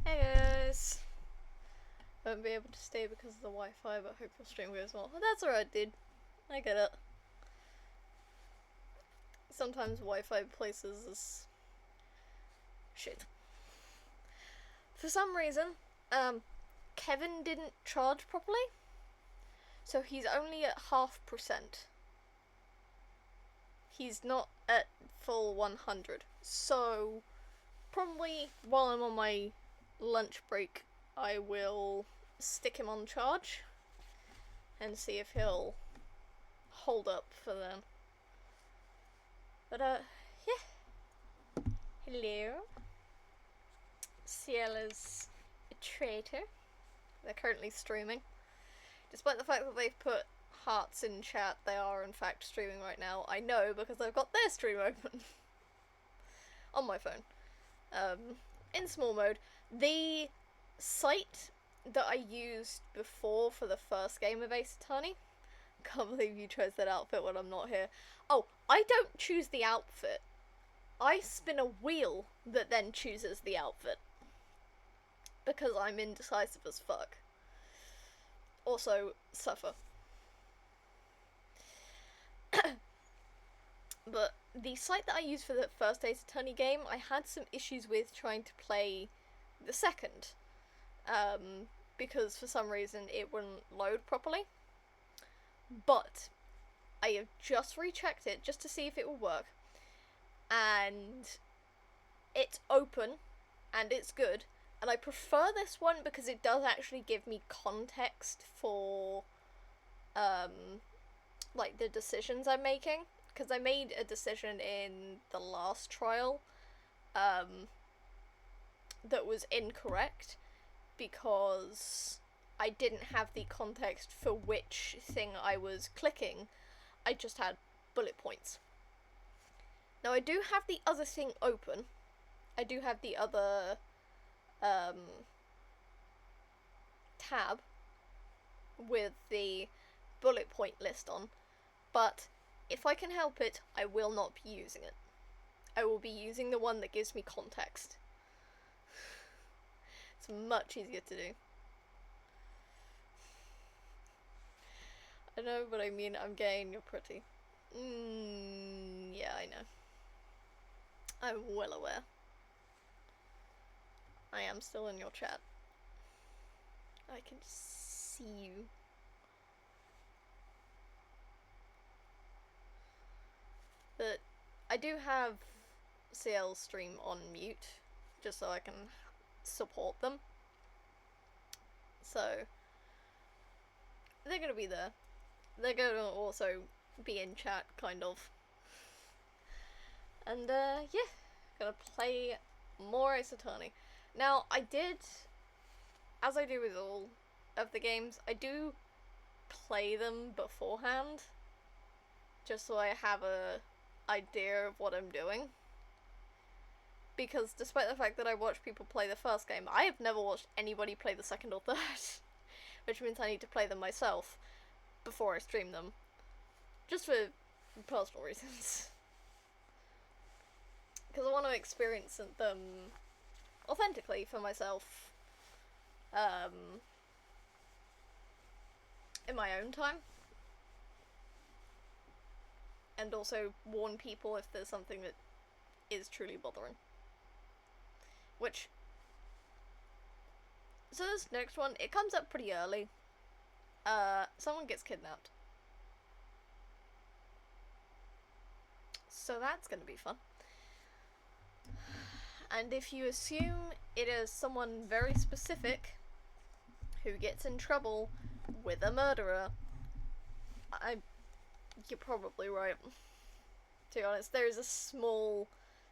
Hey guys! Won't be able to stay because of the Wi-Fi, but hope your stream goes well. That's alright, dude. I get it. Sometimes Wi-Fi places is shit. For some reason, Kevin didn't charge properly, so he's only at 0.5%. He's not at full 100. So, probably while I'm on my lunch break, I will stick him on charge and see if he'll hold up for then. But yeah. Hello. Ciella's a traitor. They're currently streaming. Despite the fact that they've put hearts in chat, they are in fact streaming right now. I know because I've got their stream open on my phone. In small mode. The site that I used before for the first game of Ace Attorney. Can't believe you chose that outfit when I'm not here. Oh, I don't choose the outfit. I spin a wheel that then chooses the outfit. Because I'm indecisive as fuck. Also, suffer. But the site that I used for the first Ace Attorney game, I had some issues with trying to play the second. Because for some reason it wouldn't load properly. But I have just rechecked it just to see if it will work. And it's open and it's good. And I prefer this one because it does actually give me context for like the decisions I'm making. Because I made a decision in the last trial that was incorrect because I didn't have the context for which thing I was clicking. I just had bullet points. Now I do have the other thing open. I do have the other tab with the bullet point list on, but if I can help it, I will not be using it. I will be using the one that gives me context. It's much easier to do. I know, but I mean, I'm gay and you're pretty. Yeah, I know. I'm well aware. I am still in your chat. I can see you. But I do have CL's stream on mute, just so I can support them. So, they're gonna be there. They're gonna also be in chat, kind of. And, yeah, gonna play more Ace Attorney. Now, I did, as I do with all of the games, I do play them beforehand, just so I have a idea of what I'm doing. Because despite the fact that I watch people play the first game, I have never watched anybody play the second or third, which means I need to play them myself before I stream them, just for personal reasons. Because I want to experience them authentically for myself, in my own time. And also warn people if there's something that is truly bothering. Which, so this next one, it comes up pretty early. Someone gets kidnapped. So that's gonna be fun. And if you assume it is someone very specific who gets in trouble with a murderer, you're probably right. To be honest, there is a small,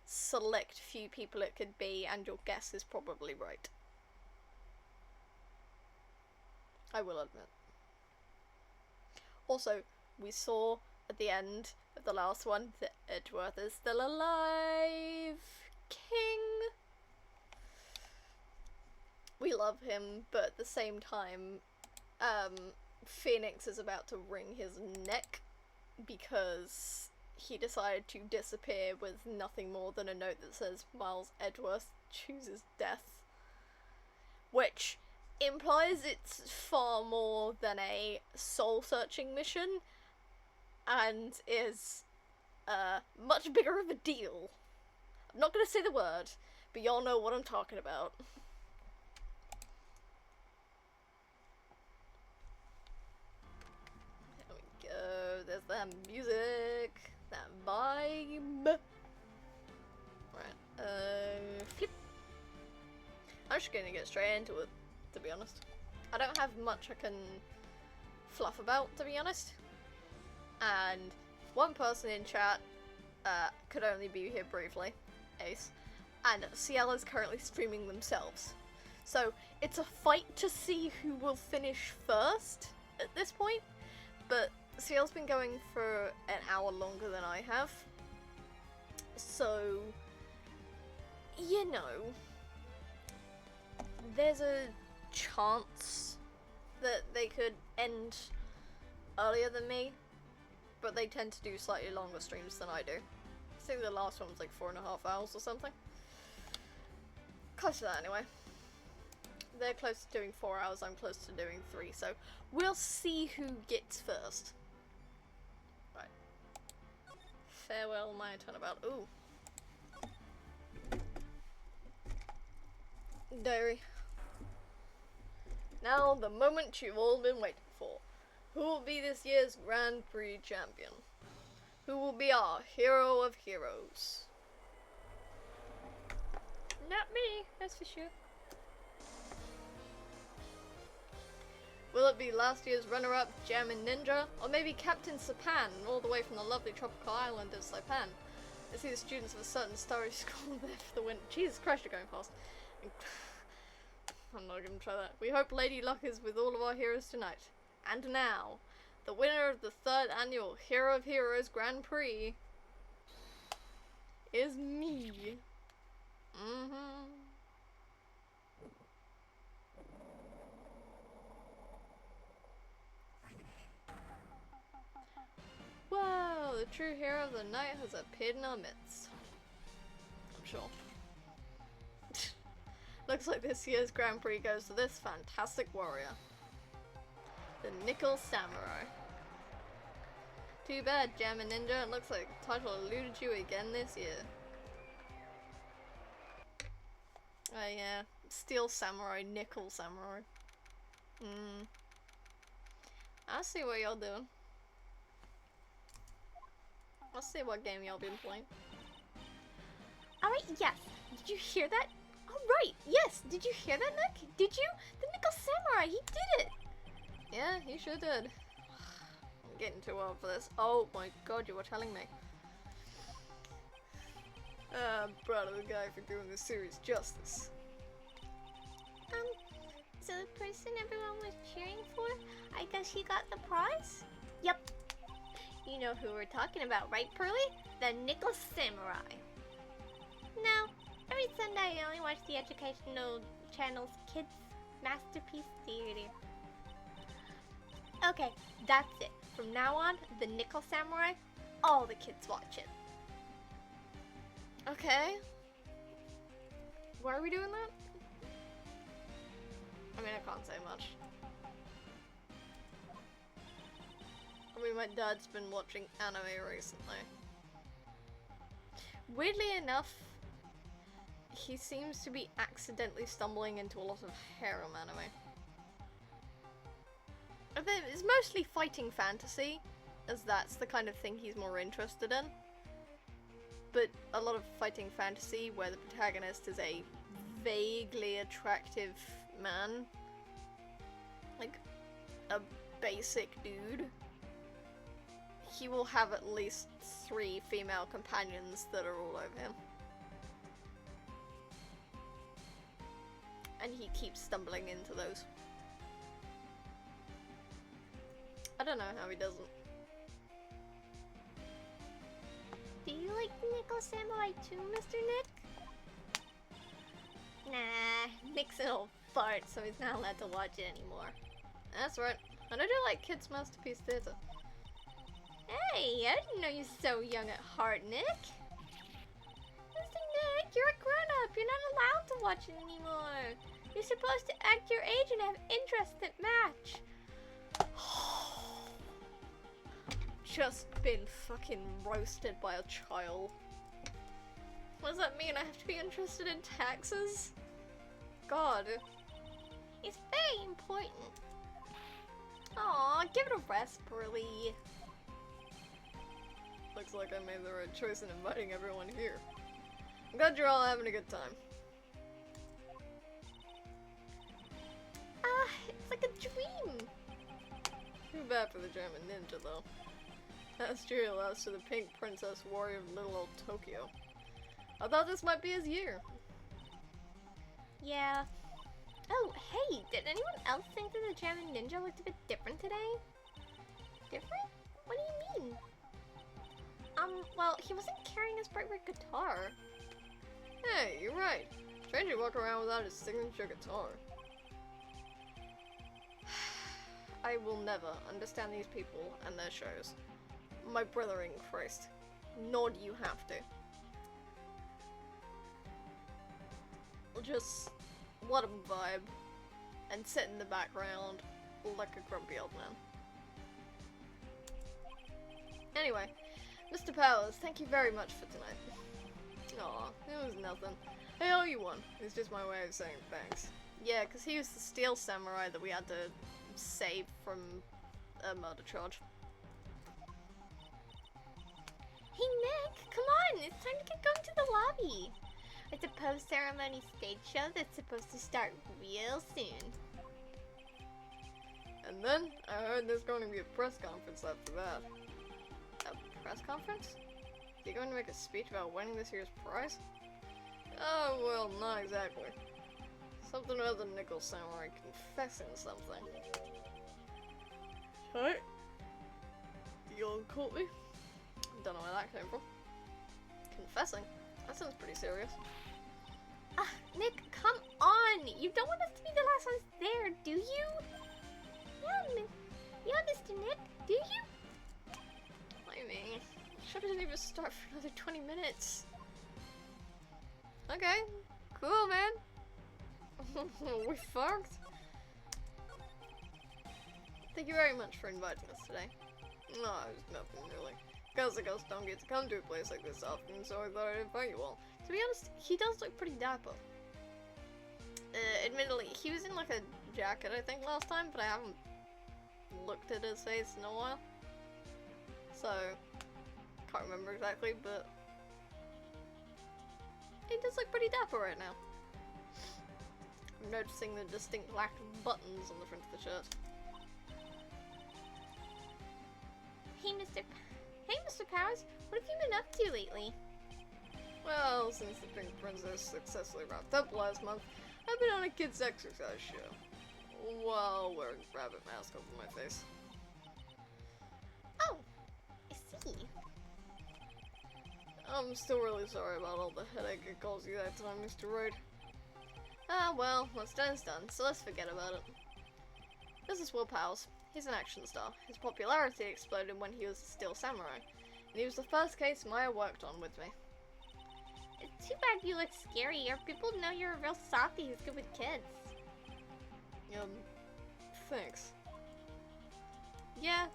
select few people it could be, and your guess is probably right. I will admit. Also, we saw at the end of the last one that Edgeworth is still alive. King! We love him, but at the same time, Phoenix is about to wring his neck because he decided to disappear with nothing more than a note that says Miles Edgeworth chooses death. which implies it's far more than a soul-searching mission, and is much bigger of a deal. I'm not gonna say the word, but y'all know what I'm talking about. There we go, there's that music, that vibe. Right, flip. I'm just gonna get straight into it, to be honest. I don't have much I can fluff about, to be honest. And one person in chat could only be here briefly, Ace, and Ciel is currently streaming themselves. So it's a fight to see who will finish first at this point, but Ciel's been going for an hour longer than I have. So, you know, there's a chance that they could end earlier than me, but they tend to do slightly longer streams than I do. I think the last one was like 4.5 hours or something. Close to that anyway. They're close to doing 4 hours, I'm close to doing 3, so we'll see who gets first. Right. Farewell, my turnabout. Ooh. Diary. Now, the moment you've all been waiting for. Who will be this year's Grand Prix champion? Who will be our hero of heroes? Not me, that's for sure. Will it be last year's runner-up, Jammin' Ninja? Or maybe Captain Sapan, all the way from the lovely tropical island of Saipan? I see the students of a certain starry school there for the win. Jesus Christ, you're going fast. I'm not gonna try that. We hope Lady Luck is with all of our heroes tonight. And now, the winner of the 3rd annual Hero of Heroes Grand Prix is me. Wow, the true hero of the night has appeared in our midst. I'm sure. Looks like this year's Grand Prix goes to this fantastic warrior. The Nickel Samurai. Too bad, Jammin' Ninja. It looks like the title eluded you again this year. Oh yeah, Steel Samurai, Nickel Samurai. I see what y'all doing. I'll see what game y'all been playing. Alright, yes. Did you hear that? Alright, yes. Did you hear that, Nick? Did you? The Nickel Samurai, he did it! Yeah, he sure did. I'm getting too old for this. Oh my god, you were telling me. I'm proud of the guy for doing the series justice. So the person everyone was cheering for, I guess he got the prize? Yep. You know who we're talking about, right, Pearly? The Nickel Samurai. No, every Sunday I only watch the educational channel's Kids Masterpiece Theater. Okay, that's it. From now on, the Nickel Samurai, all the kids watch it. Okay. Why are we doing that? I mean, I can't say much. I mean, my dad's been watching anime recently. Weirdly enough, he seems to be accidentally stumbling into a lot of harem anime. It's mostly fighting fantasy, as that's the kind of thing he's more interested in. But a lot of fighting fantasy where the protagonist is a vaguely attractive man. Like, a basic dude. He will have at least 3 female companions that are all over him. And he keeps stumbling into those. I don't know how he doesn't. Do you like the Nickel Samurai too, Mr. Nick? Nah, Nick's an old fart, so he's not allowed to watch it anymore. That's right. And I do like Kids Masterpiece Theater. Hey, I didn't know you're so young at heart, Nick. Mr. Nick, you're a grown-up. You're not allowed to watch it anymore. You're supposed to act your age and have interests that match. Just been fucking roasted by a child. What does that mean? I have to be interested in taxes? God. It's very important. Aw, give it a rest, Burly. Looks like I made the right choice in inviting everyone here. I'm glad you're all having a good time. It's like a dream. Too bad for the German ninja, though. Last year he lost to the Pink Princess Warrior of Little Old Tokyo. I thought this might be his year. Yeah. Oh, hey, did anyone else think that the German ninja looked a bit different today? Different? What do you mean? Well, he wasn't carrying his bright red guitar. Hey, you're right. Stranger walk around without his signature guitar. I will never understand these people and their shows. My brother in Christ. Nor do you have to. Just let him vibe and sit in the background like a grumpy old man. Anyway, Mr. Powers, thank you very much for tonight. Aw, it was nothing. I owe you one. It's just my way of saying thanks. Yeah, because he was the steel samurai that we had to save from a murder charge. Hey Nick, come on, it's time to get going to the lobby. It's a post-ceremony stage show that's supposed to start real soon. And then, I heard there's going to be a press conference after that. A press conference? Are you going to make a speech about winning this year's prize? Oh, well, not exactly. Something about the Nickel Samurai confessing something. Hey? You all caught me? Don't know where that came from. Confessing? That sounds pretty serious. Nick, come on! You don't want us to be the last ones there, do you? Yeah, Mr. Nick, do you? I mean, show doesn't even start for another 20 minutes. Okay, cool, man. We fucked. Thank you very much for inviting us today. No, it was nothing really. Because the ghosts don't get to come to a place like this often, so I thought I'd invite you all. To be honest, he does look pretty dapper. Admittedly, he was in like a jacket I think last time, but I haven't looked at his face in a while. So, can't remember exactly, but he does look pretty dapper right now. I'm noticing the distinct lack of buttons on the front of the shirt. Hey, Mr. Powers, what have you been up to lately? Well, since the Pink Princess successfully wrapped up last month, I've been on a kids' exercise show, while wearing a rabbit mask over my face. Oh, I see. I'm still really sorry about all the headache it caused you that time, Mr. Royd. Ah, well, what's done is done, so let's forget about it. This is Will Powers. He's an action star. His popularity exploded when he was a steel samurai, and he was the first case Maya worked on with me. It's too bad you look scary, or people know you're a real softie who's good with kids. Thanks. Yeah,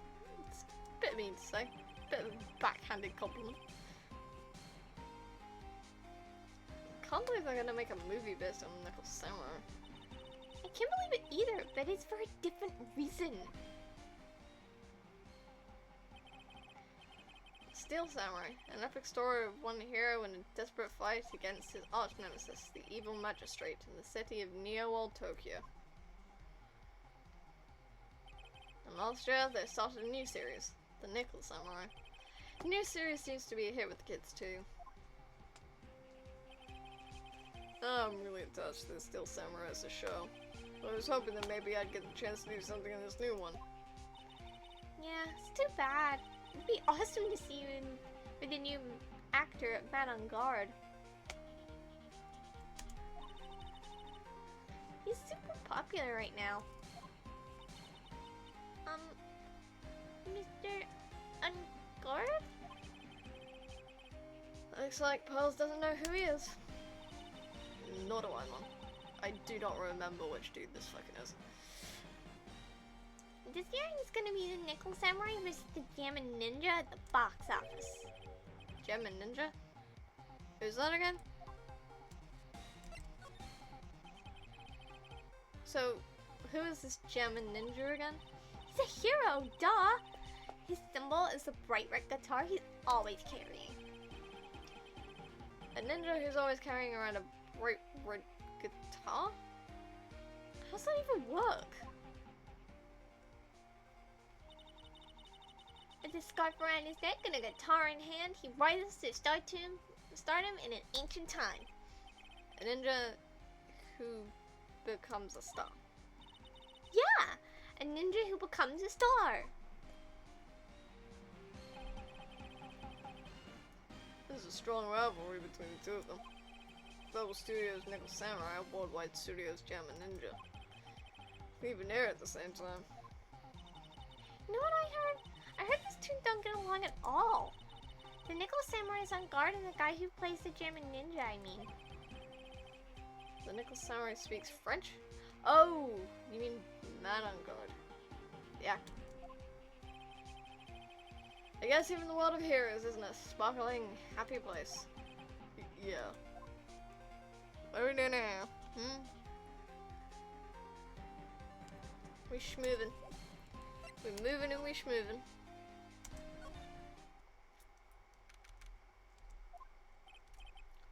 it's a bit mean to say. Bit of a backhanded compliment. Can't believe they're gonna make a movie based on Nickel Samurai. I can't believe it either, but it's for a different reason. Steel Samurai, an epic story of one hero in a desperate fight against his arch nemesis, the evil magistrate, in the city of Neo-Old Tokyo. In Austria, they started a new series, the Nickel Samurai. The new series seems to be a hit with the kids too. I'm really attached to the Steel Samurai as a show. I was hoping that maybe I'd get the chance to do something in this new one. Yeah, it's too bad. It'd be awesome to see you with a new actor at Man on Guard. He's super popular right now. Mr. Unguard? Looks like Pearls doesn't know who he is. Nor do I, Mom. I I do not remember which dude this fucking is. This year is gonna be the Nickel Samurai versus the Jammin' Ninja at the box office. Jammin' Ninja? Who's that again? So, who is this Jammin' Ninja again? He's a hero, duh! His symbol is the bright red guitar he's always carrying. A ninja who's always carrying around a bright red guitar? How's that even work? With a scarf around his neck and a guitar in hand, he rises to stardom in an ancient time. A ninja who becomes a star. Yeah! A ninja who becomes a star. There's a strong rivalry between the two of them. Global Studios Nickel Samurai, Worldwide Studios Jammin' Ninja. Even there at the same time. You know what I heard? I heard these two don't get along at all. The Nickel Samurai is on guard and the guy who plays the Jammin' Ninja, I mean. The Nickel Samurai speaks French? Oh, you mean man on guard. The actor. I guess even the world of heroes isn't a sparkling, happy place. Yeah. What are we doing now? We schmoovin'. We moving and we schmoovin'.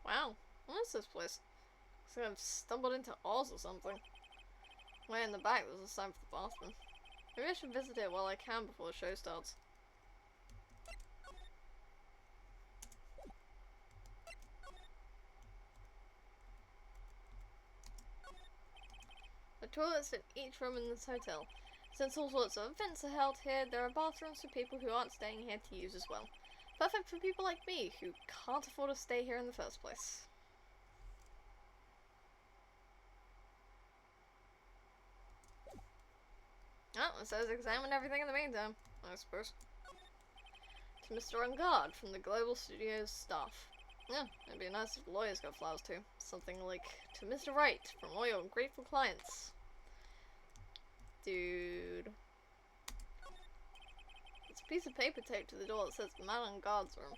Wow, what is this place? Looks like I've stumbled into Oz or something. Way in the back there's a sign for the bathroom. Maybe I should visit it while I can before the show starts. The toilets in each room in this hotel. Since all sorts of events are held here, there are bathrooms for people who aren't staying here to use as well. Perfect for people like me, who can't afford to stay here in the first place. Oh, it says examine everything in the meantime, I suppose. To Mr. Ungard from the Global Studios staff. Yeah, it'd be nice if lawyers got flowers too. Something like, to Mr. Wright from all your grateful clients. Dude. It's a piece of paper taped to the door that says Man on Guard's room.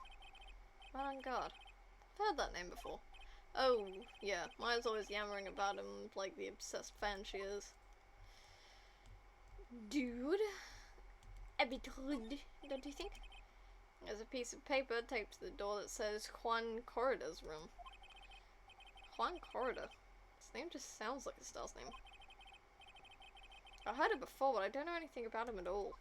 Man on Guard. I've heard that name before. Oh, yeah, Maya's always yammering about him like the obsessed fan she is. Dude. A bit rude, don't you think? There's a piece of paper taped to the door that says Juan Corrida's room. Juan Corrida? His name just sounds like a star's name. I heard it before, but I don't know anything about him at all.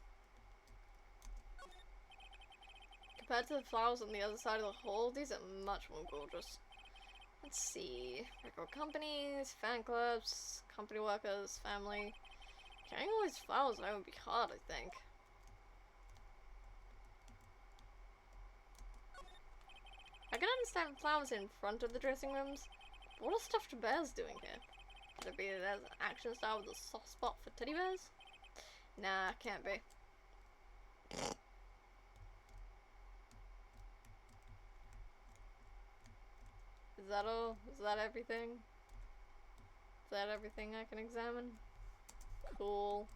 Compared to the flowers on the other side of the hall, these are much more gorgeous. Let's see. Record companies, fan clubs, company workers, family. Carrying all these flowers now would be hard, I think. I can understand flowers in front of the dressing rooms, but what are stuffed bears doing here? Could it be that there's an action star with a soft spot for teddy bears? Nah, can't be. Is that all? Is that everything? Is that everything I can examine? Cool.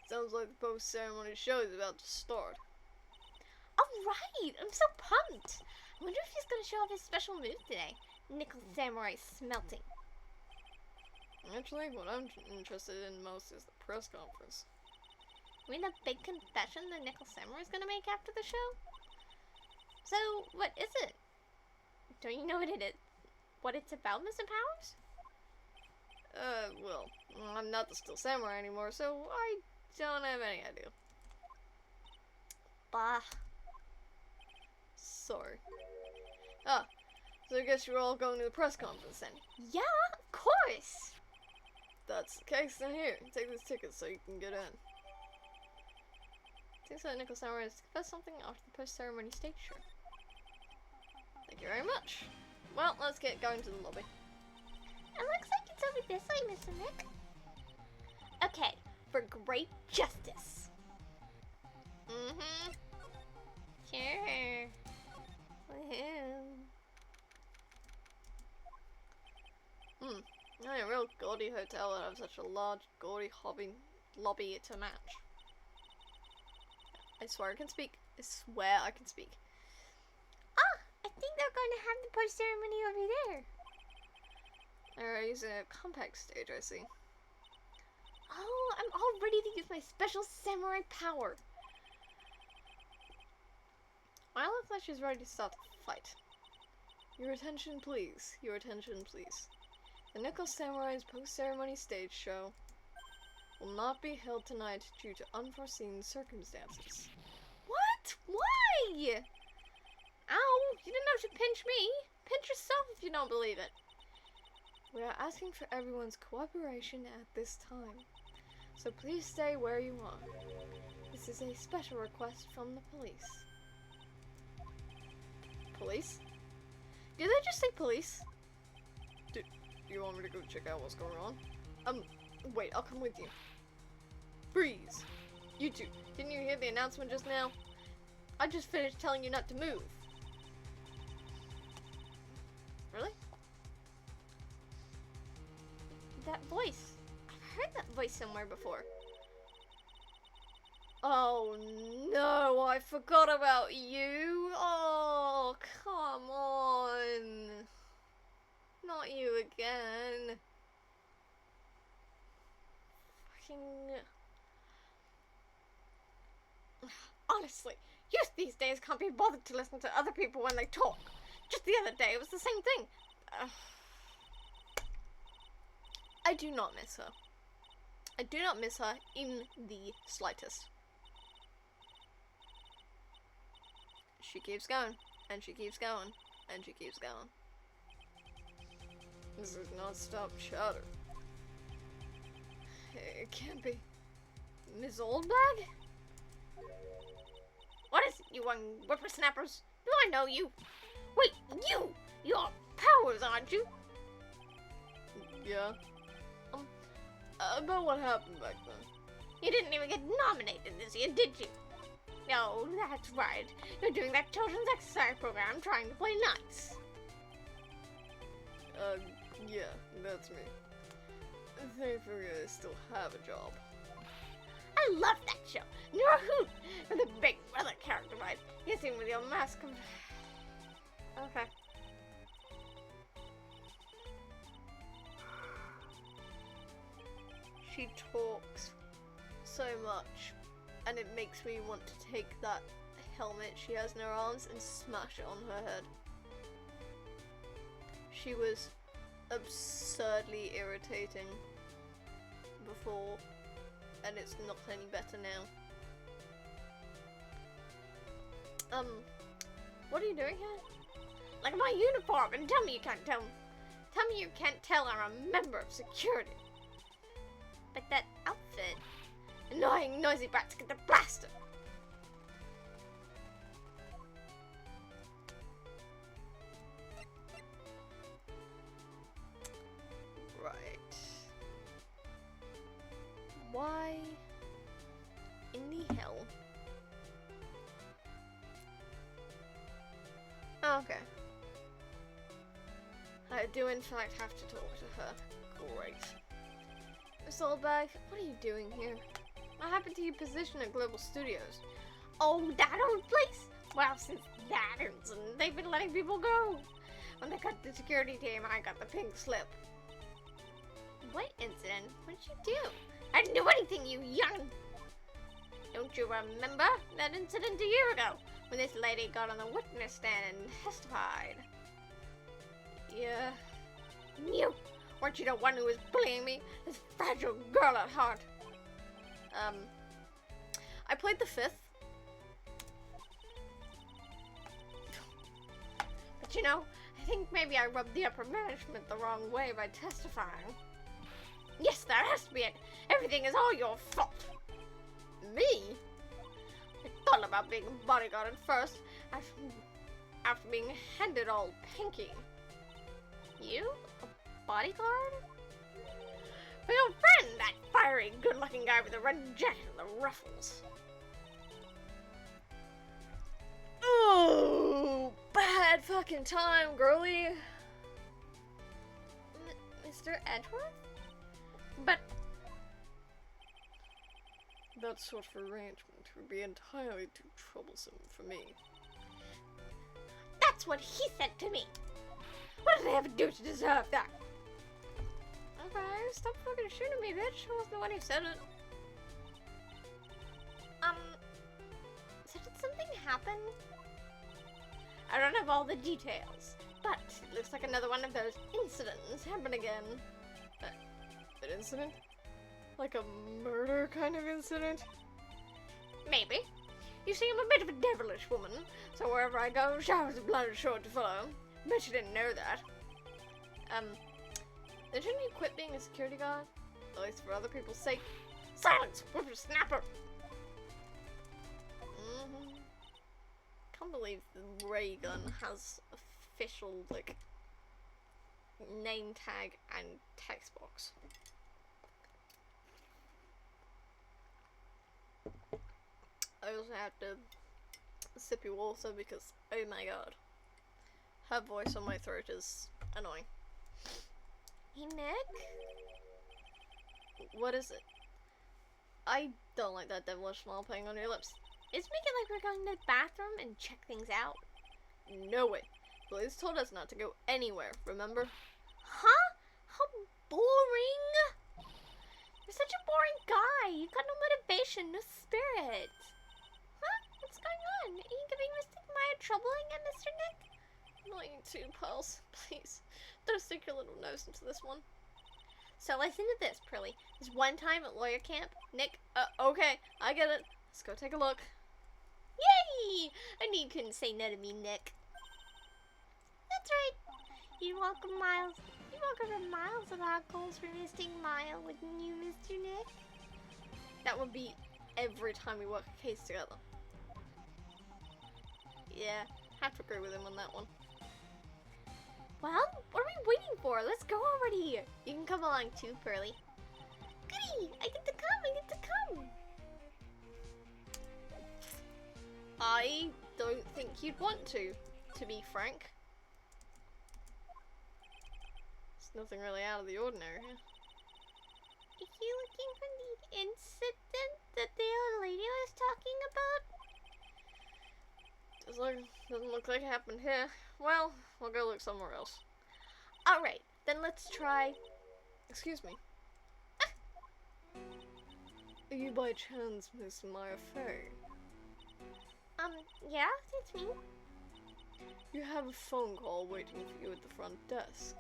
Sounds like the post-ceremony show is about to start. Alright! I'm so pumped! I wonder if he's gonna show off his special move today. Nickel Samurai Smelting. Actually, what I'm interested in most is the press conference. You mean the big confession the Nickel Samurai is gonna make after the show? So, what is it? Don't you know what it is? What it's about, Mr. Powers? Well, I'm not the Steel Samurai anymore, so I don't have any idea. Bah. Sorry. Ah, so I guess you're all going to the press conference then? Yeah, of course! That's the case, then here, take this ticket so you can get in. Seems like Nickel Samurai has to confess something after the post-ceremony stage show. Thank you very much. Well, let's get going to the lobby. It looks like probably this way, Mr. Nick. Okay, for great justice. Mm-hmm. Sure. Woohoo. Not a real gaudy hotel would have such a large, gaudy lobby to match. I swear I can speak. I swear I can speak. Ah, I think they're going to have the post ceremony over there. They're using a compact stage, I see. Oh, I'm all ready to use my special samurai power. I look like she's ready to start the fight. Your attention, please. Your attention, please. The Nickel Samurai's post-ceremony stage show will not be held tonight due to unforeseen circumstances. What? Why? Ow, you didn't have to pinch me. Pinch yourself if you don't believe it. We are asking for everyone's cooperation at this time, so please stay where you are. This is a special request from the police. Police? Did they just say police? Do you want me to go check out what's going on? Wait, I'll come with you. Breeze! You two, didn't you hear the announcement just now? I just finished telling you not to move. Really? That voice. I've heard that voice somewhere before. Oh no, I forgot about you. Oh, come on. Not you again. Fucking... Honestly, youth these days can't be bothered to listen to other people when they talk. Just the other day, it was the same thing. I do not miss her. I do not miss her in the slightest. She keeps going, and she keeps going, and she keeps going. This is non-stop chatter. It can't be. Miss Oldbag? What is it, you young whippersnappers? Do I know you? Wait, you! You're Powers, aren't you? Yeah. About what happened back then? You didn't even get nominated this year, did you? No, that's right. You're doing that children's exercise program trying to play nice. Yeah, that's me. Thankfully, I still have a job. I love that show. You're a hoot. You're the big brother character, right? You seem with your mask of... Okay. She talks so much, and it makes me want to take that helmet she has in her arms and smash it on her head. She was absurdly irritating before, and it's not any better now. What are you doing here? Look at my uniform and tell me you can't tell. Tell me you can't tell I'm a member of security. But that outfit. Annoying, noisy brats, get the blaster. Right. Why in the hell? Okay. I do in fact have to talk to her. Great. Miss Oldbag, what are you doing here? What happened to your position at Global Studios? Oh, that old place? Well, since that incident, they've been letting people go. When they cut the security team, I got the pink slip. What incident? What did you do? I didn't do anything, you young... Don't you remember that incident a year ago? When this lady got on the witness stand and testified. Yeah. You! Weren't you the one who was bullying me? This fragile girl at heart. I played the 5th. But you know, I think maybe I rubbed the upper management the wrong way by testifying. Yes, that has to be it. Everything is all your fault. Me? I thought about being a bodyguard at first, after being handed all pinky. You? A bodyguard? For your friend, that fiery, good-looking guy with the red jacket and the ruffles. Oh, bad fucking time, girly. Mr. Edgeworth? But that sort of arrangement would be entirely too troublesome for me. that's what he said to me. What did I ever do to deserve that? Okay, stop fucking shooting me, bitch. I wasn't the one who said it. So did something happen? I don't have all the details, but it looks like another one of those incidents happened again. An incident? Like a murder kind of incident? Maybe. You see, I'm a bit of a devilish woman, so wherever I go, showers of blood are sure to follow. Bet you didn't know that. Didn't you quit being a security guard? At least for other people's sake. Silence, whippersnapper! Can't believe the ray gun has official, like, name tag and text box. I also have to sip your water because, oh my god, her voice on my throat is annoying. Hey, Nick? What is it? I don't like that devilish smile playing on your lips. It's making like we're going to the bathroom and check things out. No way. Blaze told us not to go anywhere, remember? Huh? How boring! You're such a boring guy. You've got no motivation, no spirit. Huh? What's going on? Are you giving Mystic Maya trouble again, Mr. Nick? Not you two, pals. Please, don't stick your little nose into this one. So listen to this, Prilly. This one time at lawyer camp, Nick... Okay, I get it. Let's go take a look. Yay! I knew you couldn't say no to me, Nick. That's right. You walk over miles of goals for Mystic Maya, wouldn't you, Mr. Nick? That would be every time we work a case together. Yeah, have to agree with him on that one. Well, what are we waiting for? Let's go already. You can come along too, Pearly. Goody! I get to come. I don't think you'd want to be frank. There's nothing really out of the ordinary here. Are you looking for the incident that the old lady was talking about? Doesn't look like it happened here. Well, we'll go look somewhere else. Alright, then let's try... Excuse me. Are you by chance Miss Maya Fey? Yeah, that's me. You have a phone call waiting for you at the front desk.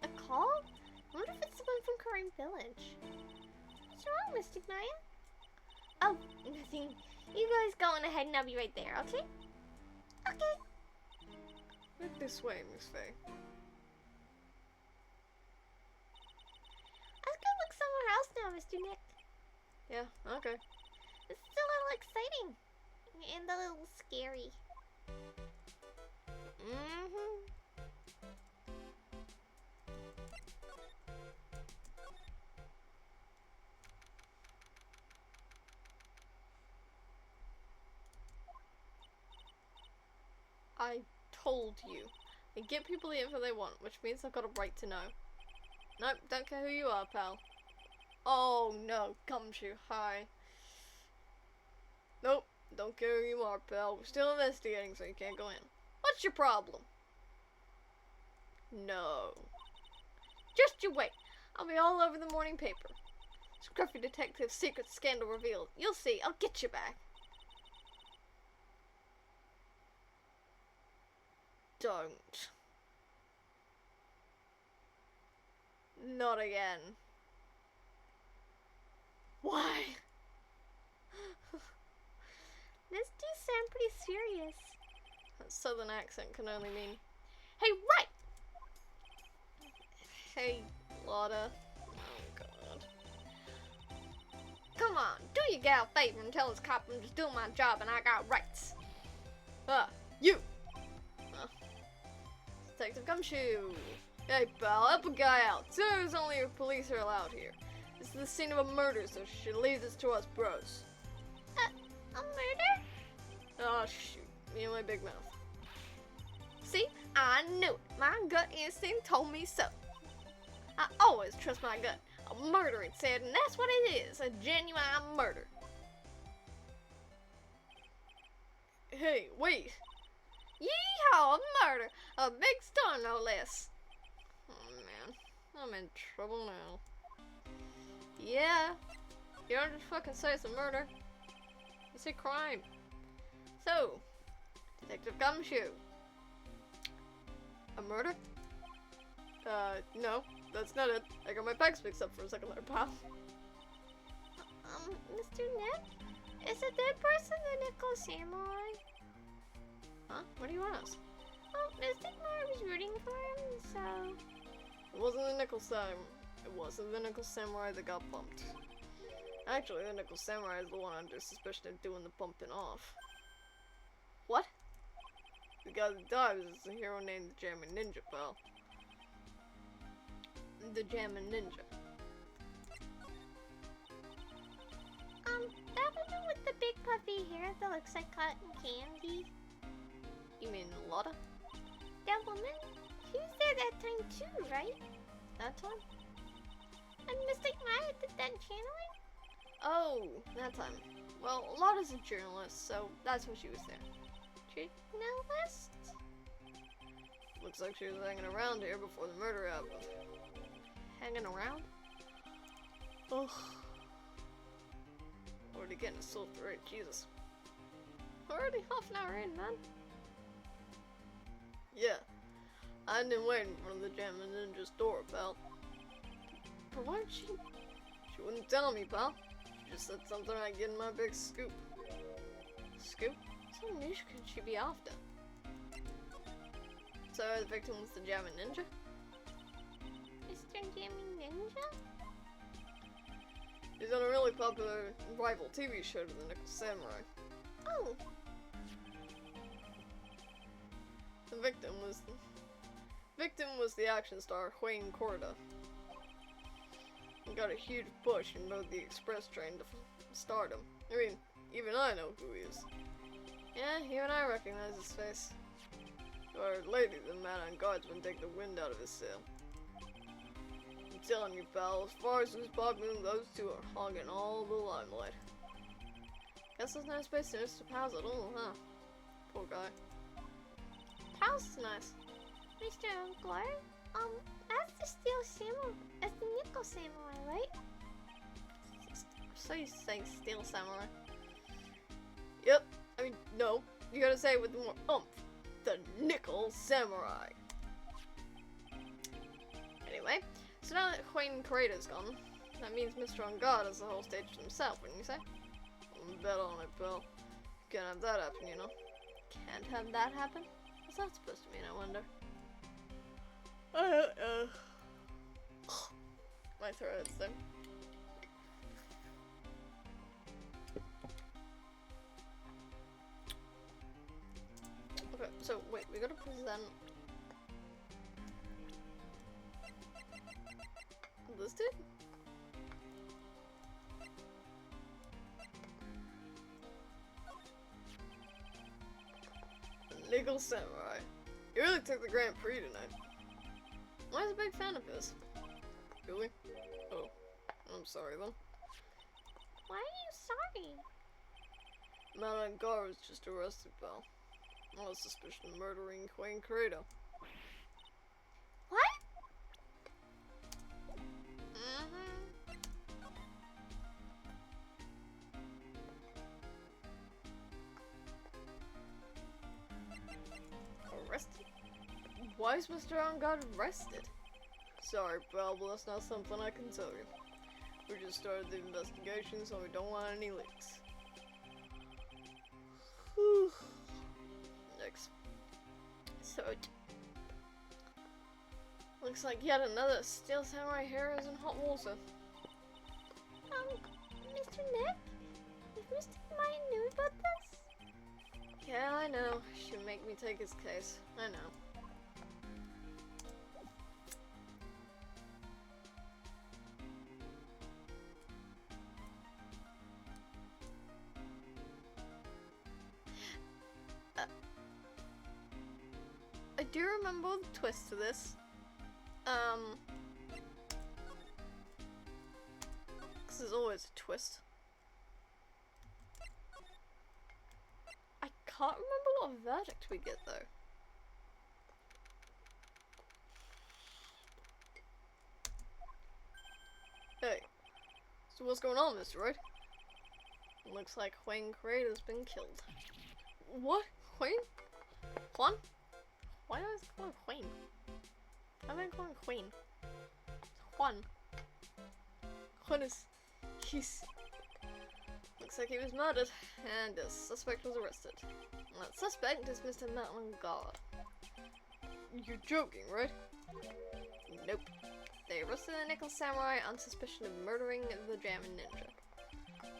A call? I wonder if it's someone from Kareem Village. What's wrong, Mystic Maya? Oh, nothing. You guys go on ahead and I'll be right there, okay? Okay. Right this way, Miss Fey. Let's go look somewhere else now, Mr. Nick. Yeah, okay. This is a little exciting. And a little scary. I told you. I get people the info they want, which means I've got a right to know. Nope, don't care who you are, pal. Oh no, Gumshoe, hi. Nope, don't care who you are, pal. We're still investigating, so you can't go in. What's your problem? No. Just you wait. I'll be all over the morning paper. Scruffy detective's secret scandal revealed. You'll see, I'll get you back. Don't. Not again. Why? This do sound pretty serious. That southern accent can only mean, Hey, right! hey, Lotta. Oh, God. Come on, do your gal a favor and tell this cop I'm just doing my job and I got rights. You! Detective Gumshoe. Hey, pal, help a guy out. There's only if police are allowed here. This is the scene of a murder, so she should leave this to us bros. A murder? Oh, shoot. Me and my big mouth. See? I knew it. My gut instinct told me so. I always trust my gut. A murder, it said, and that's what it is. A genuine murder. Hey, wait. Yeehaw, a murder. A big star, no less. Oh, man. I'm in trouble now. Yeah. You don't just fucking say it's a murder. You say crime. So, Detective Gumshoe. A murder? No. That's not it. I got my facts mixed up for a second there, pal. Mr. Nick? Is a dead person the Nickel Samurai? Huh? What do you ask? Well, Mr. Mara was rooting for him, so... It wasn't the Nickel Samurai. It wasn't the Nickel Samurai that got bumped. Actually, the Nickel Samurai is the one under suspicion of doing the bumping off. What? The guy that died is a hero named the Jammin' Ninja, pal. The Jammin' Ninja. That woman with the big puffy hair that looks like cotton candy? You mean Lotta? That woman? She was there that time too, right? That time? And Mystic Maya did that channeling? Oh, that time. Well, Lotta's a journalist, so that's why she was there. Journalist? Looks like she was hanging around here before the murder happened. Hanging around? Ugh. Already getting a sore throat, Jesus. Already half an hour in, man. Yeah. I didn't wait in front of the Jammin' Ninja's door, pal. But why did she wouldn't tell me, pal. She just said something I get in my big scoop. Scoop? What niche could she be after? So the victim was the Jammin' Ninja? Mr. Jammin' Ninja? He's on a really popular rival TV show to the Nickel Samurai. Oh. The victim was the action star Wayne Corda. He got a huge push and rode the express train to stardom. I mean, even I know who he is. Yeah, even I recognize his face. Or lately, the man on guard's been taking the wind out of his sail. I'm telling you, pal, as far as who's popular, those two are hogging all the limelight. Guess there's no space in Mr. Pals at all, huh? Poor guy. Pals is nice. Mr. Unclar? That's the Steel Samurai. That's the Nickel Samurai, right? So you say Steel Samurai? Yep. I mean, no. You gotta say it with more oomph. The Nickel Samurai. Anyway, so now that Wayne Crater's gone, that means Mr. On Guard has the whole stage to himself, wouldn't you say? Bet on it, pal. Can't have that happen, you know. Can't have that happen? What's that supposed to mean, I wonder? My throat hurts there. Okay, so wait, we gotta present this dude? The Nickel Samurai. You really took the Grand Prix tonight. I was a big fan of his. Really? Oh, I'm sorry then. Why are you sorry? Man on guard was just arrested, pal. On suspicion of murdering Wayne Credo. What? Arrested? Why is Mr. On Guard arrested? Sorry, pal, but that's not something I can tell you. We just started the investigation, so we don't want any leaks. Whew. Next. So, looks like yet another Steel Samurai hero is in hot water. Mr. Nick? Is Mr. Maya knew about this? Yeah, I know. Should make me take his case. I know. do remember the twist to this. Because there's always a twist. I can't remember what verdict we get though. Hey, so what's going on, Mr. Wright? Looks like Wayne Crate has been killed. What? Wayne? Juan? Why do I always call him Wayne? Why am I calling him Wayne? Juan. Juan is... Looks like he was murdered, and the suspect was arrested. And that suspect is Mr. Aaaaand. You're joking, right? Nope. They arrested the Nickel Samurai on suspicion of murdering the Jammin' Ninja.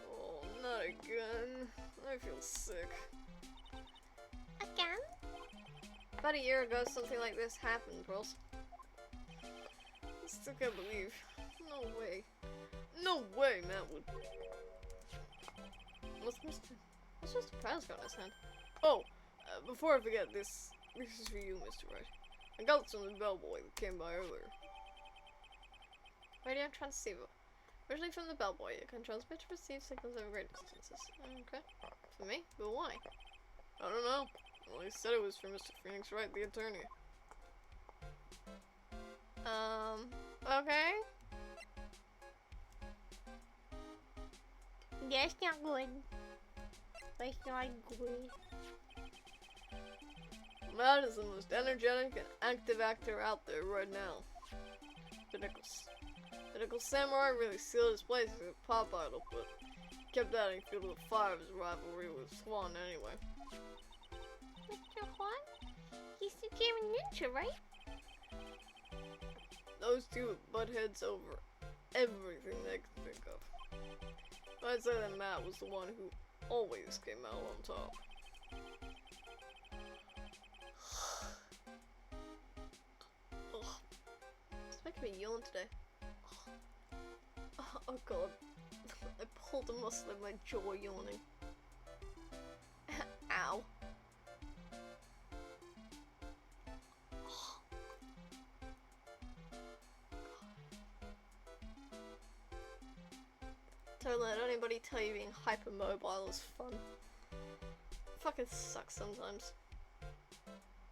Oh, not again. I feel sick. Again? About a year ago, something like this happened, Pearls. I still can't believe. No way. No way, Matt would. What's Mr. Powell's got in his hand? Oh, before I forget, this is for you, Mr. Wright. I got this from the bellboy that came by earlier. Radio transceiver. Originally from the bellboy, it can transmit and receive signals over great distances. Okay. For me? But why? I don't know. Well, he said it was for Mr. Phoenix Wright, the attorney. Okay. That's not good. That's not good. Matt is the most energetic and active actor out there right now. The Nickel Samurai really sealed his place as a pop idol, but kept adding fuel to the fire of his rivalry with Swan anyway. Mr. Juan? He's the Jammin' Ninja, right? Those two would butt heads over everything they could think of. I'd say that Matt was the one who always came out on top. Ugh. It's making me yawn today. Oh god. I pulled a muscle in my jaw yawning. Ow. Don't let anybody tell you being hypermobile is fun. It fucking sucks sometimes.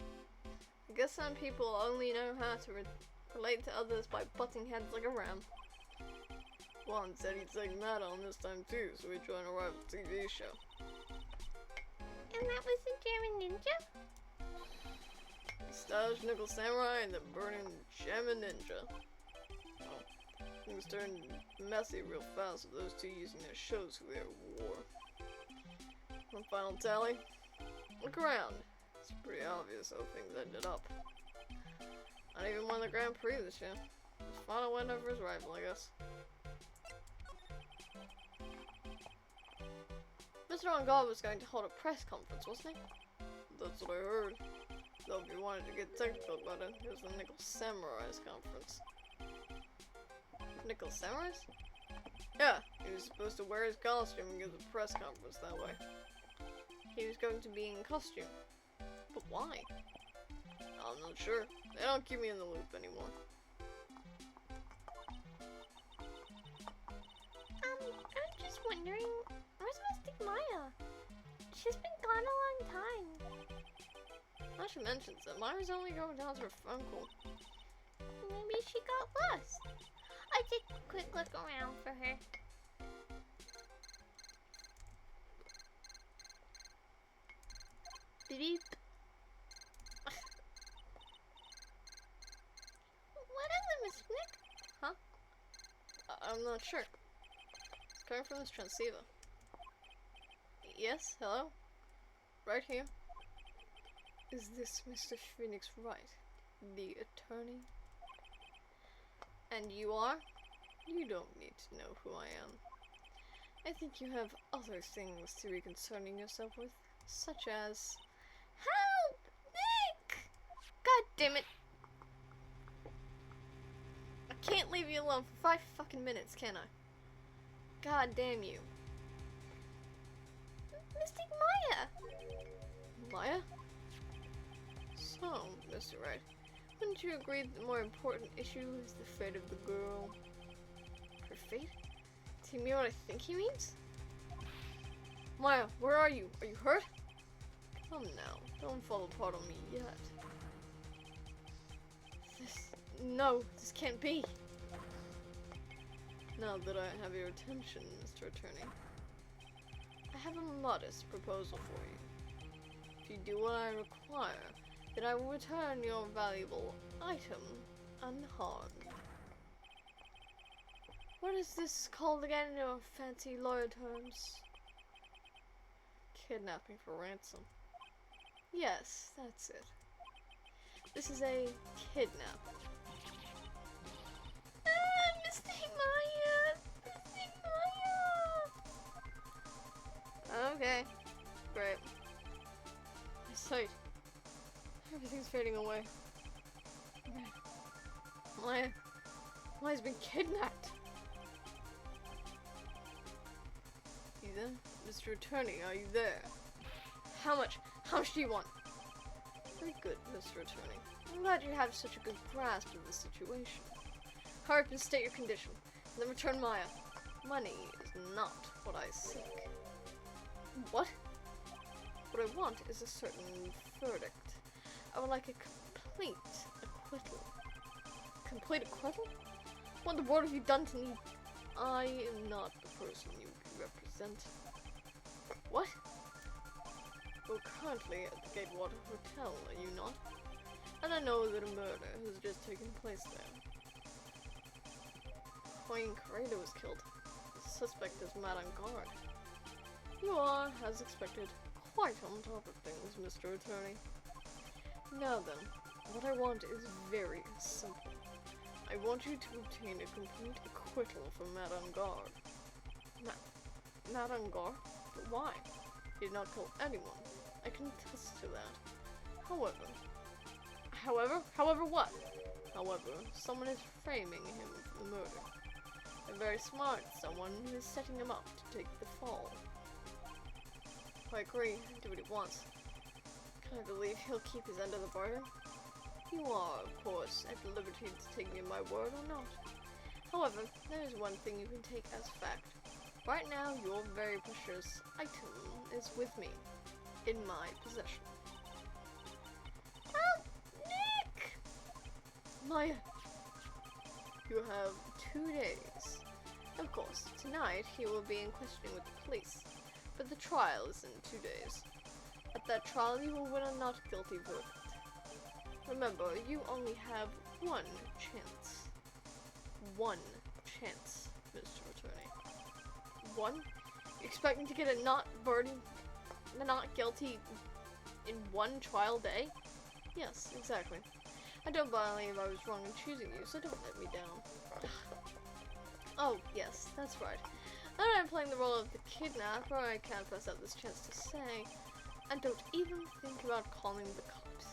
I guess some people only know how to relate to others by butting heads like a ram. Juan said he'd take Matt on this time too, so we joined a rival TV show. And that was the Jammin' Ninja? The stylish Nickel Samurai and the burning Jammin' Ninja. Things turned messy real fast with those two using their shows for their war. One final tally? Look around. It's pretty obvious how things ended up. Not even won the Grand Prix this year. His final win over his rival, I guess. Mr. Aaaaand was going to hold a press conference, wasn't he? That's what I heard. Though if you wanted to get technical about it, it was the Nickel Samurai's conference. Nickel Samurais? Yeah, he was supposed to wear his costume and give the press conference that way. He was going to be in costume. But why? I'm not sure. They don't keep me in the loop anymore. I'm just wondering, where's Mystic Maya? She's been gone a long time. Now she mentions that Maya's only going down to her phone call. Maybe she got lost. I take a quick look around for her. Beep. What is it, Miss Nick? Huh? I'm not sure. It's coming from this transceiver. Yes, hello? Right here. Is this Mr. Phoenix Wright, the attorney? And you are? You don't need to know who I am. I think you have other things to be concerning yourself with, such as... Help! Nick! God damn it! I can't leave you alone for 5 fucking minutes, can I? God damn you. Mystic Maya! Maya? So, Mr. Wright. Wouldn't you agree that the more important issue is the fate of the girl? Her fate? Does he mean what I think he means? Maya, where are you? Are you hurt? Come now, don't fall apart on me yet. No, this can't be. Now that I have your attention, Mr. Attorney, I have a modest proposal for you. If you do what I require, then I will return your valuable item unharmed. What is this called again in your fancy lawyer terms? Kidnapping for ransom. Yes, that's it. This is a kidnap. Mystic Maya! Mystic Maya! Okay, great. My sight. Everything's fading away. Maya's been kidnapped. You there? Mr. Attorney, are you there? How much do you want? Very good, Mr. Attorney. I'm glad you have such a good grasp of the situation. Hurry up and state your condition, and then return Maya. Money is not what I seek. What? What I want is a certain verdict. I would like a complete acquittal. Complete acquittal? What in the world have you done to me? I am not the person you represent. What? You're currently at the Gatewater Hotel, are you not? And I know that a murder has just taken place there. Wayne Corrado was killed. The suspect is mad on guard. You are, as expected, quite on top of things, Mr. Attorney. Now then, what I want is very simple. I want you to obtain a complete acquittal for Madame Guard. Madame Guard? But why? He did not kill anyone. I can attest to that. However what? However, someone is framing him for the murder. A very smart someone who is setting him up to take the fall. I agree, do what he wants. Can I believe he'll keep his end of the bargain? You are, of course, at liberty to take me at my word or not. However, there is one thing you can take as fact. Right now, your very precious item is with me, in my possession. Help! Nick! Maya, you have 2 days. Of course, tonight he will be in questioning with the police, but the trial is in 2 days. At that trial, you will win a not guilty verdict. Remember, you only have one chance. One chance, Mr. Attorney. One? You expect me to get a not guilty in one trial day? Yes, exactly. I don't believe I was wrong in choosing you, so don't let me down. Oh, yes, that's right. Now that I'm playing the role of the kidnapper, I can't pass up this chance to say, and don't even think about calling the cops.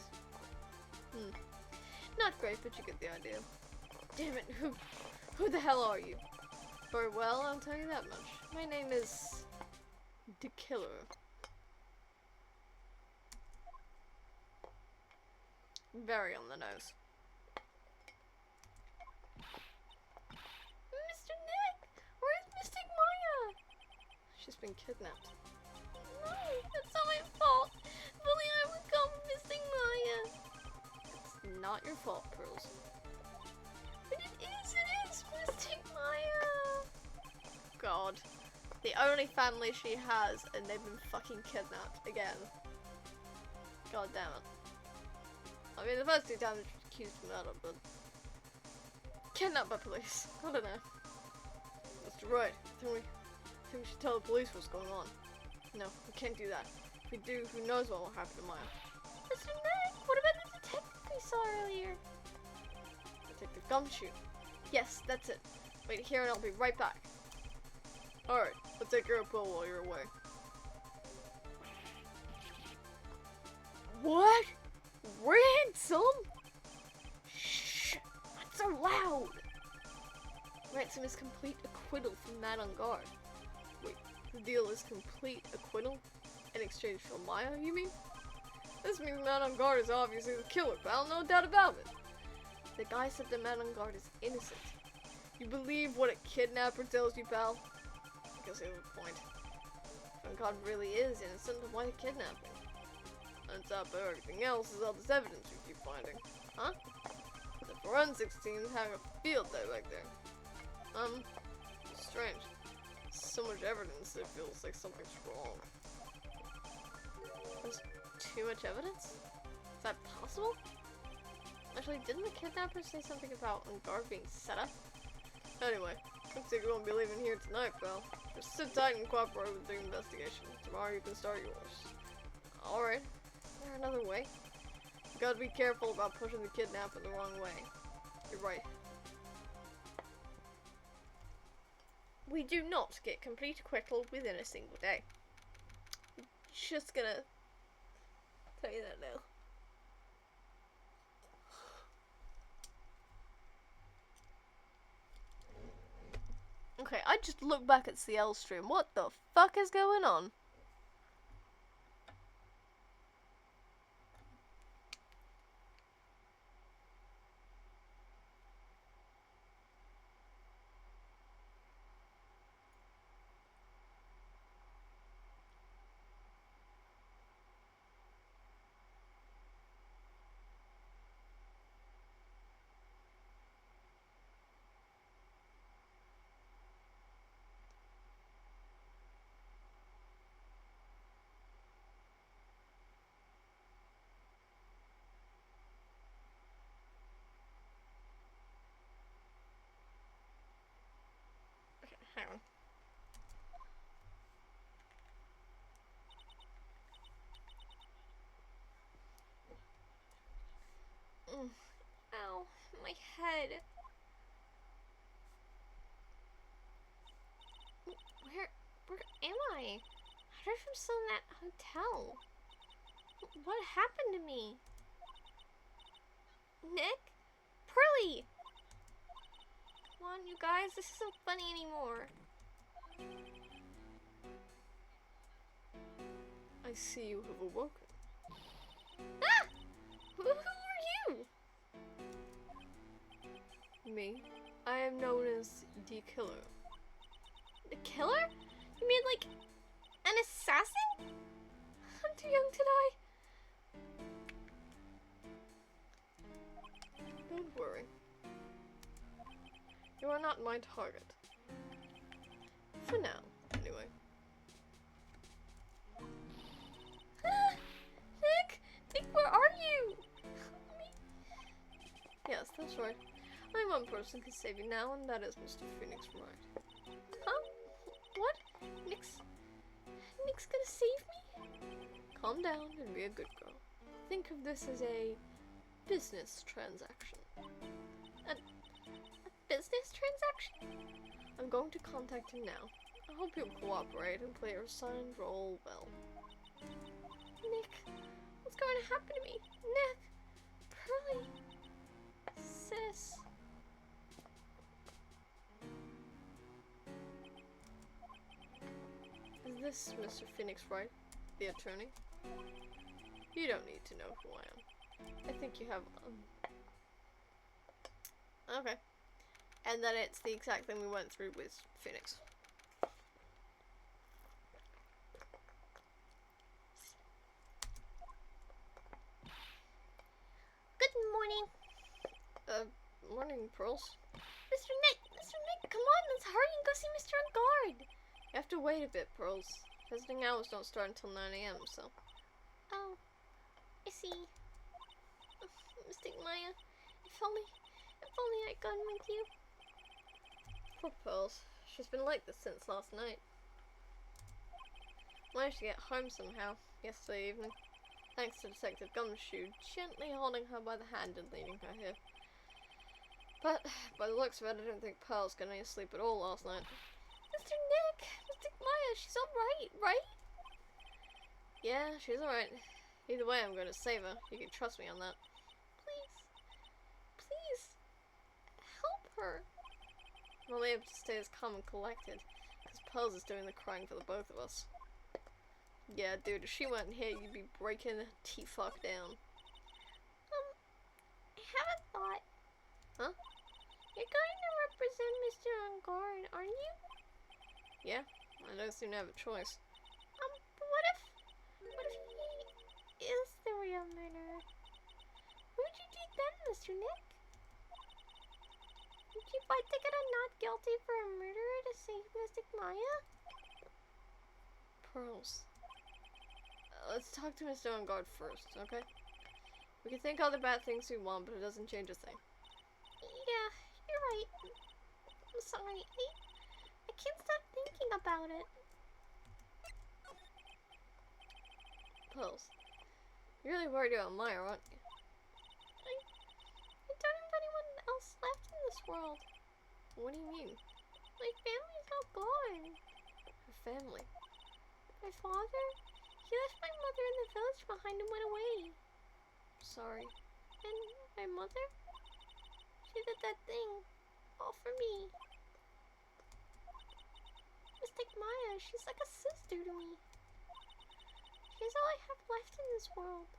Not great, but you get the idea. Damn it, who the hell are you? Very well, I'll tell you that much. My name is the Killer. Very on the nose. Mr. Nick! Where's Mystic Maya? She's been kidnapped. No, that's not my fault. If only I would come, Mystic Maya. It's not your fault, Pearls. But it is Mystic Maya. God. The only family she has, and they've been fucking kidnapped again. God damn it. I mean, the first 2 times she accused of murder, but kidnapped by police. I don't know. Mr. Wright, I think we should tell the police what's going on. No, we can't do that. If we do, who knows what will happen to Maya. Mr. Nick, what about the detective we saw earlier? Detective Gumshoe. Yes, that's it. Wait here and I'll be right back. Alright, I'll take your pill while you're away. What? Ransom? Shh! Not so loud! Ransom is complete acquittal from Mad on Guard. Wait, the deal is complete acquittal in exchange for Maya, you mean? This means man on guard is obviously the killer, pal, no doubt about it. The guy said the man on guard is innocent. You believe what a kidnapper tells you, pal? I guess he has a point. If God really is innocent, then why the kidnapping? On top of everything else is all this evidence we keep finding. Huh? The forensics team's having a field day back there. Strange. So much evidence it feels like something's wrong. There's too much evidence? Is that possible? Actually, didn't the kidnapper say something about on guard being set up? Anyway, looks like you won't be leaving here tonight, pal. Just sit tight and cooperate with the investigation. Tomorrow you can start yours. Alright. Is there another way? You gotta be careful about pushing the kidnapper the wrong way. You're right. We do not get complete acquittal within a single day. Just gonna tell you that now. Okay, I just looked back at CL stream. What the fuck is going on? Hang on. Ow, my head. Where am I? I heard from still in that hotel. What happened to me? Nick? Pearly! Come on, you guys, this isn't funny anymore. I see you have awoken. Ah! Who are you? Me? I am known as the killer. The killer? You mean like an assassin? I'm too young to die. Don't worry. You are not my target. For now, anyway. Nick! Nick, where are you? Help me. Yes, that's right. Only one person can save you now, and that is Mr. Phoenix Wright. Huh? What? Nick's gonna save me? Calm down and be a good girl. Think of this as a business transaction. A business transaction? I'm going to contact him now. I hope you'll cooperate and play your assigned role well. Nick, what's going to happen to me? Nick, Pearly, sis. Is this Mr. Phoenix Wright, the attorney? You don't need to know who I am. I think you have, Okay. And then it's the exact thing we went through with Phoenix. Good morning. Morning, Pearls. Mr. Nick, come on, let's hurry and go see Mr. On Guard. You have to wait a bit, Pearls. Visiting hours don't start until 9 AM, so. Oh, I see. Mystic Maya, if only I'd gone with you. Poor Pearls. She's been like this since last night. Managed to get home somehow yesterday evening, thanks to Detective Gumshoe gently holding her by the hand and leading her here. But by the looks of it, I don't think Pearl's got any sleep at all last night. Mr. Nick, Mystic Maya, she's alright, right? Yeah, she's alright. Either way, I'm going to save her. You can trust me on that. Please, help her. I'm only able to stay as calm and collected, because Pearls is doing the crying for the both of us. Yeah, dude, if she went here, you'd be breaking the T-fuck down. I have a thought. Huh? You're going to represent Mr. Unguard, aren't you? Yeah, I don't seem to have a choice. But what if he is the real murderer? What would you do then, Mr. Nick? Would you fight to get a not guilty for a murderer to save Mystic Maya? Pearls. Let's talk to Mr. Unguard first, okay? We can think all the bad things we want, but it doesn't change a thing. Yeah, you're right. I'm sorry. I can't stop thinking about it. Pearls. You're really worried about Maya, aren't you? I don't have anyone else left in this world. What do you mean? My family's all gone. Her family. My father, he left my mother in the village behind and went away. Sorry. And my mother, she did that thing, all for me. Mystic Maya, she's like a sister to me. She's all I have left in this world.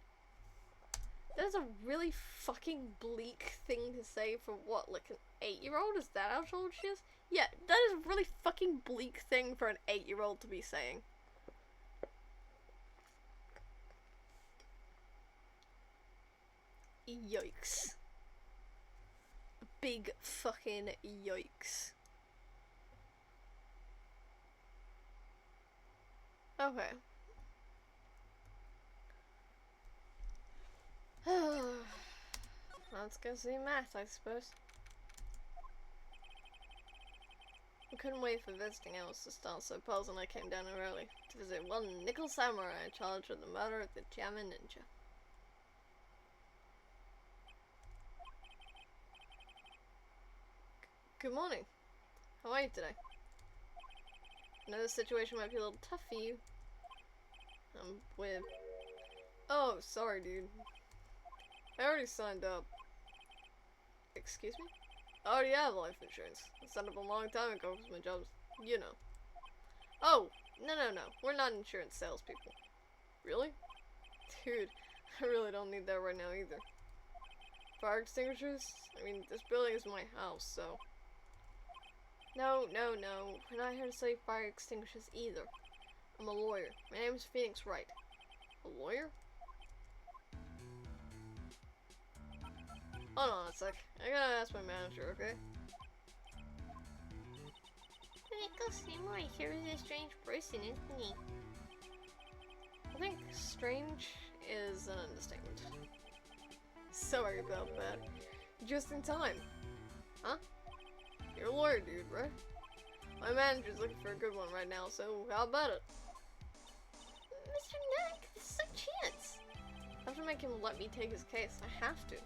That is a really fucking bleak thing to say for what, like an 8-year-old? Is that how old she is? Yeah, that is a really fucking bleak thing for an 8-year-old to be saying. Yikes. Big fucking yikes. Okay. Let's go see Matt, I suppose. I couldn't wait for visiting hours to start, so Pearls and I came down early to visit one Nickel Samurai charged with the murder of the German ninja. Good morning. How are you today? I know the situation might be a little tough for you. I'm with... Oh, sorry, dude. I already signed up. Excuse me? I already have life insurance. I signed up a long time ago because my job's, you know. Oh, no. We're not insurance salespeople. Really? Dude, I really don't need that right now either. Fire extinguishers? I mean, this building is my house, so... No. We're not here to sell you fire extinguishers either. I'm a lawyer. My name is Phoenix Wright. A lawyer? Hold on a sec. I gotta ask my manager, okay? The Nickel Samurai sure is a strange person, isn't he? I think strange is an understatement. Sorry about that. Just in time. Huh? You're a lawyer, dude, right? My manager's looking for a good one right now, so how about it? Mr. Nick, this is a chance. I have to make him let me take his case. I have to.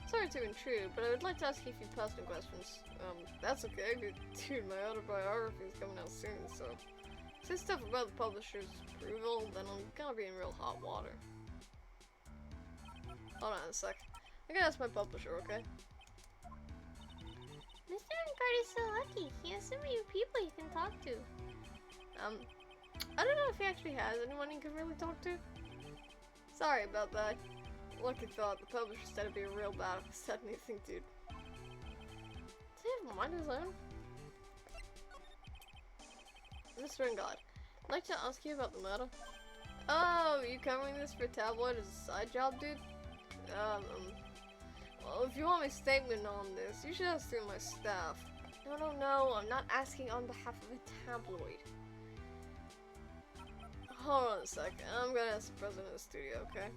Sorry to intrude, but I would like to ask you a few personal questions. That's okay, dude, my autobiography is coming out soon, so... Say stuff about the publisher's approval, then I'm gonna be in real hot water. Hold on a sec. I gotta ask my publisher, okay? Mr. Unguard is so lucky. He has so many people he can talk to. I don't know if he actually has anyone he can really talk to. Sorry about that. Lucky thought, the publisher said it'd be real bad if I said anything, dude. Does he have mind of his own? Mr. Unguard, I'd like to ask you about the murder. Oh, you covering this for tabloid as a side job, dude? Well, if you want my statement on this, you should ask through my staff. No, I'm not asking on behalf of a tabloid. Hold on a sec, I'm gonna ask the president of the studio, okay?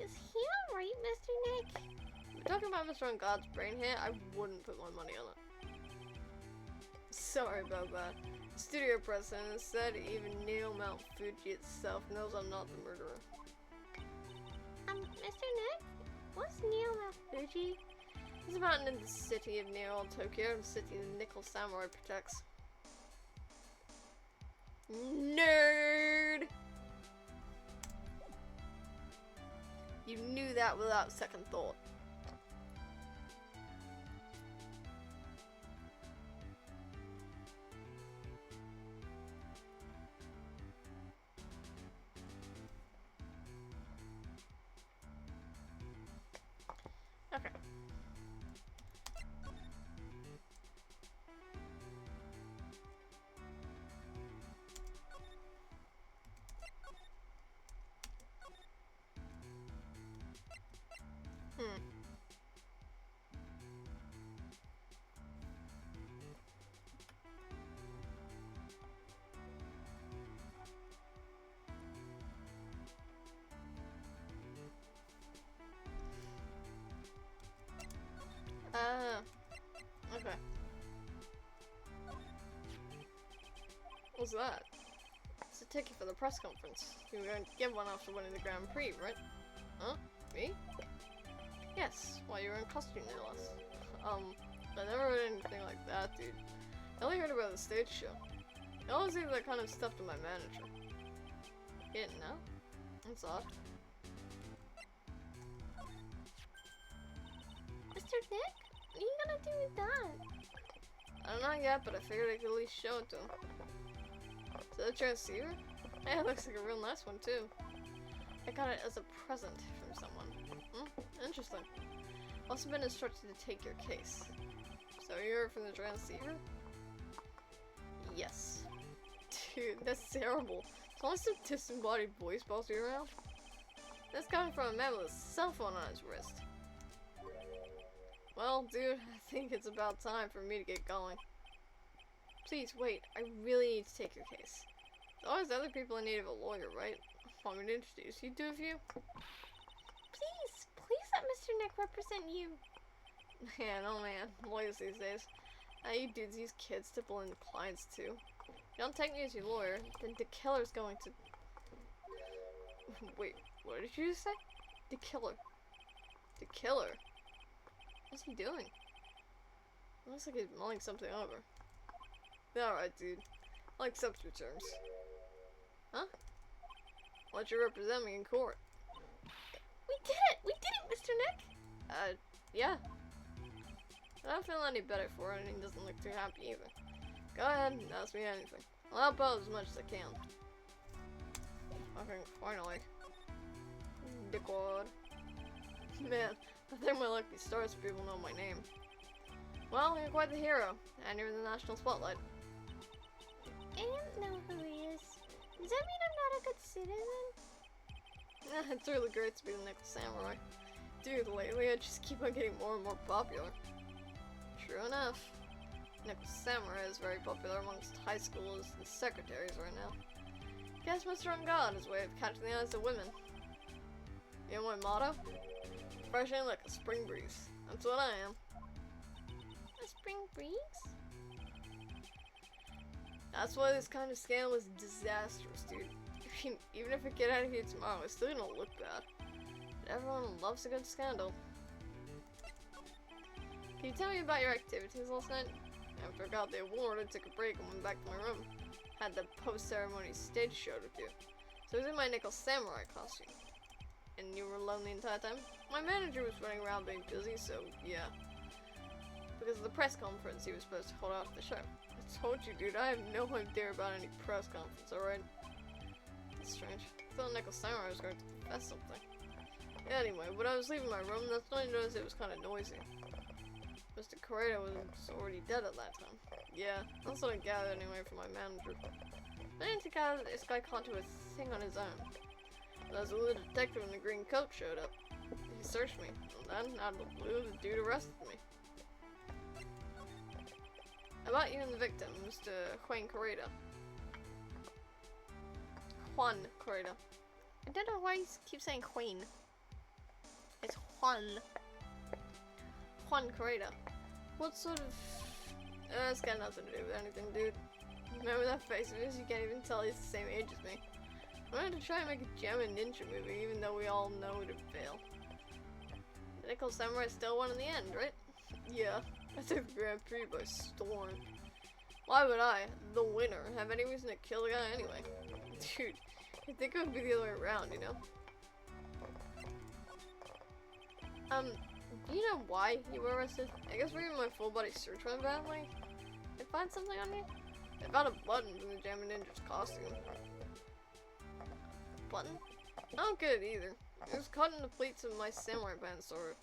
Is he alright, Mr. Nick? We're talking about Mr. Unguard's brain here, I wouldn't put my money on it. Sorry about that. The studio president said even Neo Mount Fuji itself knows I'm not the murderer. Mr. Nick? What's Neo Mount Fuji? It's a mountain in the city of Neo, Tokyo, the city the Nickel Samurai protects. Nerd! You knew that without second thought. was that? It's a ticket for the press conference. You were going to give one after winning the Grand Prix, right? Huh? Me? Yes, while you were in costume, no less. I never heard anything like that, dude. I only heard about the stage show. I always leave that kind of stuff to my manager. You didn't know? That's odd. Mr. Nick? What are you gonna do with that? I don't know yet, but I figured I could at least show it to him. Is that a transceiver? Yeah, it looks like a real nice one, too. I got it as a present from someone. Interesting. Also been instructed to take your case. So you're from the transceiver? Yes. Dude, that's terrible. It's almost a disembodied voice bossing around. That's coming from a man with a cell phone on his wrist. Well, dude, I think it's about time for me to get going. Please, wait. I really need to take your case. There's always other people in need of a lawyer, right? Want me to introduce you to a few? Please let Mr. Nick represent you. Yeah, no man. Lawyers these days. You dudes use kids to blend clients too. You don't take me as your lawyer, then the killer's going to... Wait, what did you just say? The killer. The killer? What's he doing? It looks like he's mulling something over. Alright, dude. I'll accept your terms. Huh? I'll let you represent me in court. We did it! We did it, Mr. Nick! Yeah. I don't feel any better for it, and he doesn't look too happy either. Go ahead and ask me anything. I'll help out as much as I can. Okay, finally. Dickwad. Man, I think my lucky stars people know my name. Well, you're quite the hero, and you're in the national spotlight. I don't know who he is. Does that mean I'm not a good citizen? It's really great to be the Nickel Samurai. Dude, lately I just keep on getting more and more popular. True enough. Nickel Samurai is very popular amongst high schoolers and secretaries right now. Guess Mr. Aaand is a way of catching the eyes of women. You know my motto? Fresh in like a spring breeze. That's what I am. A spring breeze? That's why this kind of scandal is disastrous, dude. I mean, even if I get out of here tomorrow, it's still gonna look bad. But everyone loves a good scandal. Can you tell me about your activities last night? After I got the award, I took a break and went back to my room. Had the post-ceremony stage show to do. So I was in my Nickel Samurai costume. And you were alone the entire time? My manager was running around being busy, so yeah. Because of the press conference he was supposed to hold after the show. I told you, dude, I have no idea about any press conference, alright? That's strange. I thought Nickel Samurai was going to confess something. Anyway, when I was leaving my room, that's when I noticed it was kind of noisy. Mr. Correa was already dead at that time. Yeah, that's what I gathered anyway from my manager. I didn't think this guy can't do a thing on his own. But as a little detective in the green coat showed up, he searched me, and then, out of the blue, the dude arrested me. About you and the victim, Mr. Juan Correa. Juan Correa. I don't know why you keep saying Juan. It's Juan. Juan Correa. What sort of... it's got nothing to do with anything, dude. Remember that face of his? You can't even tell he's the same age as me. I wanted to try and make a gem and ninja movie, even though we all know it'd fail. The Nickel Samurai still won in the end, right? Yeah, I took the Grand Prix by storm. Why would I, the winner, have any reason to kill the guy anyway? Dude, I think it would be the other way around, you know? Do you know why you were arrested? I guess we're in my full body search run badly. They find something on you? They found a button from the Jammin' Ninja's costume. Button? I don't get it either. It was caught in the pleats of my samurai pants or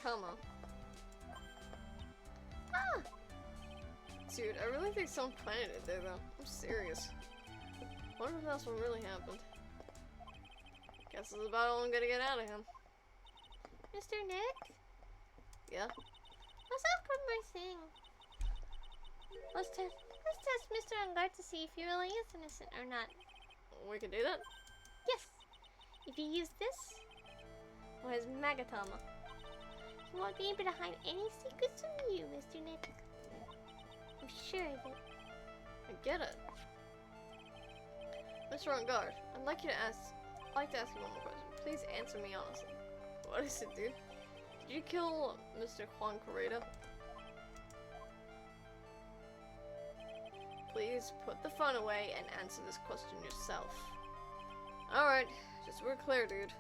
hakama. Ah! Dude, I really think someone planted it there though. I'm serious. Wonder if that's what really happened. Guess this is about all I'm gonna get out of him. Mr. Nick? Yeah? Let's have one more thing. Let's test Mr. Aaand to see if he really is innocent or not. We can do that? Yes. If you use this, Well, his Magatama. he won't be able to hide any secrets from you, Mr. Nick. I'm sure of it. I get it. Mr. On Guard, I'd like to ask you one more question. Please answer me honestly. What is it, dude? Did you kill Mr. Juan Correda? Please put the phone away and answer this question yourself. Alright, just so we're clear, dude.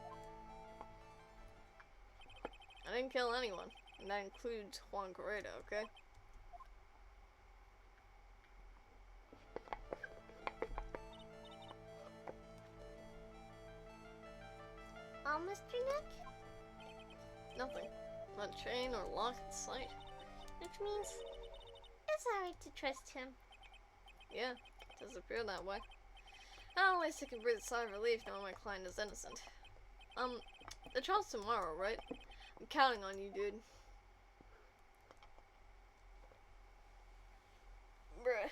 I didn't kill anyone, and that includes Juan Correda, okay? Mr. Nick? Nothing. Not a chain or lock in sight. Which means it's alright to trust him. Yeah, it does appear that way. At least I can breathe a sigh of relief knowing my client is innocent. The trial's tomorrow, right? I'm counting on you, dude. Bruh.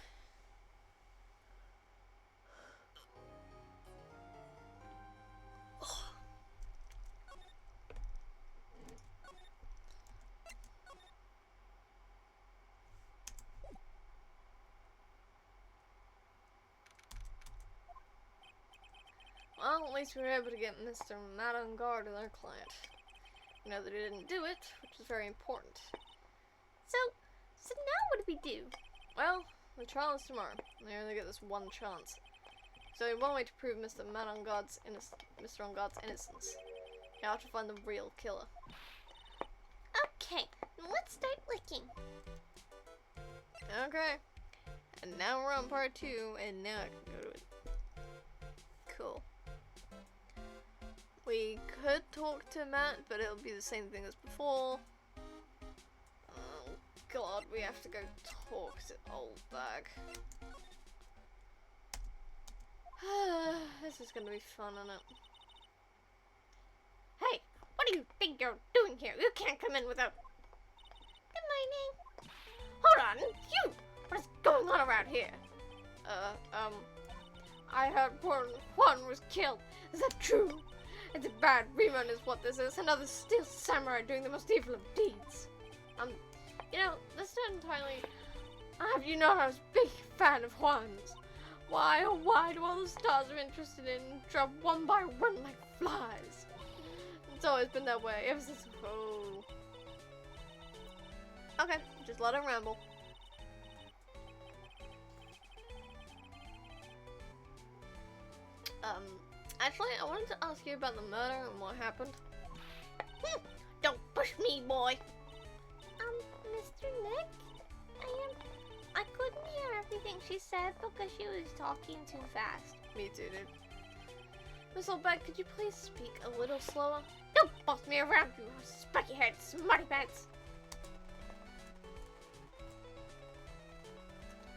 Well, at least we were able to get Mr. Madame Guard and their client. We know that he didn't do it, which is very important. So now what do we do? Well, the trial is tomorrow. They only get this one chance. So one way to prove Mr. On Guard's innocence. You have to find the real killer. Okay, let's start looking. Okay. And now we're on part 2, and now I can go to it. Cool. We could talk to Matt, but it'll be the same thing as before. Oh god, we have to go talk to old bag. This is gonna be fun, isn't it? Hey, what do you think you're doing here? You can't come in without... Good morning. Hold on, you! What is going on around here? I heard Juan was killed. Is that true? It's a bad rerun is what this is. Another still samurai doing the most evil of deeds. You know, that's not entirely... Have you known I was a big fan of Juan's? Why, oh why do all the stars I'm interested in drop one by one like flies? It's always been that way, ever since... Oh. Okay, just let it ramble. Actually, I wanted to ask you about the murder and what happened. Don't push me, boy. Mr. Nick? I couldn't hear everything she said because she was talking too fast. Me too, dude. Miss Oldbag, could you please speak a little slower? Don't boss me around, you spiky head smarty pants.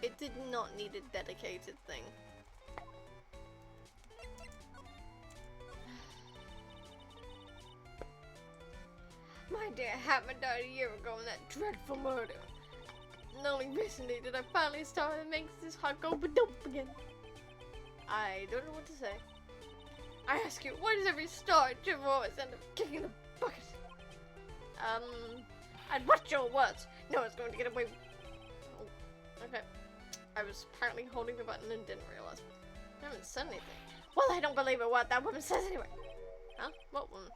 It did not need a dedicated thing. My dear Hatman died a year ago in that dreadful murder. And only recently did I finally start to make this heart go ba-dump again. I don't know what to say. I ask you, why does every star at Jim always end up kicking the bucket? I'd watch your words. No one's going to get away with... Oh, okay. I was apparently holding the button and didn't realize. I haven't said anything. Well, I don't believe a word that woman says anyway. Huh? What woman?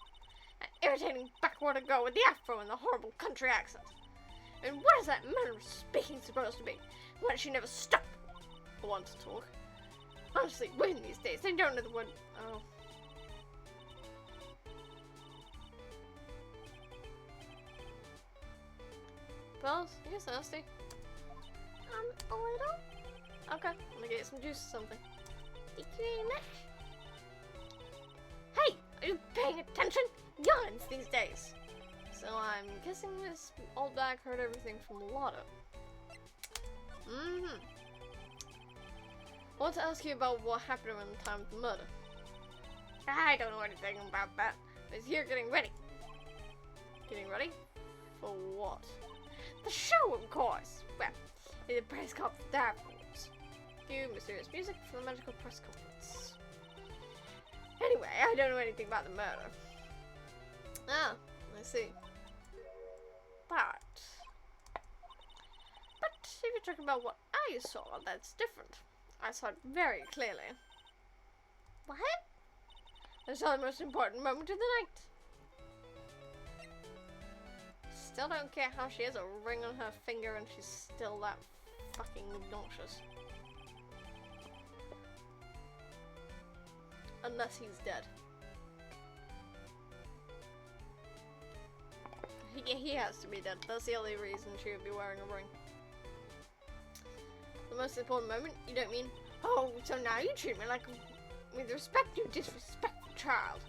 That irritating backwater girl with the afro and the horrible country accent. And what is that manner of speaking supposed to be? Why does she never stop? I want to talk. Honestly, women these days, they don't know the word. Oh. Bells, you thirsty? A little? Okay, I'm gonna get you some juice or something. Thank you very much. Hey, are you paying attention? Yawns these days. So I'm guessing this old bag heard everything from Lotto. I want to ask you about what happened around the time of the murder. I don't know anything about that. I was here getting ready. Getting ready? For what? The show, of course. Well, it's a press conference afterwards. Cue mysterious music for the magical press conference. Anyway, I don't know anything about the murder. Ah, I see. But if you're talking about what I saw, that's different. I saw it very clearly. What? It's the most important moment of the night. Still don't care how she has a ring on her finger and she's still that fucking obnoxious. Unless he's dead. He has to be dead. That's the only reason she would be wearing a ring. The most important moment? You don't mean, oh, so now you treat me like, with respect, you disrespectful child.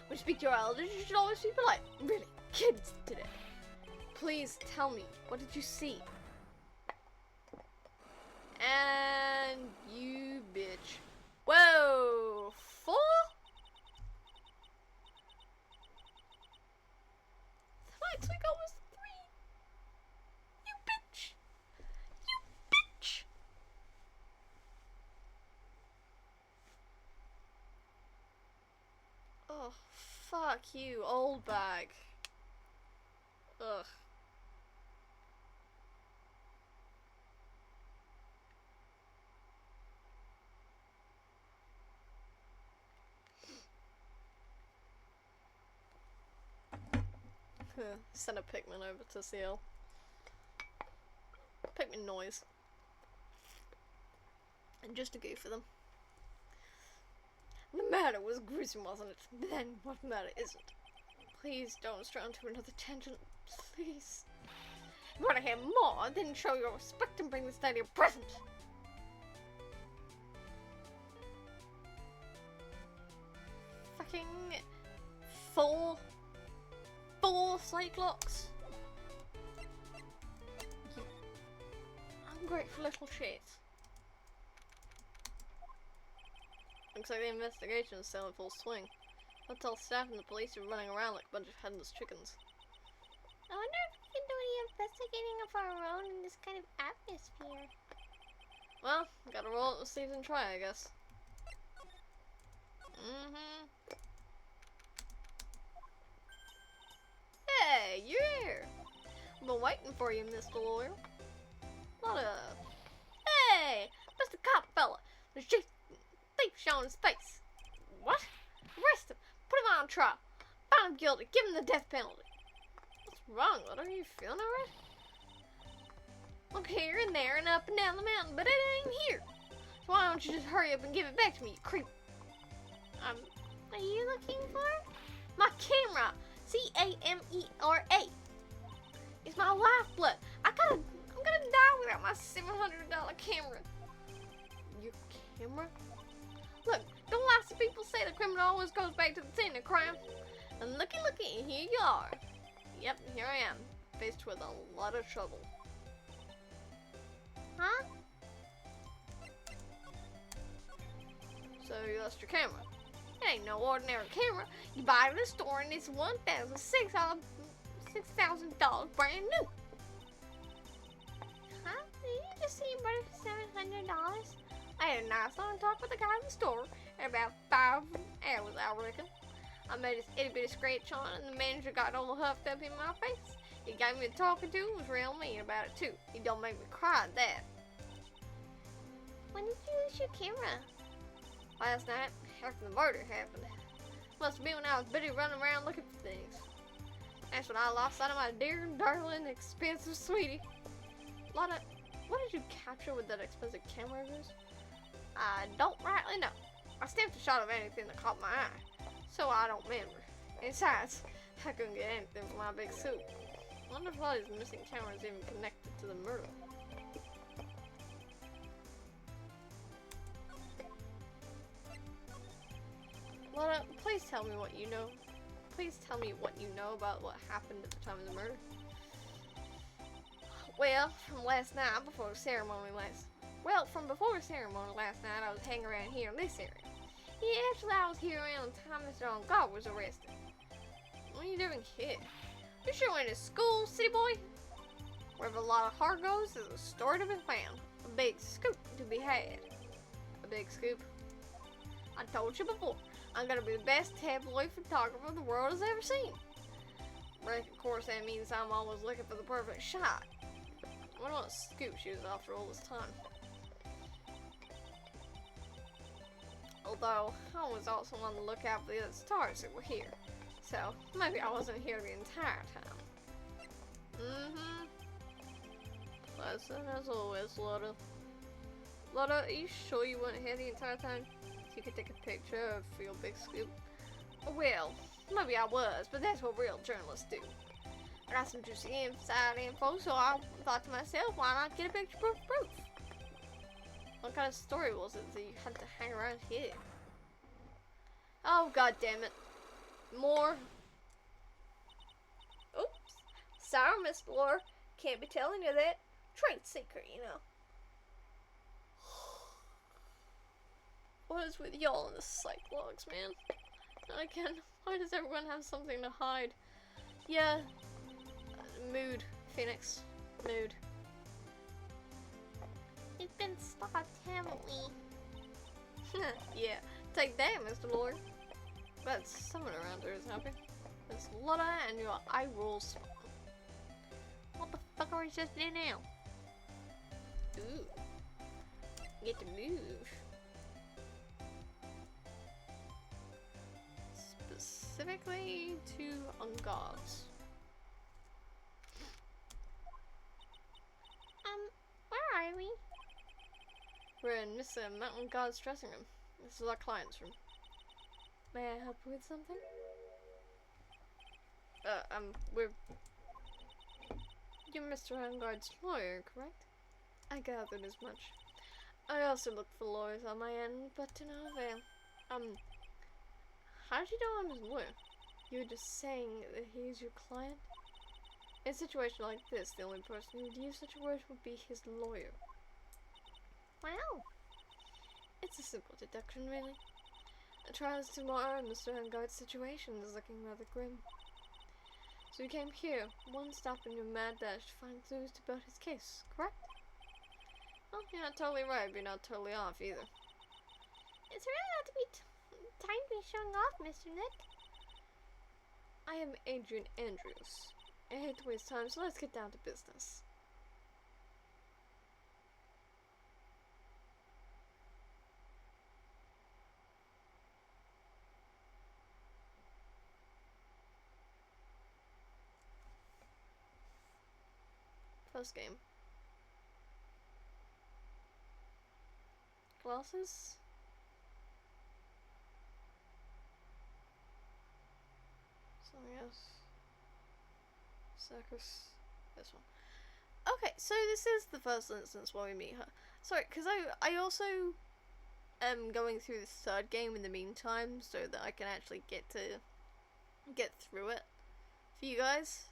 When you speak to your elders, you should always be polite. Really, kids today. Please tell me, what did you see? And you bitch. Whoa! 4? Last week I was 3. You bitch! You bitch! Oh, fuck you, old bag. Ugh. Send a Pikmin over to Seal. Pikmin noise. And just to goof for them. The matter was gruesome, wasn't it? But then, what matter isn't? Please don't stray onto another tangent. Please. You wanna hear more? Then show your respect and bring this lady a present. Fucking 4 Cyclops. You ungrateful little shit. Looks like the investigation is still in full swing. Hotel staff and the police are running around like a bunch of headless chickens. I wonder if we can do any investigating of our own in this kind of atmosphere. Well, gotta roll up the sleeves and try, I guess. Hey, you're here! I've been waiting for you, Mr. Lawyer. What up? Hey! Mr. Cop fella! There's just thief showing his face. What? Arrest him! Put him on trial! Find him guilty! Give him the death penalty! What's wrong, Little? Are you feeling alright? Look here and there and up and down the mountain, but it ain't here! So why don't you just hurry up and give it back to me, you creep? What are you looking for? My camera! C-A-M-E-R-A! It's my lifeblood! I'm gonna die without my $700 camera! Your camera? Look, don't lots of people say the criminal always goes back to the scene of crime? And looky, here you are! Yep, here I am, faced with a lot of trouble. Huh? So you lost your camera? It ain't no ordinary camera. You buy it at a store and it's $6,000 brand new. Huh? Did you just say you bought it for $700? I had a nice long talk with the guy in the store in about 5 hours, I reckon. I made this itty bitty scratch on it and the manager got all huffed up in my face. He gave me a talking to and was real mean about it too. He don't make me cry at that. When did you lose your camera? Last night, after the murder happened. Must have been when I was busy running around looking for things. That's when I lost sight of my dear, darling, expensive sweetie. What did you capture with that expensive camera of yours? I don't rightly know. I snapped a shot of anything that caught my eye, so I don't remember. Besides, I couldn't get anything from my big suit. I wonder if all these missing cameras even connected to the murder. Well, please tell me what you know. Please tell me what you know about what happened at the time of the murder. Well, from before the ceremony last night, I was hanging around here in this area. Yeah, actually, I was here around the time Mr. On God was arrested. What are you doing here? You sure went to school, city boy? Wherever a lot of heart goes, there's a story to be found. A big scoop to be had. A big scoop? I told you before, I'm gonna be the best tabloid photographer the world has ever seen. But of course, that means I'm always looking for the perfect shot. I wonder what scoop she was after all this time. Oh, Although, I was also on the lookout for the other stars that were here. So, maybe I wasn't here the entire time. Mm-hmm. Pleasant as always, Lotta. Lotta, are you sure you weren't here the entire time? So you could take a picture for your big scoop? Well, maybe I was, but that's what real journalists do. I got some juicy inside info, so I thought to myself, why not get a picture proof? What kind of story was it that you had to hang around here? Oh, god damn it. More. Oops. Sorry, Miss Lore. Can't be telling you that. Trade secret, you know. What is with y'all in the psych logs, man? Again, why does everyone have something to hide? Yeah. Mood, Phoenix. Mood. We've been stopped, haven't we? Yeah. Take that, Mr. Lord. But someone around here is happy. It's Lotta and your eye rolls. What the fuck are we just doing now? Ooh. Get to move. Specifically to Ungods. Where are we? We're in Mr. Mountain God's dressing room. This is our client's room. May I help you with something? We're... You're Mr. Unguard's lawyer, correct? I gathered as much. I also looked for lawyers on my end, but to no avail. How did you know I'm his lawyer? You were just saying that he's your client? In a situation like this, the only person who would use such a word would be his lawyer. Wow. It's a simple deduction, really. The trial is tomorrow, and Mr. Unguard's situation is looking rather grim. So we came here, one stop in your mad dash, to find clues about his case, correct? Well, you're not totally right, but you're not totally off either. It's really not to be time to be showing off, Mr. Nick. I am Adrian Andrews. I hate to waste time, so let's get down to business. First game. Glasses? Something else. Circus. This one. Okay, so this is the first instance where we meet her. Sorry, because I also am going through the third game in the meantime, so that I can actually get through it for you guys.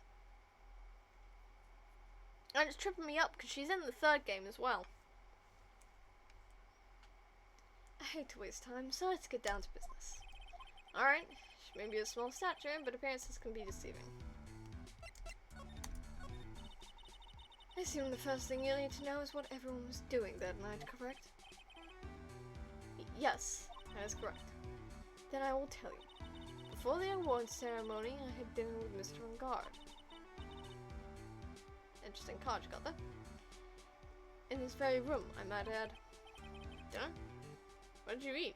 And it's tripping me up because she's in the third game as well. I hate to waste time, so let's get down to business. Alright, she may be a small stature, but appearances can be deceiving. I assume the first thing you'll need to know is what everyone was doing that night, correct? Yes, that is correct. Then I will tell you. Before the award ceremony, I had dinner with Mr. Ungard. Interesting card you got there. In this very room, I might add. Dinner? What did you eat?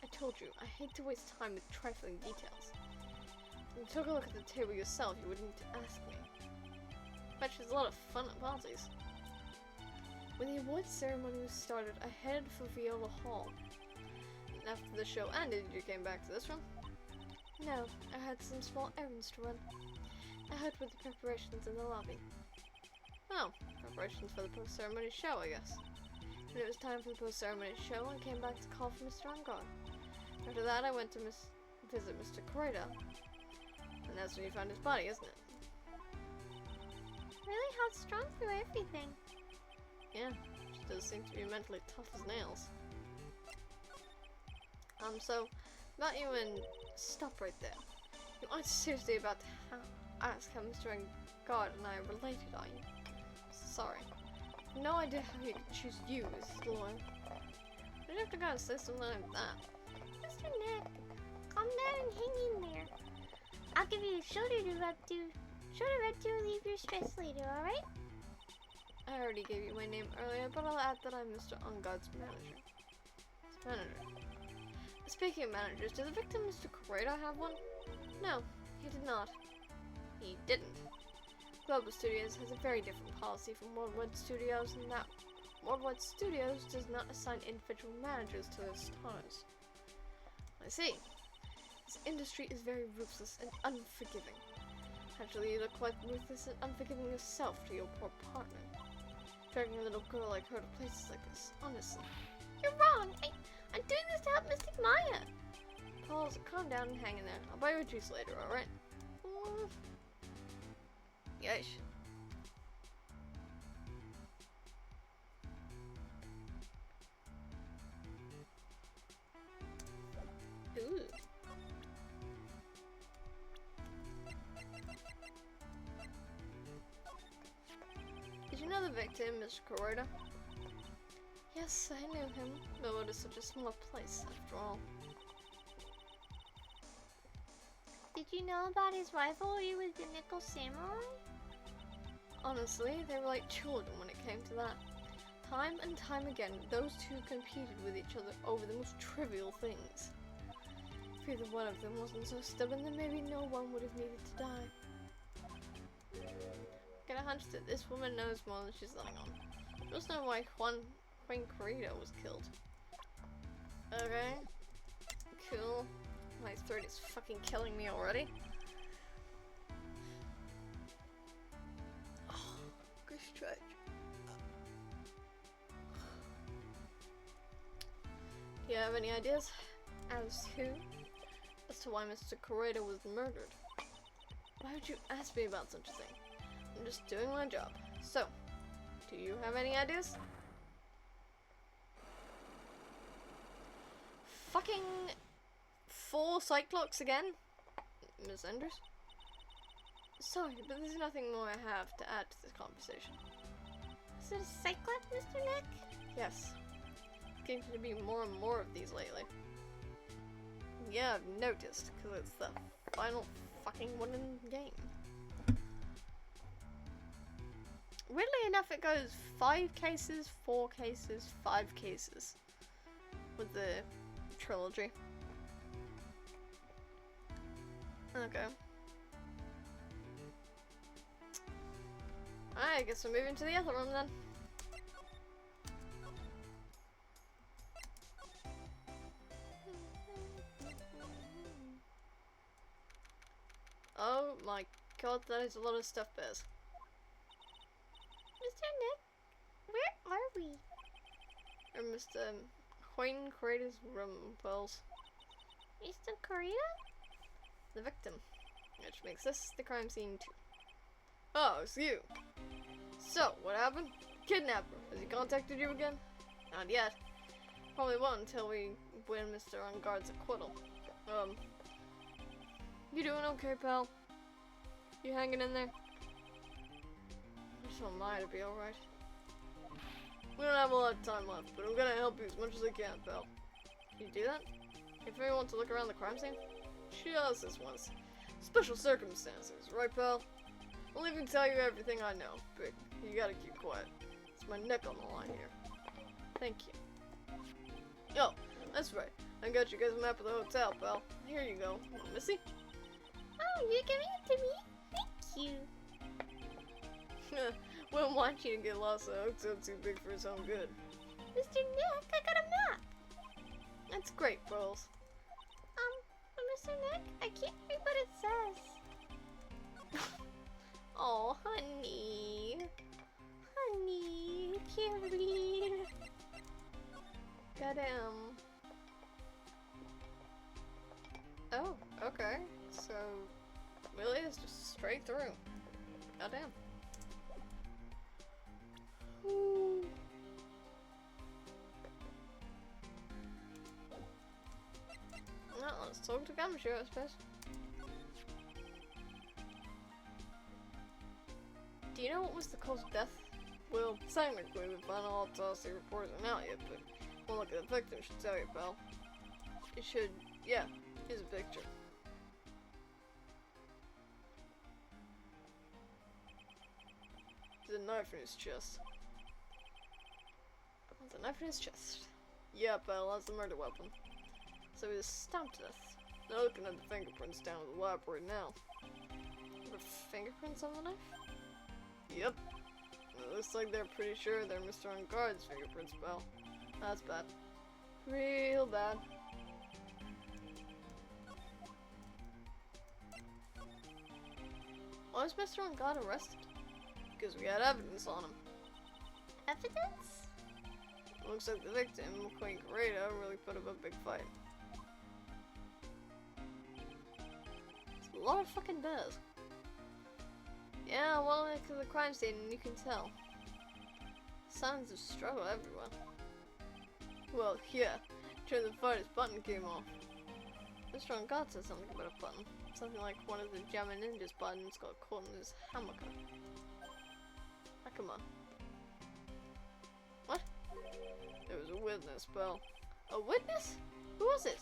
I told you, I hate to waste time with trifling details. When you took a look at the table yourself, you wouldn't need to ask me. Bet she's a lot of fun at parties. When the awards ceremony was started, I headed for Viola Hall. And after the show ended, you came back to this room? No, I had some small errands to run. I helped with the preparations in the lobby. Oh, preparations for the post-ceremony show, I guess. When it was time for the post-ceremony show, I came back to call for Mr. Ungard. After that, I went to visit Mr. Correda. And that's when you found his body, isn't it? Really held strong through everything. Yeah, she does seem to be mentally tough as nails. So, about you and... Stop right there. You aren't seriously about to ask how Mr. Ungard and I are related, are you? Sorry. No idea how he could choose you as his lawyer. You'd have to go and say something like that. Mr. Nick, calm down and hang in there. I'll give you a shoulder to rub to relieve your stress later, alright? I already gave you my name earlier, but I'll add that I'm Mr. Ungard's manager. Manager. Speaking of managers, did the victim, Mr. Corrado, have one? No, he did not. He didn't. Global Studios has a very different policy from Worldwide Studios in that Worldwide Studios does not assign individual managers to their stars. I see. This industry is very ruthless and unforgiving. Actually, you look quite ruthless and unforgiving yourself to your poor partner. Dragging a little girl like her to places like this, honestly. You're wrong. I'm doing this to help Mystic Maya. Pauls, calm down and hang in there. I'll buy you a juice later, alright? Yeesh. Ooh. Did you know the victim, Mr. Corrado? Yes, I knew him, though it is such a small place, after all. Did you know about his rivalry with the Nickel Samurai? Honestly, they were like children when it came to that. Time and time again, those two competed with each other over the most trivial things. If either one of them wasn't so stubborn, then maybe no one would have needed to die. I get a hunch that this woman knows more than she's letting on. I just know why Juan Corrido was killed. Okay. Cool. My throat is fucking killing me already. Oh, good stretch. Do you have any ideas? As who? As to why Mr. Corrado was murdered. Why would you ask me about such a thing? I'm just doing my job. So, do you have any ideas? Fucking 4 Cyclops again? Miss Enders? Sorry, but there's nothing more I have to add to this conversation. Is it a Cyclops, Mr. Nick? Yes. It's getting to be more and more of these lately. Yeah, I've noticed, because it's the final fucking one in the game. Weirdly enough, it goes 5 cases, 4 cases, 5 cases with the trilogy. Okay. Alright, I guess we're moving to the other room then. Oh my god, that is a lot of stuffed bears. Mr. Nick, where are we? Or Mr. Juan Corrido's room, Wells. Mr. Corrida? The victim. Which makes this the crime scene too. Oh, it's you. So, what happened? Kidnapper. Has he contacted you again? Not yet. Probably won't until we win Mr. Unguard's acquittal. You doing okay, pal? You hanging in there? I just want Maya to be alright. We don't have a lot of time left, but I'm gonna help you as much as I can, pal. Can you do that? If you want to look around the crime scene? Just this once. Special circumstances, right, pal? I'll even tell you everything I know, but you gotta keep quiet. It's my neck on the line here. Thank you. Oh, that's right. I got you guys a map of the hotel, pal. Here you go. Missy? Oh, you're giving it to me? Thank you. Wouldn't want you to get lost in a hotel too big for his own good. Mr. Nick, I got a map. That's great, Pearls. Mr. Nick, I can't read what it says. Oh, honey. Honey, can't read. Goddamn. Oh, okay. So, really, it's just straight through. Goddamn. Ooh. Well, let's talk to Gumshoe, I suppose. Do you know what was the cause of death? Well, technically, the final autopsy report isn't out yet, but one look at the victim should tell you, pal. It should, yeah, here's a picture. There's a knife in his chest. There's a knife in his chest. Yeah, pal, that's the murder weapon. So he was stabbed to death. They're looking at the fingerprints down at the lab right now. There are fingerprints on the knife? Yep. It looks like they're pretty sure they're Mr. Unguard's fingerprints, pal. That's bad. Real bad. Why was Mr. Unguard arrested? Because we had evidence on him. Evidence? Looks like the victim, Queen Corrado, really put up a big fight. It's a lot of fucking bears. Yeah, well, it's the crime scene, and you can tell. Signs of struggle everywhere. Well, yeah, during the fight his button came off. Mr. Unguard said something about a button. Something like one of the Jammin' Ninja's buttons got caught in his hammock. Ah, come on. What? There was a witness, pal. A witness? Who was it?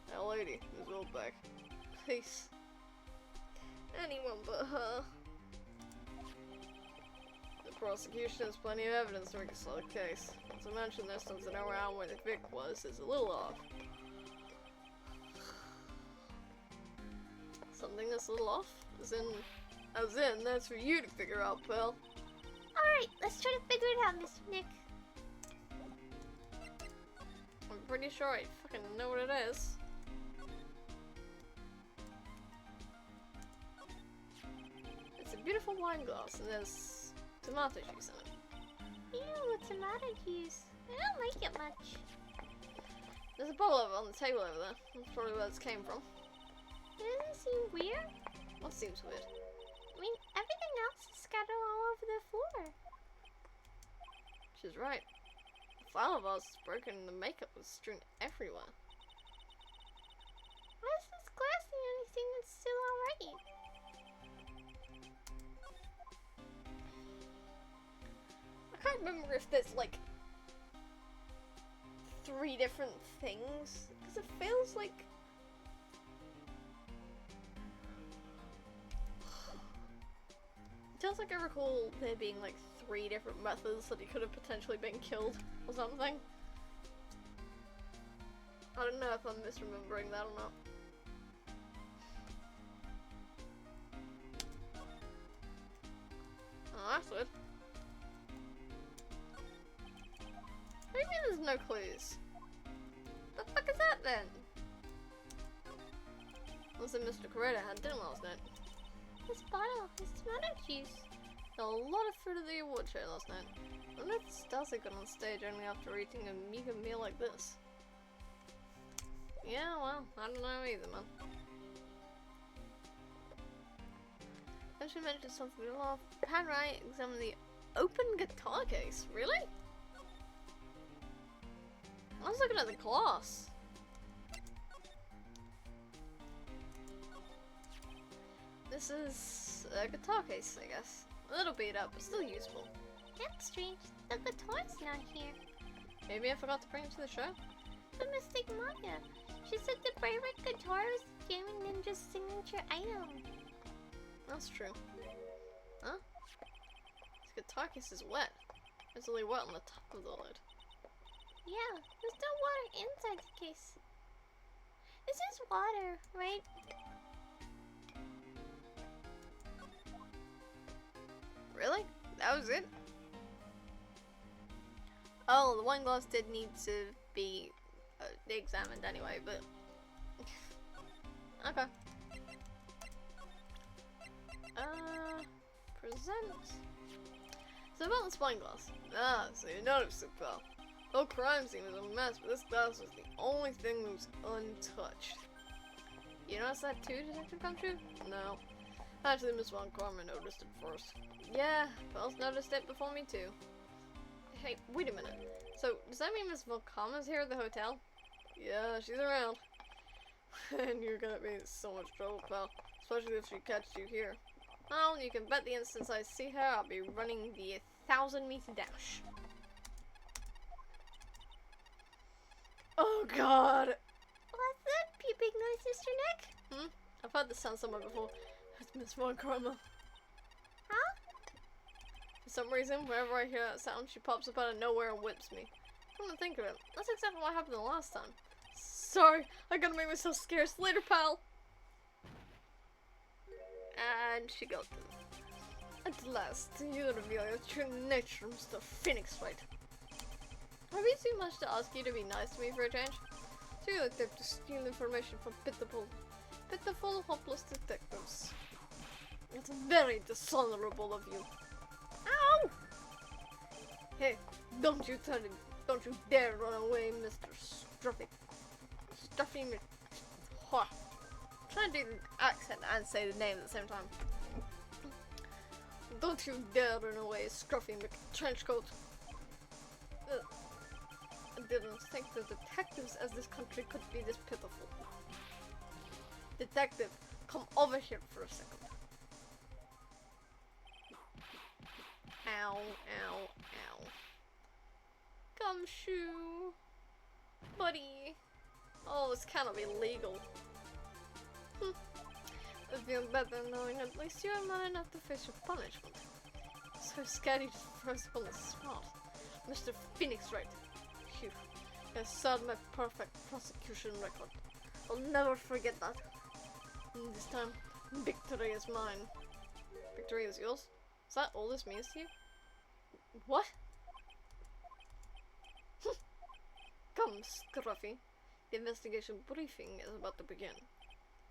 That lady, Ms. Wilbeck. Please. Anyone but her. The prosecution has plenty of evidence to make a solid case. Not to mention there's something around where the Vic was is a little off. Something that's a little off? As in, that's for you to figure out, pal. Alright, let's try to figure it out, Mr. Nick. I'm pretty sure I fucking know what it is. It's a beautiful wine glass and there's tomato juice in it. Ew, tomato juice. I don't like it much. There's a bottle of it on the table over there. That's probably where this came from. Doesn't it seem weird? What seems weird? I mean, everything else is scattered all over the floor. She's right. The flower vase is broken and the makeup was strewn everywhere. Why is this glass the only thing that's still alright? I can't remember if there's like 3 different things, because it feels like it feels like I recall there being like 3 different methods that he could have potentially been killed or something. I don't know if I'm misremembering that or not. Oh, that's weird. What do you mean there's no clues? The fuck is that then? Unless Mr. Corrado had dinner last night. This bottle has tomato juice. There was a lot of food at the award show last night. I wonder if Stassi got on stage only after eating a meager meal like this. Yeah, well, I don't know either, man. I should mention something off. Pan Right examined the open guitar case. Really? I was looking at the glass. This is a guitar case, I guess. A little beat up, but still useful. That's strange. The guitar's not here. Maybe I forgot to bring it to the show? But Mystic Maya, she said the favorite guitar is Jammin' Ninja's signature item. That's true. Huh? This guitar case is wet. It's only wet on the top of the lid. Yeah, there's no water inside the case. This is water, right? Really? That was it? Oh, the wine glass did need to be examined anyway, but... okay. Present. So about this wine glass. Ah, so you noticed it, pal. The whole crime scene was a mess, but this glass was the only thing that was untouched. You noticed that too, Detective Country? No. Actually, Miss Von Karma noticed it first. Yeah, Pals noticed it before me too. Hey, wait a minute. So, does that mean Miss Von Karma's here at the hotel? Yeah, she's around. And you're gonna be in so much trouble, pal. Especially if she catches you here. Well, you can bet the instant I see her, I'll be running the 1,000-meter dash. Oh god! What's that peeping noise, Mr. Nick? I've heard this sound somewhere before. It's Miss Von Karma. Huh? For some reason, whenever I hear that sound, she pops up out of nowhere and whips me. Come to think of it, that's exactly what happened the last time. Sorry, I gotta make myself scarce. Later, pal. And she goes. At last, you reveal your true nature, Mr. Phoenix, right? Have you too much to ask you to be nice to me for a change? Do you like to steal information from pitiful, hopeless detectives? It's very dishonorable of you. Ow! Hey, don't you dare run away, Mr. Stuffy Huh. I'm trying to do the accent and say the name at the same time. Don't you dare run away, Scruffy McTrenchcoat. I didn't think the detectives as this country could be this pitiful. Detective, come over here for a second. Ow, ow, ow. Gumshoe. Buddy. Oh, it's kind of illegal. I feel better knowing at least you're not enough to face your punishment. So scary to first one is smart. Mr. Phoenix, right? Phew. I saw my perfect prosecution record. I'll never forget that. And this time, victory is mine. Victory is yours? Is that all this means to you? What? Come, Scruffy. The investigation briefing is about to begin.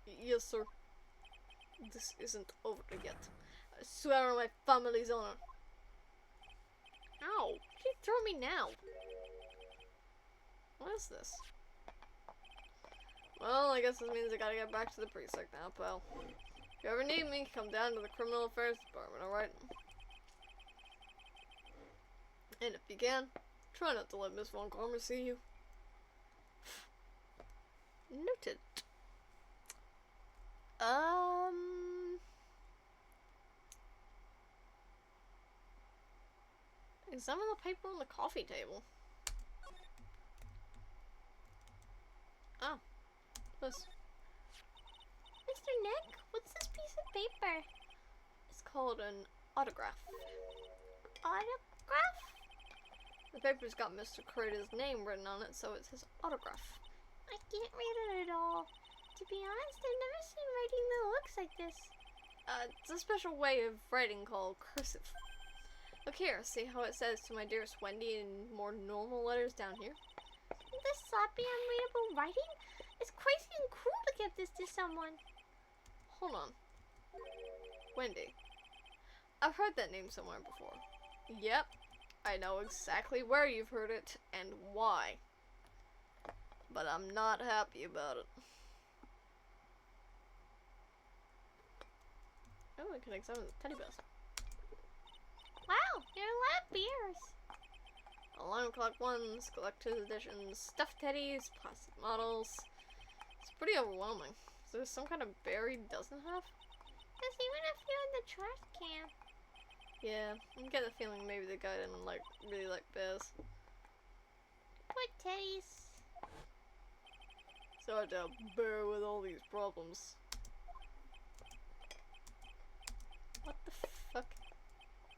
Yes, sir. This isn't over yet. I swear on my family's honor. Ow! She threw me now. What is this? Well, I guess this means I gotta get back to the precinct now, pal. If you ever need me, come down to the Criminal Affairs Department, alright? And if you can, try not to let Miss Von Karma see you. Noted. Examine the paper on the coffee table. Ah, this. Mr. Nick, what's this piece of paper? It's called an autograph. Autograph? The paper's got Mr. Crater's name written on it, so it's his autograph. I can't read it at all. To be honest, I've never seen writing that looks like this. It's a special way of writing called cursive. Look here, see how it says to my dearest Wendy in more normal letters down here? This sloppy, unreadable writing? It's crazy and cruel to give this to someone. Hold on. Wendy. I've heard that name somewhere before. Yep, I know exactly where you've heard it and why. But I'm not happy about it. Oh, we can examine the teddy bears. Wow, there are a lot of beers. Alarm clock ones, collector's editions, stuffed teddies, plastic models. It's pretty overwhelming. Is there some kind of bear he doesn't have? There's even a few in the trash can. Yeah, I'm getting the feeling maybe the guy didn't really like bears. Poor teddies. So hard to have a bear with all these problems. What the fuck?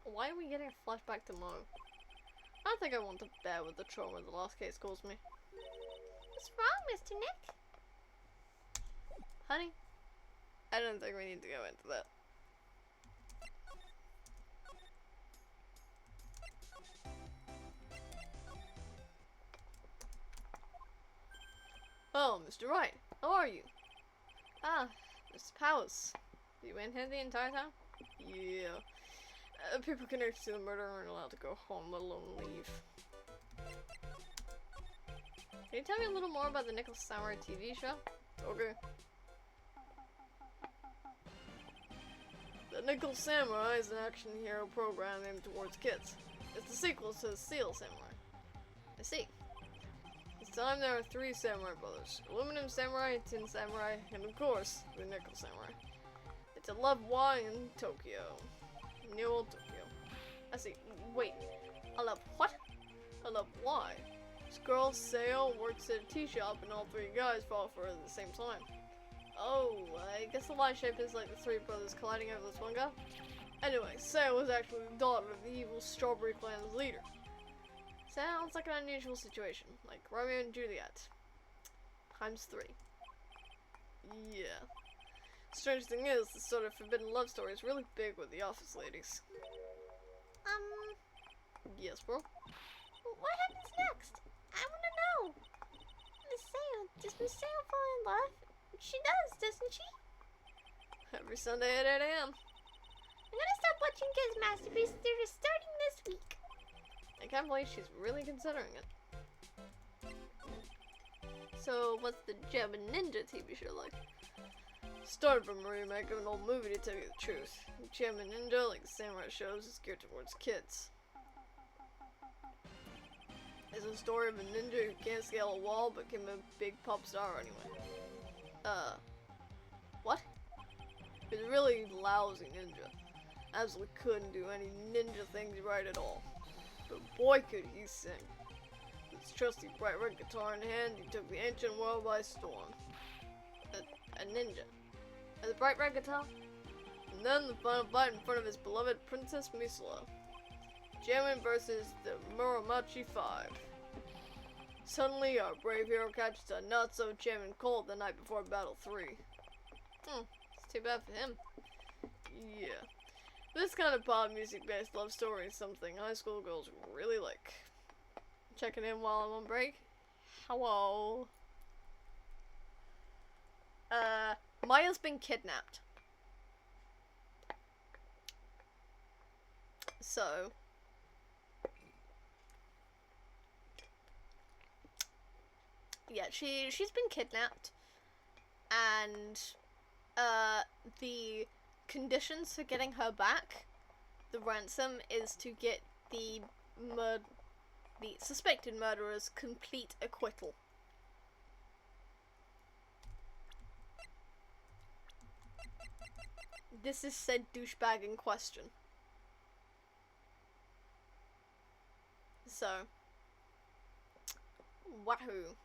Why are we getting a flashback to Mo? I don't think I want to bear with the trauma the last case caused me. What's wrong, Mr. Nick? Honey, I don't think we need to go into that. Oh, Mr. Wright, how are you? Ah, Mr. Powers. You in here the entire time? Yeah. People connected to the murder aren't allowed to go home, let alone leave. Can you tell me a little more about the Nickel Samurai TV show? Okay. The Nickel Samurai is an action hero program aimed towards kids. It's the sequel to the Steel Samurai. I see. This time there are 3 samurai brothers. Aluminum Samurai, Tin Samurai, and of course, the Nickel Samurai. It's a Love Y in Tokyo. New old Tokyo. I see. Wait. I love what? I love Y. This girl, Sayo, works at a tea shop and all 3 guys fall for her at the same time. Oh, I guess the Y shape is like the 3 brothers colliding over this one guy. Anyway, Sayo was actually the daughter of the evil Strawberry Clan's leader. Sounds like an unusual situation, like Romeo and Juliet. Times 3. Yeah. Strange thing is, this sort of forbidden love story is really big with the office ladies. Yes, bro? What happens next? I wanna know. Miss Sale, does Miss Sale fall in love? She does, doesn't she? Every Sunday at 8 a.m. I'm gonna stop watching kids masterpiece theater starting this week. I can't believe she's really considering it. So, what's the Gem and Ninja TV show like? Started from a remake of an old movie, to tell you the truth. Gem and Ninja, like the samurai shows, is geared towards kids. It's a story of a ninja who can't scale a wall but became a big pop star anyway. What? He's a really lousy ninja. Absolutely couldn't do any ninja things right at all. But boy could he sing. With his trusty bright red guitar in hand, he took the ancient world by storm. A ninja. With a bright red guitar? And then the final fight in front of his beloved Princess Misula. Jamin versus the Muromachi 5. Suddenly, our brave hero catches a not-so-jamming cold the night before Battle 3. It's too bad for him. Yeah. This kind of pop music-based love story is something high school girls really like. Checking in while I'm on break. Hello. Maya's been kidnapped. So... yeah, she's been kidnapped, and the conditions for getting her back, the ransom, is to get the suspected murderer's complete acquittal. This is said douchebag in question. So, wahoo.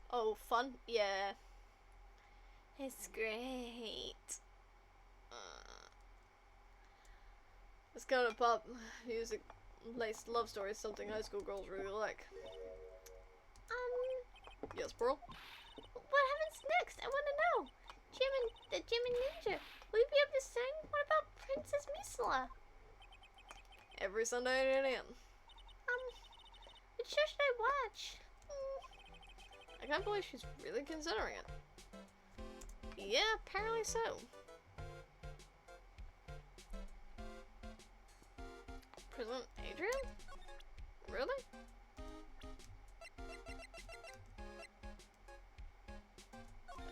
Oh, fun? Yeah. It's great. This kind of pop music laced love story is something high school girls really like. Yes, bro? What happens next? I wanna know. The Gem and Ninja. Will you be able to sing? What about Princess Misula? Every Sunday at 8 a.m. Which show should I watch? I can't believe she's really considering it. Yeah, apparently so. President Adrian? Really?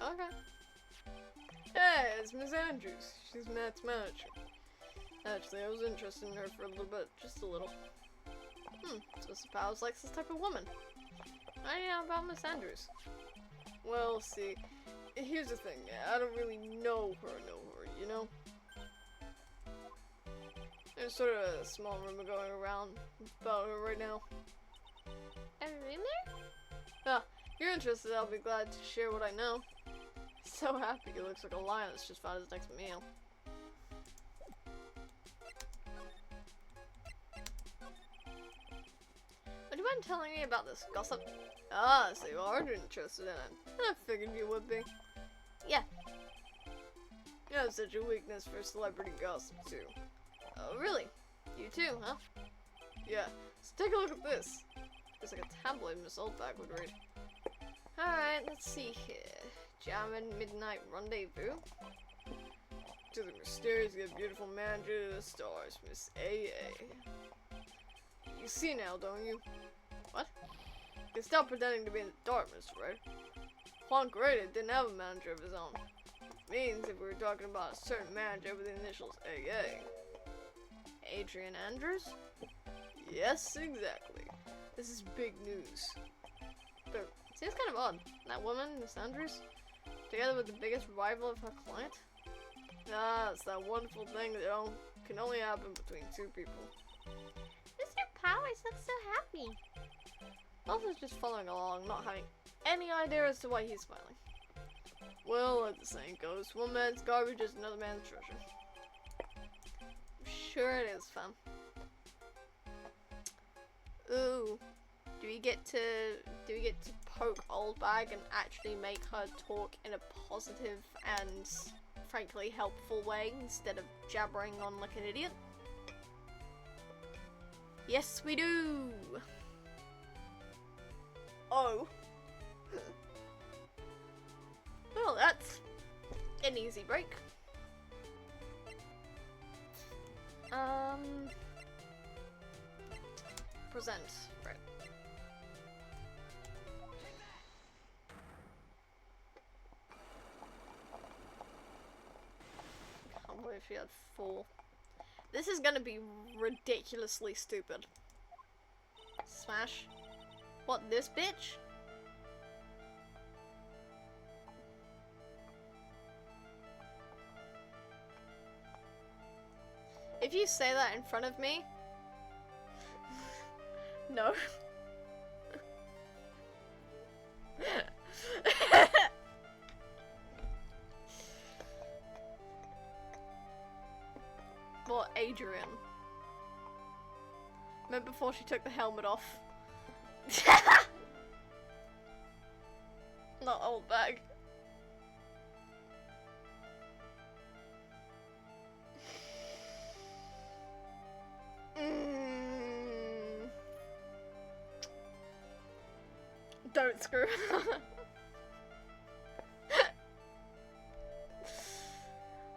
Okay. Hey, it's Miss Andrews. She's Matt's manager. Actually, I was interested in her for a little bit, just a little. So Mr. Powers likes this type of woman. I don't know about Miss Andrews. Well, see, here's the thing. I don't really know her, you know? There's sort of a small rumor going around about her right now. A rumor? Ah, if you're interested, I'll be glad to share what I know. So happy he looks like a lion that's just found his next meal. Would you mind telling me about this gossip? Ah, so you are interested in it. I figured you would be. Yeah. You have such a weakness for celebrity gossip, too. Oh, really? You too, huh? Yeah. So take a look at this. It's like a tabloid Miss Oldback would read. Alright, let's see here. Jammin' Midnight Rendezvous. To the mysterious yet beautiful manager of the stars, Miss A.A. You see now, don't you? What? You can stop pretending to be in the dark, Mr. Red. Juan Grada didn't have a manager of his own. Means if we were talking about a certain manager with the initials A.A. Adrian Andrews? Yes, exactly. This is big news. But it seems kind of odd. That woman, Miss Andrews, together with the biggest rival of her client? Ah, it's that wonderful thing that can only happen between two people. Mr. Powers looks so happy. Arthur's just following along, not having any idea as to why he's smiling. Well, as the saying goes, one man's garbage is another man's treasure. Sure it is, fam. Ooh. Do we get to poke Old Bag and actually make her talk in a positive and frankly helpful way instead of jabbering on like an idiot? Yes, we do. Oh. Well, that's an easy break. Present. Right. Can't believe she had 4. This is gonna be ridiculously stupid. Smash. What, this bitch? If you say that in front of me, no. What, Adrian? Remember before she took the helmet off? Not Old Bag. Don't screw.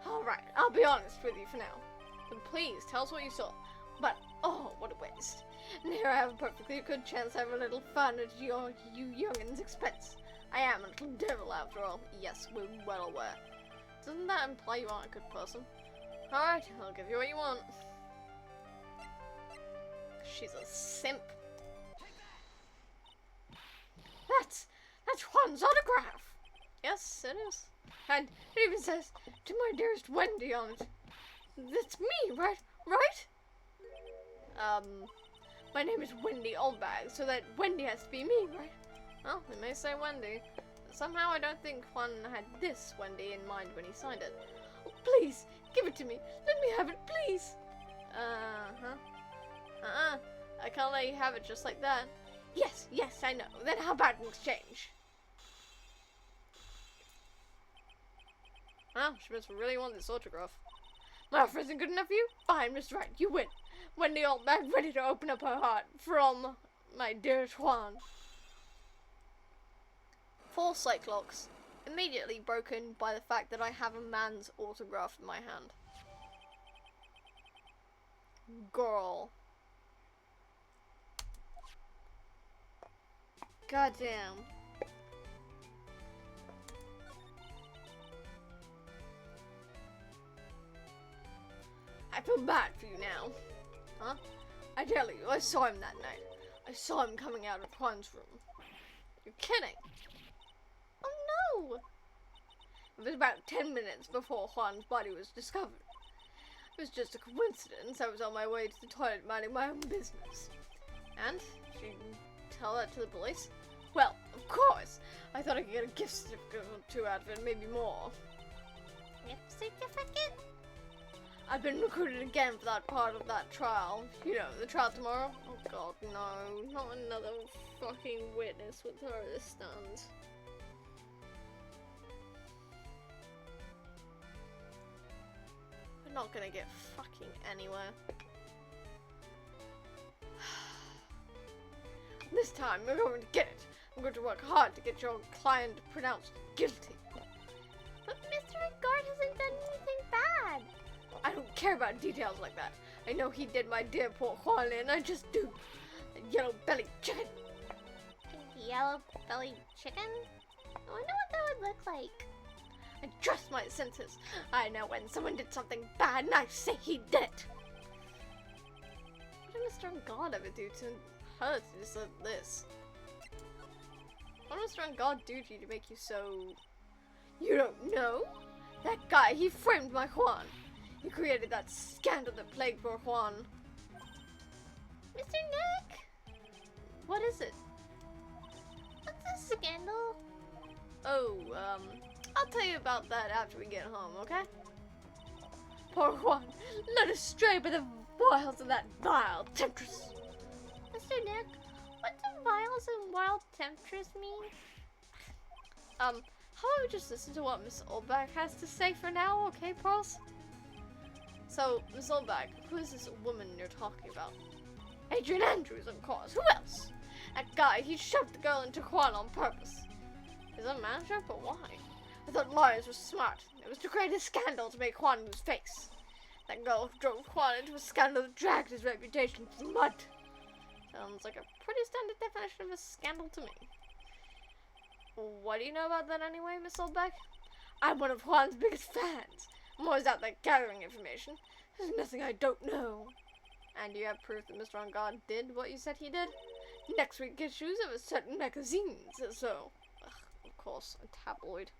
Alright, I'll be honest with you for now. And please, tell us what you saw. But, oh, what a waste. And here I have a perfectly good chance to have a little fun at you youngins' expense. I am a little devil after all. Yes, we're well aware. Doesn't that imply you aren't a good person? Alright, I'll give you what you want. She's a simp. That's Juan's autograph. Yes, it is. And it even says, "To my dearest Wendy" on it. That's me, right? Right? My name is Wendy Oldbag, so that Wendy has to be me, right? Well, it may say Wendy. But somehow I don't think Juan had this Wendy in mind when he signed it. Oh, please, give it to me. Let me have it, please. I can't let you have it just like that. Yes, I know. Then how about an exchange? Well, she must really want this autograph. My offer isn't good enough for you? Fine, Mr. Right, you win. Wendy Oldbag ready to open up her heart from my dearest Juan. 4 Cyclops, immediately broken by the fact that I have a man's autograph in my hand. Girl. Goddamn. I feel bad for you now. Huh? I tell you, I saw him that night. I saw him coming out of Juan's room. You're kidding. Oh no! It was about 10 minutes before Juan's body was discovered. It was just a coincidence. I was on my way to the toilet minding my own business. And? Did you tell that to the police? Well, of course. I thought I could get a gift certificate or 2 out of it, maybe more. Gift certificate? I've been recruited again for that part of that trial. You know, the trial tomorrow. Oh god, no. Not another fucking witness with her at the stand. We're not gonna get fucking anywhere. This time, we're going to get it. I'm going to work hard to get your client pronounced guilty. But Mr. Guard hasn't done anything bad. I don't care about details like that. I know he did my dear poor Juan in. I just do. The yellow-bellied chicken. Yellow-bellied chicken? I wonder what that would look like. I trust my senses. I know when someone did something bad and I say he did it. What did Mr. God ever do to her to deserve this? What did Mr. God do to you to make you so... You don't know? That guy, he framed my Juan. He created that scandal that plagued poor Juan. Mr. Nick? What is it? What's a scandal? Oh, I'll tell you about that after we get home, okay? Poor Juan, led astray by the wiles of that vile temptress. Mr. Hey Nick, what do vials and wild temperatures mean? How about we just listen to what Miss Oldback has to say for now, okay, Pearls? So, Miss Oldback, who is this woman you're talking about? Adrian Andrews, of course. Who else? That guy, he shoved the girl into Quan on purpose. Is that manager? But why? I thought lawyers were smart. It was to create a scandal to make Quan lose face. That girl drove Quan into a scandal that dragged his reputation to the mud. Sounds like a pretty standard definition of a scandal to me. What do you know about that anyway, Miss Oldback? I'm one of Juan's biggest fans. I'm always out there gathering information. There's nothing I don't know. And you have proof that Mr. Aaand did what you said he did? Next week's issues of a certain magazine says so. Ugh, of course, a tabloid.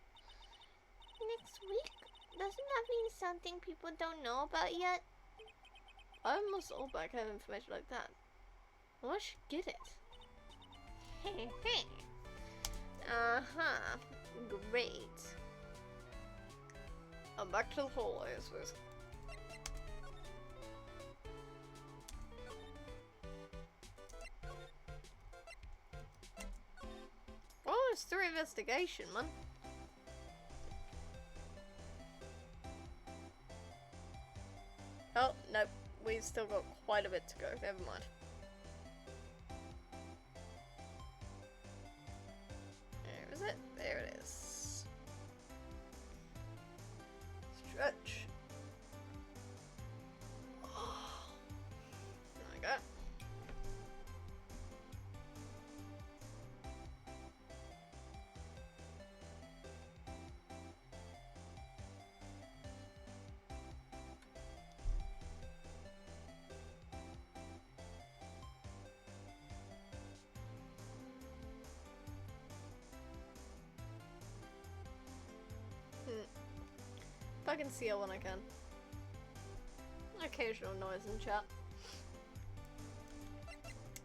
Next week? Doesn't that mean something people don't know about yet? I must Oldback have information like that. Well, I should get it. Uh-huh. Great. I'm back to the hallways with. Well, it's through investigation, man. Oh, nope. We've still got quite a bit to go. Never mind. Where is it? There it is. Stretch. Oh. There we go. I can see it when I can. Occasional noise in chat.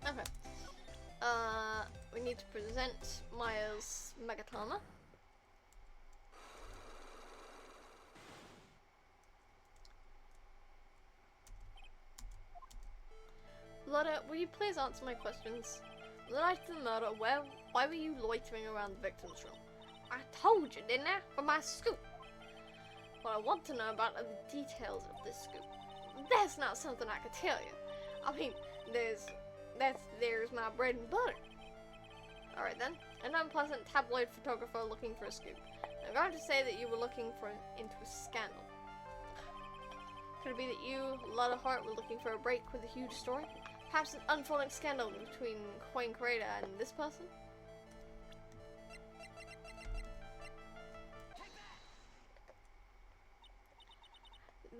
Okay. We need to present Maya's Megatana. Lotta, will you please answer my questions? The night of the murder, why were you loitering around the victim's room? I told you, didn't I? For my scoop. What I want to know about are the details of this scoop. That's not something I could tell you. I mean, there's my bread and butter. Alright then, an unpleasant tabloid photographer looking for a scoop. I'm going to say that you were looking into a scandal. Could it be that you, Lotta Hart, were looking for a break with a huge story? Perhaps an unfolding scandal between Queen Creator and this person?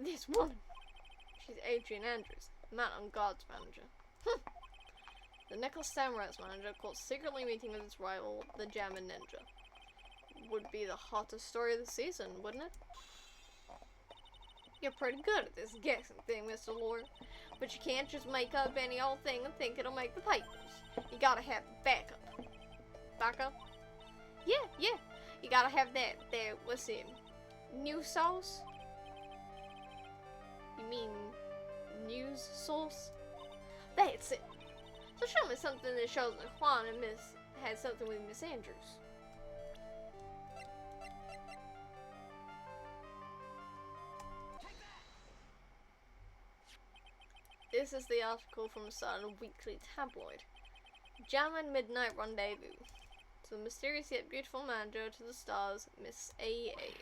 This woman! She's Adrian Andrews, Matt Aaand's manager. The Necklace Samurai's manager caught secretly meeting with his rival, the Jammin Ninja. Would be the hottest story of the season, wouldn't it? You're pretty good at this guessing thing, Mr. Lawyer. But you can't just make up any old thing and think it'll make the papers. You gotta have backup. Backup? Yeah. You gotta have that, what's it? New sauce? You mean news source? That's it. So show me something that shows that Juan and Miss had something with Miss Andrews. This is the article from Sun Weekly Tabloid. Jammin Midnight Rendezvous. To the mysterious yet beautiful manager to the stars, Miss A.A.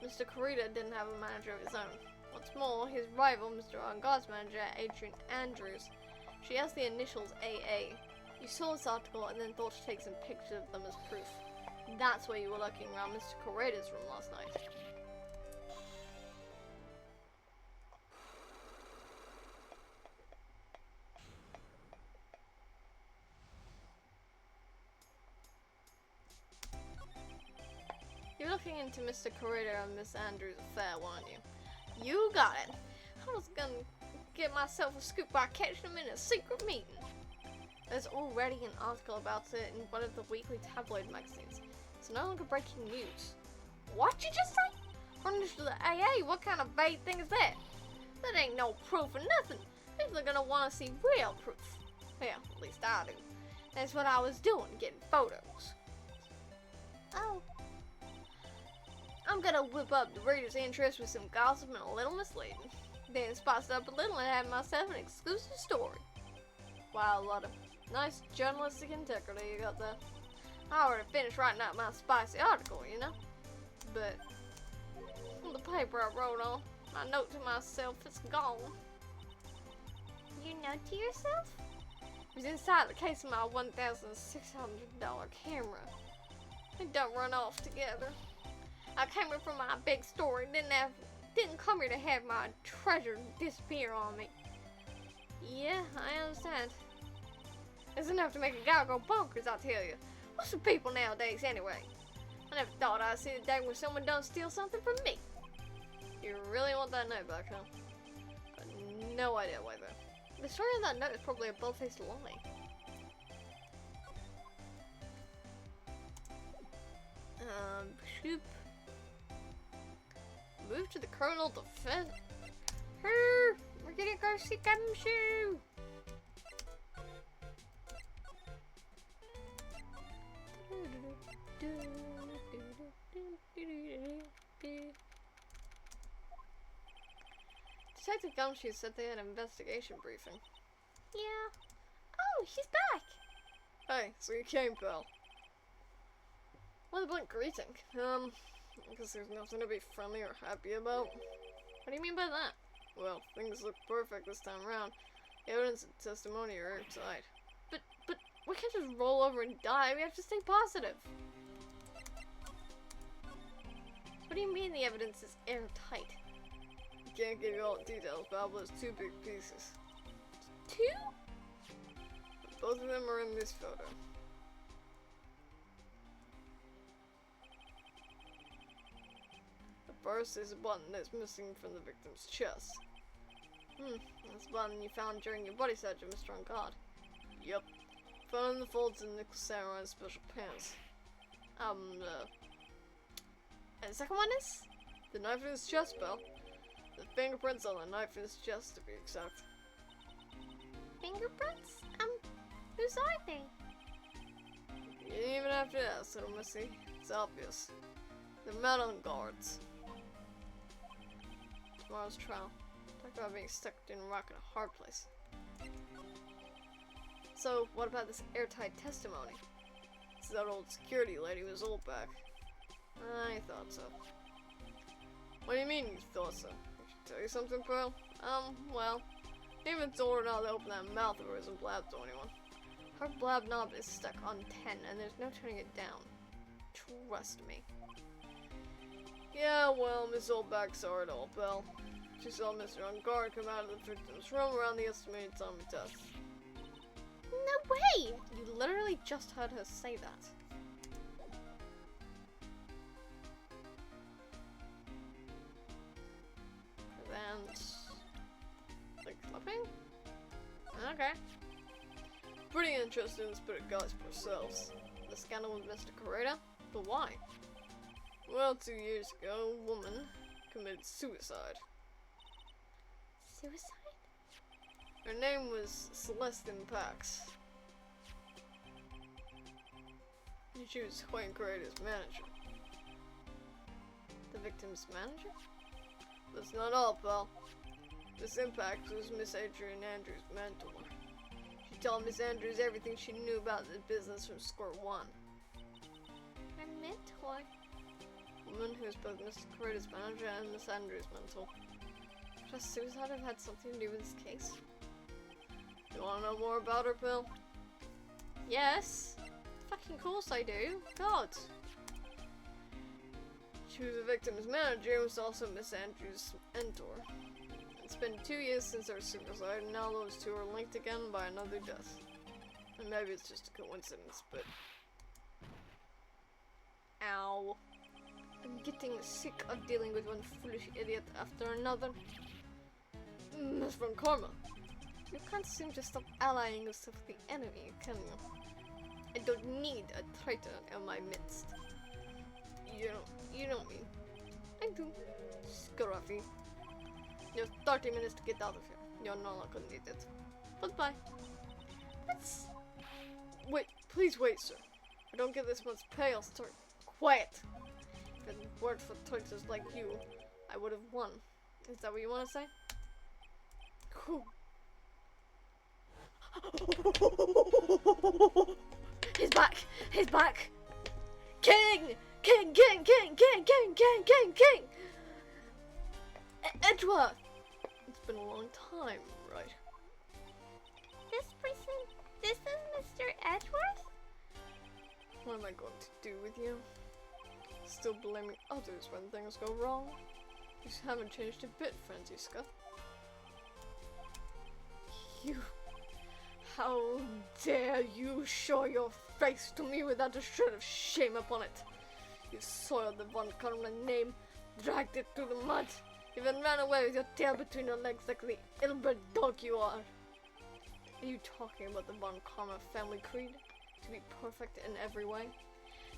Mr. Kurita didn't have a manager of his own. What's more, his rival, Mr. Aaand's manager, Adrian Andrews, she has the initials AA. You saw this article and then thought to take some pictures of them as proof. That's why you were looking around Mr. Kurita's room last night. You're looking into Mr. Kurita and Miss Andrews' affair, weren't you? You got it. I was gonna get myself a scoop by catching them in a secret meeting. There's already an article about it in one of the weekly tabloid magazines. It's no longer breaking news. What you just say? Running to the AA? What kind of vague thing is that? That ain't no proof of nothing. People are gonna want to see real proof. Well, at least I do. That's what I was doing, getting photos. Oh, I'm gonna whip up the reader's interest with some gossip and a little misleading. Then spice it up a little and have myself an exclusive story. Wow, a lot of nice journalistic integrity you got there. I already finished writing out my spicy article, you know? But the paper I wrote on, my note to myself, it's gone. your note to yourself? It was inside the case of my $1,600 camera. It don't run off together. I came here for my big story, didn't come here to have my treasure disappear on me. Yeah, I understand. It's enough to make a guy go bonkers, I tell you. What's with people nowadays, anyway? I never thought I'd see the day when someone done steal something from me. You really want that note back, huh? I have no idea why, though. The story of that note is probably a bold-faced lie. Shoop. Move to the Colonel Defense. We're gonna go see Gumshoe. Detective Gumshoe said they had an investigation briefing. Yeah. Oh, he's back. Hey, so you came, pal. What a blunt greeting. I guess there's nothing to be friendly or happy about. What do you mean by that? Well, things look perfect this time around. The evidence and testimony are airtight. But we can't just roll over and die. We have to stay positive. What do you mean the evidence is airtight? I can't give you all the details, but there's 2 big pieces. 2? Both of them are in this photo. The first is a button that's missing from the victim's chest. That's a button you found during your body search of Mr. Untitled. Yep. Found in the folds in Nicholas Samurai's special pants. And the second one is? The knife in his chest, Belle. The fingerprints on the knife in his chest, to be exact. Fingerprints? Whose are they? You didn't even have to ask, little missy. It's obvious. They're Madame Guards. Tomorrow's trial. Talk about being stuck in a rock in a hard place. So, what about this airtight testimony? It's that old security lady was old back. I thought so. What do you mean you thought so? I should tell you something, Pearl? Well, I even told her not to open that mouth or isn't blab to anyone. Her blab knob is stuck on 10 and there's no turning it down. Trust me. Yeah, well, Miss Oldback saw it all, Belle. She saw Mr. Unguard come out of the victim's room around the estimated time of death. No way! You literally just heard her say that. And... like flipping? Okay. Pretty interested in this bit of guys for ourselves. The scandal with Mr. Correa? But why? Well, 2 years ago, a woman committed suicide. Suicide? Her name was Celestine Pax. And she was Wayne Correa's manager. The victim's manager? That's not all, pal. Miss Impact was Miss Adrian Andrews' mentor. She told Miss Andrews everything she knew about the business from square one. My mentor? Woman who was both Mr. Correa's manager and Miss Andrews' mentor. Does suicide have had something to do with this case? You wanna know more about her, Bill? Yes. Fucking course I do. God. She was the victim's manager and was also Miss Andrews' mentor. It's been 2 years since her suicide, and now those two are linked again by another death. And maybe it's just a coincidence, but... Ow. I'm getting sick of dealing with one foolish idiot after another. That's from karma. You can't seem to stop allying yourself with the enemy, can you? I don't need a traitor in my midst. You know me. I do. Scruffy. You have 30 minutes to get out of here. You're no longer needed. Goodbye. What's... Wait, please wait, sir. If I don't get this month's pay, I'll start. Quiet! If it weren't for choices like you, I would have won. Is that what you want to say? Cool. He's back! He's back! King! King! King! King! King! King! King! King! King! Edgeworth! It's been a long time, right? This person... This is Mr. Edgeworth? What am I going to do with you? Still blaming others when things go wrong? You haven't changed a bit, Franziska. You... How dare you show your face to me without a shred of shame upon it? You soiled the Von Karman name, dragged it through the mud, even ran away with your tail between your legs like the ill-bred dog you are. Are you talking about the Von Karma family creed? To be perfect in every way?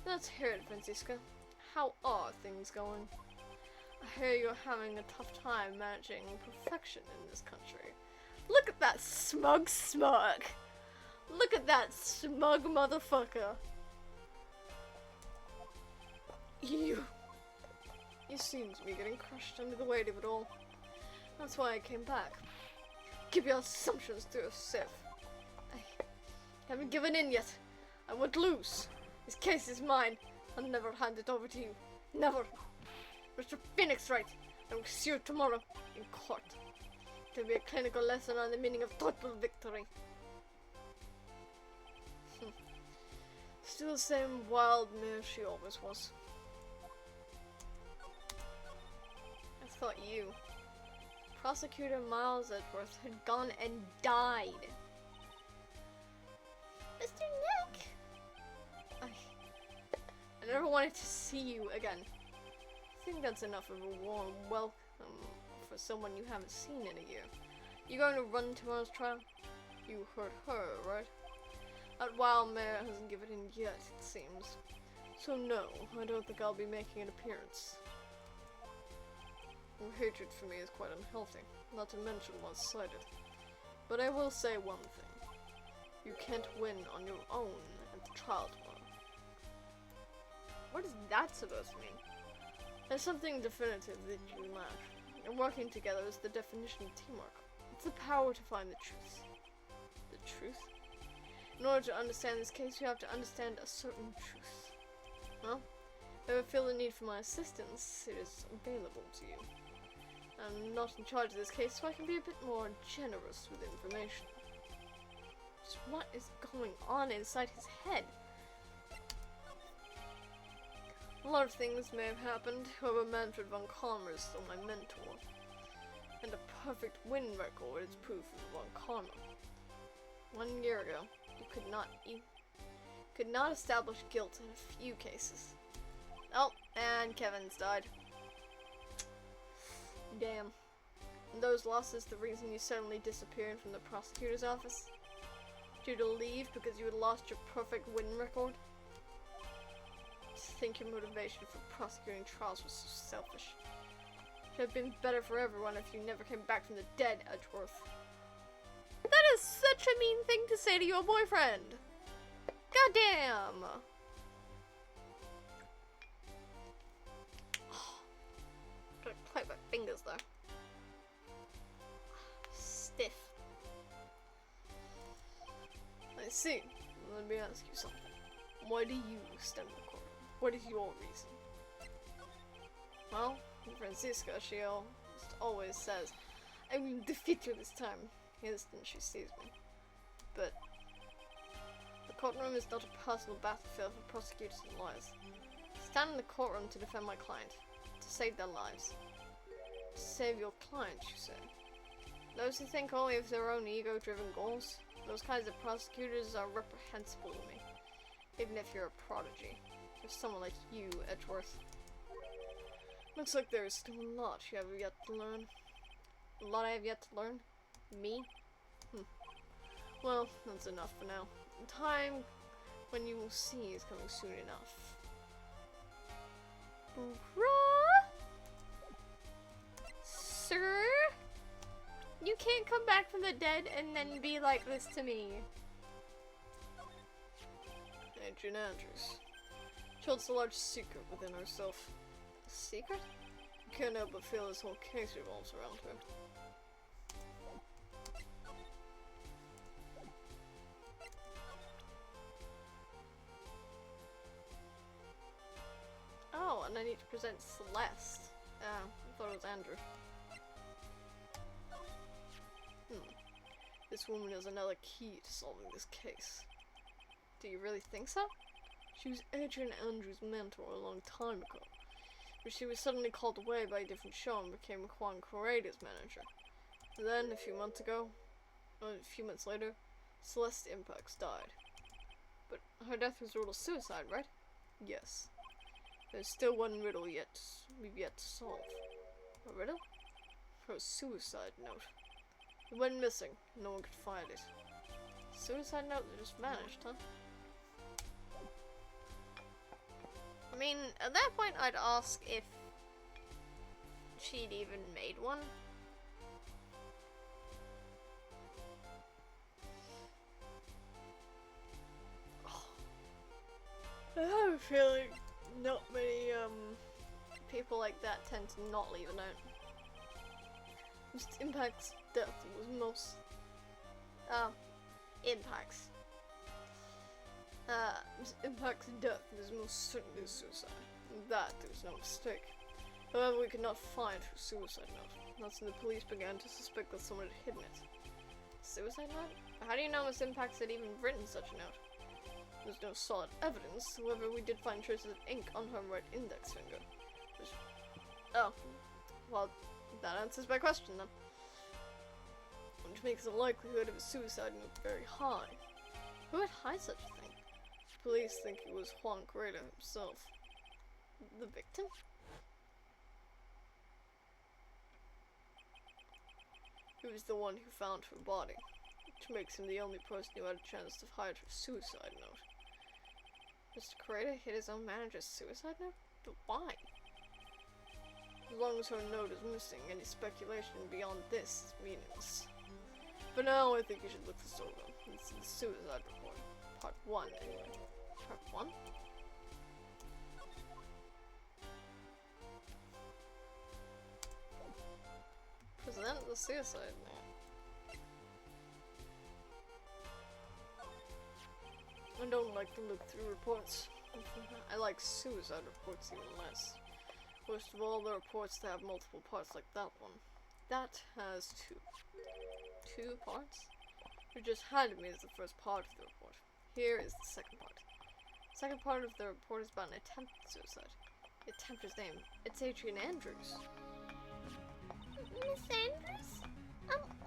Let's hear it, Franziska. How are things going? I hear you're having a tough time managing perfection in this country. Look at that smug smirk! Look at that smug motherfucker! You seem to be getting crushed under the weight of it all. That's why I came back. Give your assumptions to a sieve. I haven't given in yet. I won't lose. This case is mine. I'll never hand it over to you. Never. Mr. Phoenix right. I will see you tomorrow in court. It'll be a clinical lesson on the meaning of total victory. Still the same wild mare she always was. I thought you, Prosecutor Miles Edgeworth, had gone and died. Mr. Nick! I never wanted to see you again. I think that's enough of a warm welcome for someone you haven't seen in a year. You going to run tomorrow's trial? You heard her, right? That wild mare hasn't given in yet, it seems. So no, I don't think I'll be making an appearance. Your hatred for me is quite unhealthy, not to mention one-sided. But I will say one thing. You can't win on your own at the trial tomorrow. What is that supposed to mean? There's something definitive that you lack. And working together is the definition of teamwork. It's the power to find the truth. The truth? In order to understand this case, you have to understand a certain truth. Well, if I feel the need for my assistance, it is available to you. I'm not in charge of this case, so I can be a bit more generous with information. Just what is going on inside his head? A lot of things may have happened, however Manfred von Karma is still my mentor. And a perfect win record is proof of von Karma. 1 year ago, you could not establish guilt in a few cases. Oh, and Kevin's died. Damn. And those losses the reason you suddenly disappeared from the prosecutor's office? Due to leave because you had lost your perfect win record? I think your motivation for prosecuting trials was so selfish. It would have been better for everyone if you never came back from the dead, Edgeworth. That is such a mean thing to say to your boyfriend! Goddamn! Gotta clap my fingers though. Stiff. I see. Let me ask you something. Why do you stand in the court? What is your reason? Well, Franziska, she always says, I will defeat you this time, the instant she sees me. But the courtroom is not a personal battlefield for prosecutors and lawyers. I stand in the courtroom to defend my client, to save their lives. To save your client, you say. Those who think only of their own ego-driven goals, those kinds of prosecutors are reprehensible to me, even if you're a prodigy. There's someone like you, Edgeworth. Looks like there's still a lot you have yet to learn. A lot I have yet to learn? Me? Well, that's enough for now. The time when you will see is coming soon enough. Bruh? Sir? You can't come back from the dead and then be like this to me. Adrian Andrews. She holds a large secret within herself. A secret? You can't help but feel this whole case revolves around her. Oh, and I need to present Celeste. Ah, I thought it was Andrew. This woman is another key to solving this case. Do you really think so? She was Adrian Andrews' mentor a long time ago, but she was suddenly called away by a different show and became Juan Correda's manager. Then, a few months later, Celeste Impacts died. But her death was ruled a suicide, right? Yes. There's still one riddle we've yet to solve. A riddle? Her suicide note. It went missing. No one could find it. Suicide note that just vanished, huh? I mean, at that point I'd ask if she'd even made one. I have a feeling not many people like that tend to not leave a note. Mr. Impact's death was most Mr. Impact's death was most certainly suicide. That there was no mistake. However, we could not find her suicide note. That's when the police began to suspect that someone had hidden it. Suicide note? How do you know Miss Impacts had even written such a note? There's no solid evidence, however we did find traces of ink on her right index finger. Oh, well, that answers my question then. Which makes the likelihood of a suicide note very high. Who would hide such a thing? Police think it was Juan Correda himself. The victim? He was the one who found her body, which makes him the only person who had a chance to hide her suicide note. Mr. Correda hid his own manager's suicide note? But why? As long as her note is missing, any speculation beyond this is meaningless. For now, I think you should look this over. This is the suicide report. Part 1, anyway. Part 1? Present the suicide note. I don't like to look through reports. I like suicide reports even less. First of all, the reports that have multiple parts like that one. That has two parts? It just handed me as the first part of the report. Here is the second part. The second part of the report is about an attempted suicide. The attempter's name, it's Adrian Andrews. Miss Andrews?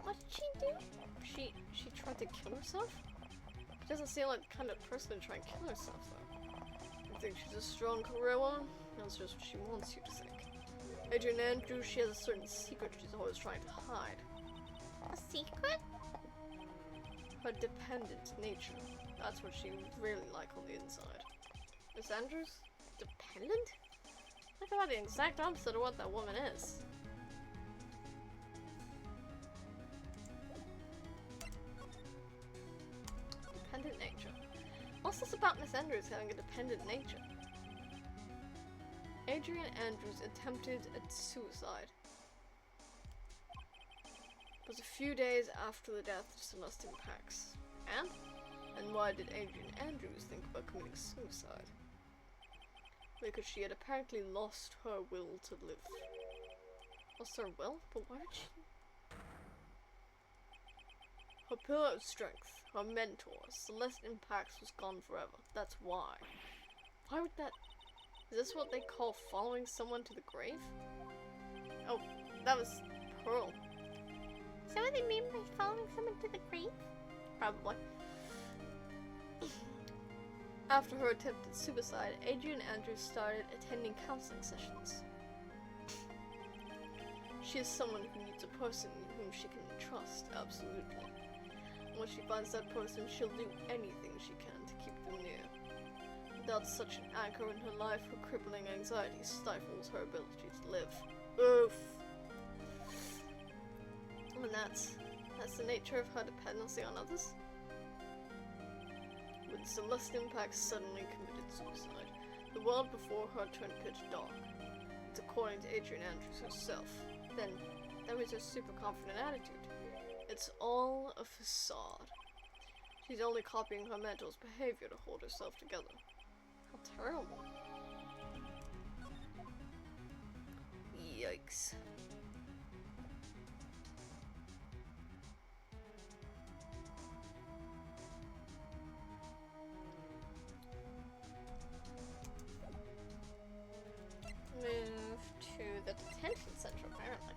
What did she do? She tried to kill herself? She doesn't seem like the kind of person to try and kill herself though. You think she's a strong career woman? That's just what she wants you to think. Adrian Andrews, she has a certain secret she's always trying to hide. A secret? Her dependent nature. That's what she would really like on the inside. Miss Andrews? Dependent? Look about the exact opposite of what that woman is. Dependent nature. What's this about Miss Andrews having a dependent nature? Adrian Andrews attempted a suicide. It was a few days after the death of Celeste Impacts. And why did Adrian Andrews think about committing suicide? Because she had apparently lost her will to live. Lost her will? But why did she? Her pillar of strength, her mentor, Celeste Impacts, was gone forever. That's why. Why would that? Is this what they call following someone to the grave? Oh, that was Pearl. Is that what they mean by following someone to the grave? Probably. After her attempted suicide, Adrian Andrews started attending counseling sessions. She is someone who needs a person whom she can trust, absolutely. And when she finds that person, she'll do anything she can to keep them near. Without such an anchor in her life, her crippling anxiety stifles her ability to live. Oof. And that's the nature of her dependency on others. When Celeste Impact suddenly committed suicide, the world before her turned pitch dark. It's according to Adrian Andrews herself. Then, that was her super confident attitude. It's all a facade. She's only copying her mentor's behavior to hold herself together. How terrible. Yikes. Move to the detention center, apparently.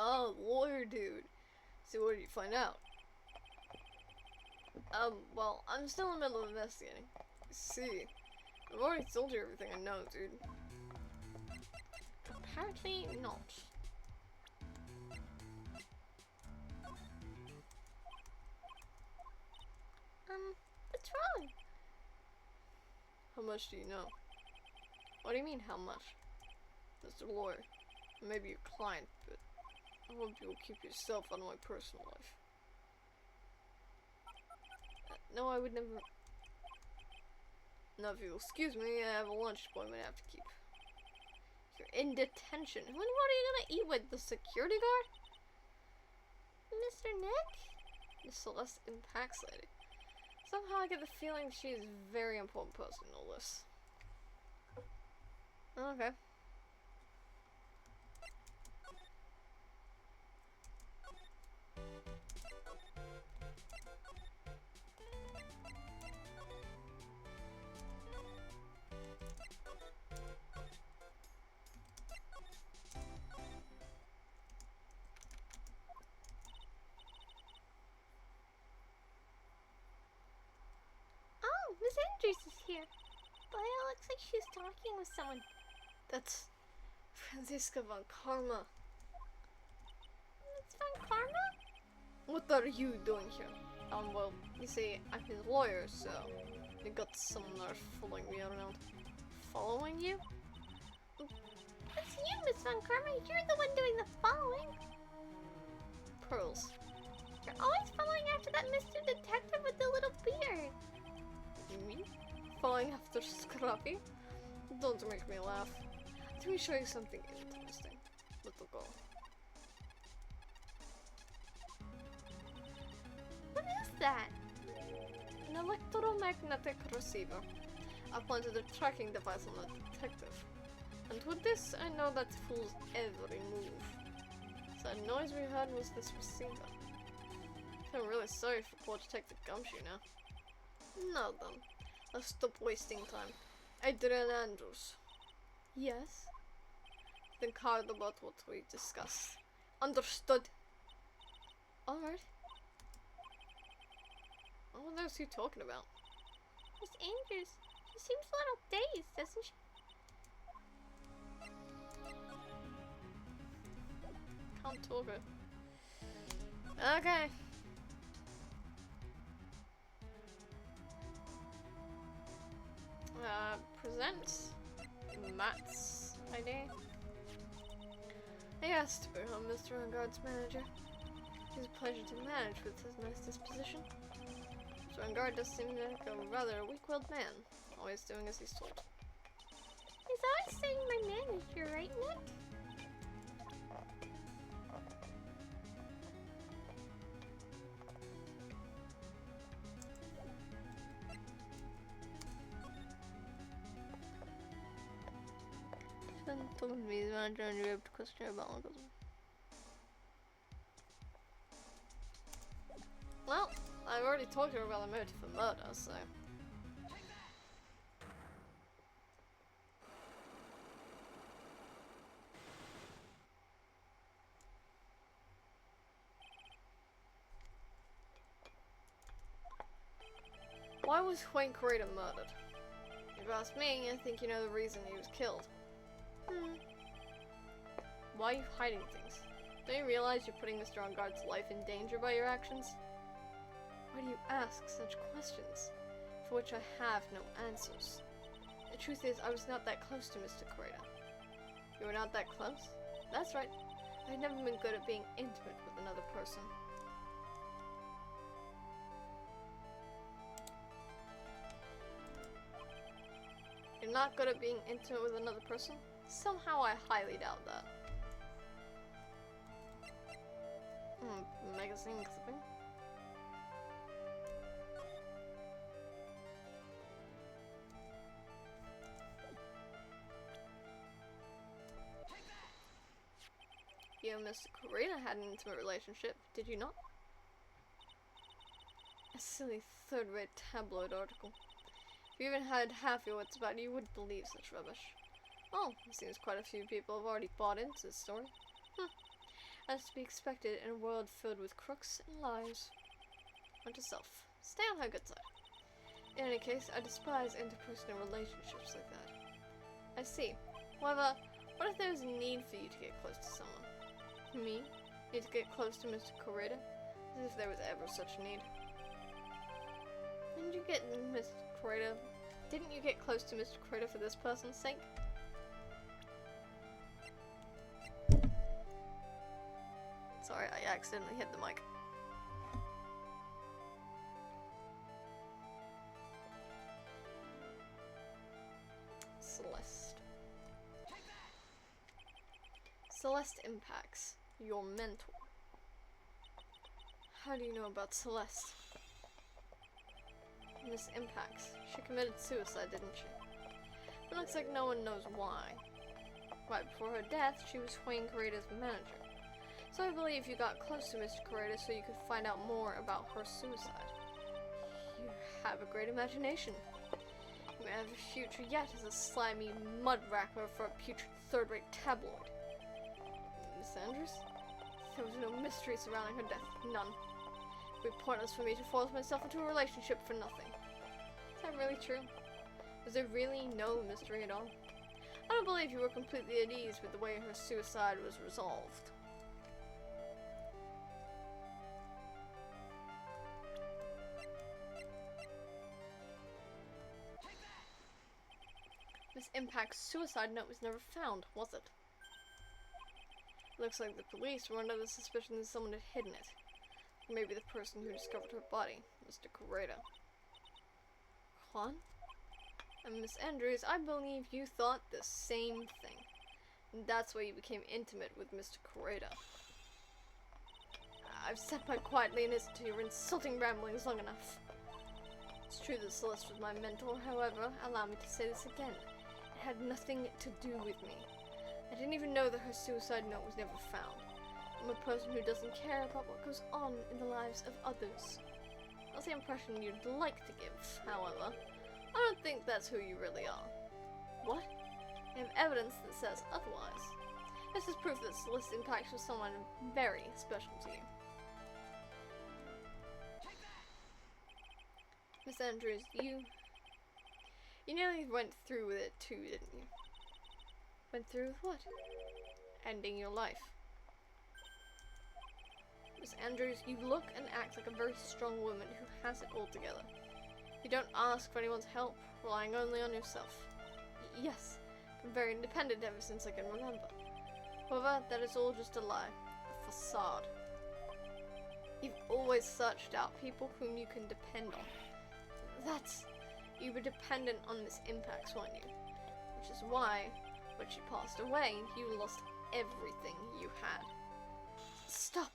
Oh, lawyer dude. So what did you find out? Well, I'm still in the middle of investigating. I see. I've already told you everything I know, dude. Apparently not. What's wrong? How much do you know? What do you mean, how much? Mr. Lawyer, maybe your client, but I hope you'll keep yourself out of my personal life. No, I would never. Now, if you'll excuse me, I have a lunch appointment I have to keep. You're in detention. What are you gonna eat with? The security guard? Mr. Nick? The Celeste Impacts lady. Somehow I get the feeling she's a very important person in all this. Okay. Oh, Miss Andrews is here. But it looks like she's talking with someone. That's Franziska von Karma. It's Von Karma? What are you doing here? Well, you see, I'm his lawyer, so you got someone there following me around. Following you? It's you, Miss Von Karma. You're the one doing the following. Pearls. You're always following after that Mr. Detective with the little beard. Me? Following after Scrappy? Don't make me laugh. Let me show you something interesting. Little girl. What is that? An electromagnetic receiver. I planted a tracking device on the detective. And with this, I know that fool's every move. So that noise we heard was this receiver. I'm really sorry for poor Detective Gumshoe now. Now then, let's stop wasting time. Adrian Andrews. Yes? Think hard about what we discussed. Understood. Alright. What else are you talking about? Miss Andrews, she seems a little dazed, doesn't she? Can't talk it. Okay. Present Matt's ID. I asked to become Mr. Vanguard's manager. He's a pleasure to manage with his nice disposition. Mr. Vanguard does seem like a rather weak-willed man, always doing as he's told. He's always saying my manager, right, Nick? Told me he's manager and you're able to question about my cousin. Well, I've already talked to her about the motive for murder, so. Why was Wayne Crater murdered? If you ask me, I think you know the reason he was killed. Why are you hiding things? Don't you realize you're putting Mr. Engarde's life in danger by your actions? Why do you ask such questions, for which I have no answers? The truth is, I was not that close to Mr. Correa. You were not that close? That's right. I've never been good at being intimate with another person. You're not good at being intimate with another person? Somehow I highly doubt that. Magazine clipping. You and Mr. Correa had an intimate relationship, did you not? A silly third-rate tabloid article. If you even had half your wits about you, you wouldn't believe such rubbish. Oh, it seems quite a few people have already bought into this story. As to be expected in a world filled with crooks and lies. Note to self, stay on her good side. In any case, I despise interpersonal relationships like that. I see. However, what if there was a need for you to get close to someone? Me? Need to get close to Mr. Correa? As if there was ever such a need. Didn't you get close to Mr. Correa for this person's sake? Sorry, I accidentally hit the mic. Celeste. Celeste impacts your mentor. How do you know about Celeste? Miss Impacts. She committed suicide, didn't she? It looks like no one knows why. Right before her death, she was Wayne Correa's manager. So I believe you got close to Mr. Correa so you could find out more about her suicide. You have a great imagination. You may have a future yet as a slimy mud racker for a putrid third-rate tabloid. Miss Andrews? There was no mystery surrounding her death. None. It would be pointless for me to force myself into a relationship for nothing. Is that really true? Was there really no mystery at all? I don't believe you were completely at ease with the way her suicide was resolved. Miss Impact's suicide note was never found, was it? Looks like the police were under the suspicion that someone had hidden it. Or maybe the person who discovered her body, Mr. Correa. Juan? And Miss Andrews, I believe you thought the same thing. And that's why you became intimate with Mr. Correa. I've sat quite quietly and listened to your insulting ramblings long enough. It's true that Celeste was my mentor, however, allow me to say this again. It had nothing to do with me. I didn't even know that her suicide note was never found. I'm a person who doesn't care about what goes on in the lives of others. That's the impression you'd like to give, however. I don't think that's who you really are. What? I have evidence that says otherwise. This is proof that Celeste Impacts was someone very special to you. Miss Andrews, you nearly went through with it too, didn't you? Went through with what? Ending your life. Miss Andrews, you look and act like a very strong woman who has it all together. You don't ask for anyone's help, relying only on yourself. Yes, I'm very independent ever since I can remember. However, that is all just a lie, a facade. You've always searched out people whom you can depend on. You were dependent on Miss Impacts, weren't you? Which is why, when she passed away, you lost everything you had. Stop!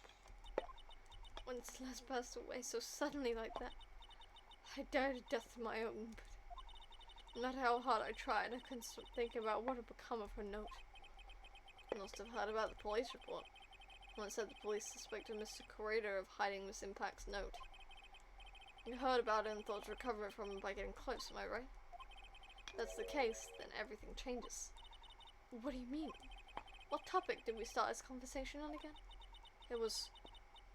When Celeste passed away so suddenly like that, I died a death of my own, but no matter how hard I tried, I couldn't stop thinking about what had become of her note. You must have heard about the police report. One said the police suspected Mr. Correa of hiding Miss Impact's note. You heard about it and thought to recover it from him by getting close, am I right? If that's the case, then everything changes. What do you mean? What topic did we start this conversation on again? It was,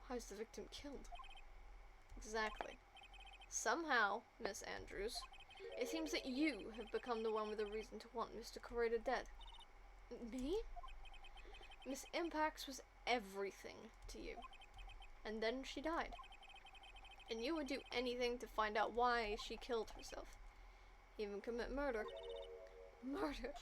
how is the victim killed? Exactly. Somehow, Miss Andrews, it seems that you have become the one with a reason to want Mr. Correa dead. Me? Miss Impacts was everything to you. And then she died. And you would do anything to find out why she killed herself. Even commit murder. Murder.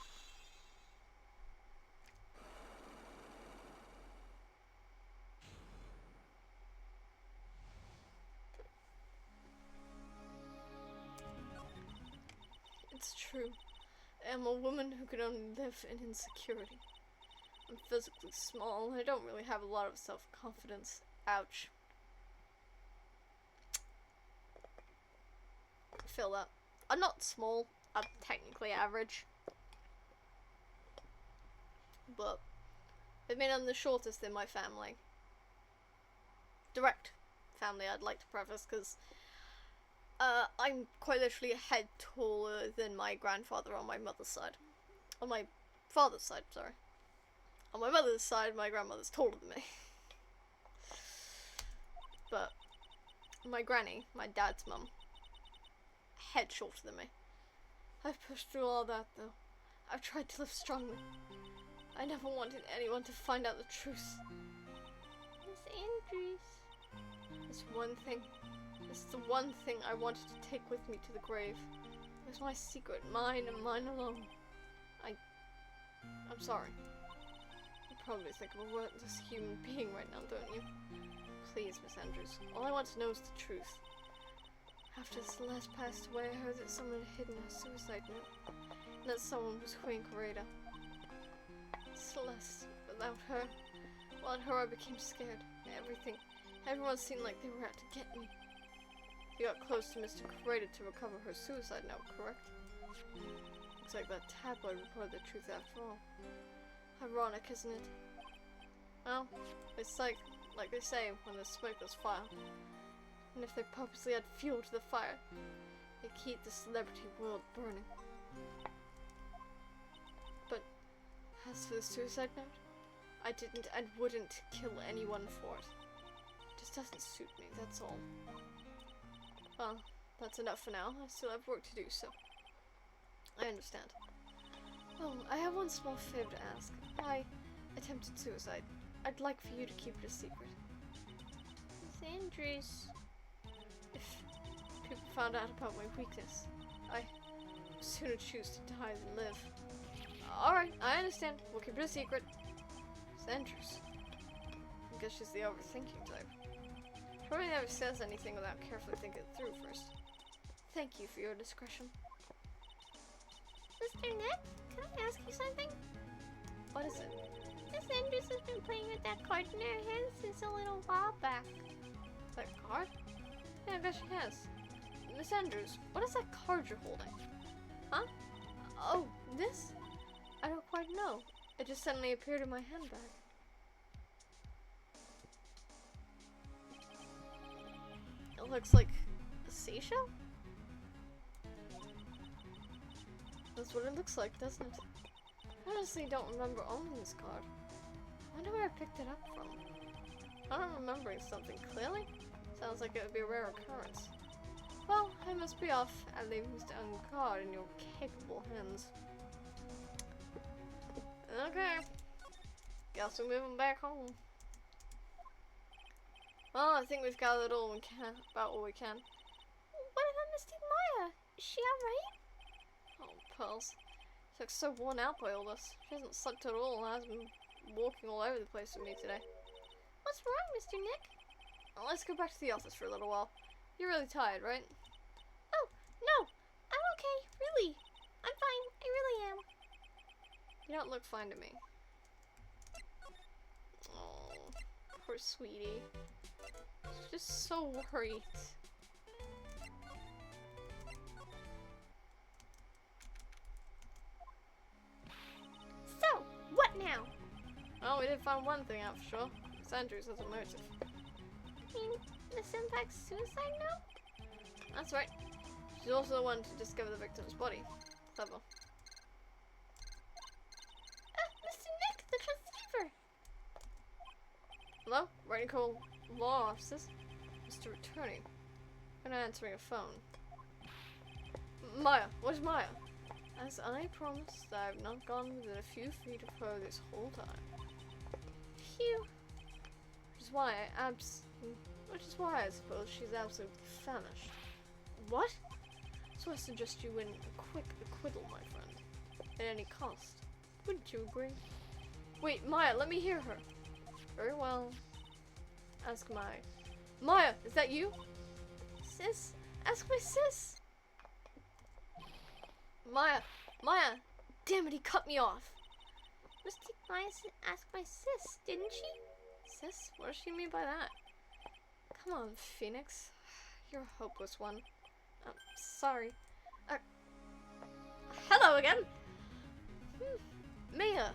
It's true. I am a woman who can only live in insecurity. I'm physically small, and I don't really have a lot of self-confidence. Ouch. I feel that. I'm not small. I'm technically average. But I mean, I'm the shortest in my family. Direct family, I'd like to preface, because I'm quite literally a head taller than my grandfather on my mother's side. On my father's side, sorry. On my mother's side, my grandmother's taller than me. But my granny, my dad's mum, head shorter than me. I've pushed through all that, though. I've tried to live strongly. I never wanted anyone to find out the truth. Miss Andrews. It's one thing. It's the one thing I wanted to take with me to the grave. It was my secret, mine and mine alone. I'm sorry. You probably think I'm a worthless human being right now, don't you? Please, Miss Andrews. All I want to know is the truth. After Celeste passed away, I heard that someone had hidden her suicide note. And that someone was Queen Corrida. Celeste. Without her, I became scared. Everyone seemed like they were out to get me. You got close to Mr. Corrida to recover her suicide note, correct? Looks like that tabloid reported the truth after all. Ironic, isn't it? Well, it's like they say, when there's smoke there's fire. And if they purposely add fuel to the fire, they keep the celebrity world burning. But as for the suicide note, I didn't and wouldn't kill anyone for it. It just doesn't suit me, that's all. Well, that's enough for now. I still have work to do, so I understand. Oh, I have one small favor to ask. I attempted suicide. I'd like for you to keep it a secret. Miss Andrews. If people found out about my weakness, I would sooner choose to die than live. Alright, I understand. We'll keep it a secret. Miss Andrews. I guess she's the overthinking type. Probably never says anything without carefully thinking it through first. Thank you for your discretion. Mr. Nick, can I ask you something? What is it? Miss Andrews has been playing with that card in her hand since a little while back. That card? Yeah, I bet she has. Miss Andrews, what is that card you're holding? Huh? Oh, this? I don't quite know. It just suddenly appeared in my handbag. It looks like a seashell? That's what it looks like, doesn't it? I honestly don't remember owning this card. I wonder where I picked it up from. I don't remember something clearly. Sounds like it would be a rare occurrence. Well, I must be off and leave this down card in your capable hands. Okay. Guess we're moving back home. Well, I think we've gathered all we can about all we can. What about Mystic Maya? Is she alright? Oh, Pearls. She looks so worn out by all this. She hasn't slept at all and has been walking all over the place with me today. What's wrong, Mr. Nick? Well, let's go back to the office for a little while. You're really tired, right? Oh, no. I'm okay, really. I'm fine. I really am. You don't look fine to me. Oh, poor sweetie. She's just so worried. So, what now? Well, we did find one thing out for sure. Miss Andrews has a motive. You mean the Senpak's suicide note? That's right. She's also the one to discover the victim's body. Clever. Mr. Nick, the transceiver! Hello? Writing call law offices. Mr. Attorney. I'm not answering a phone. Maya, where's Maya? As I promised, I have not gone within a few feet of her this whole time. Phew. which is why I suppose she's absolutely famished. What? So I suggest you win a quick acquittal, my friend, at any cost. Wouldn't you agree? Wait, Maya, let me hear her. Very well. Ask Maya. Maya, is that you? Sis? Ask my sis. Maya! Maya! Damn it, he cut me off! Must take Maya to ask my sis, didn't she? Sis? What does she mean by that? Come on, Phoenix. You're a hopeless one. Sorry. Hello again! Maya!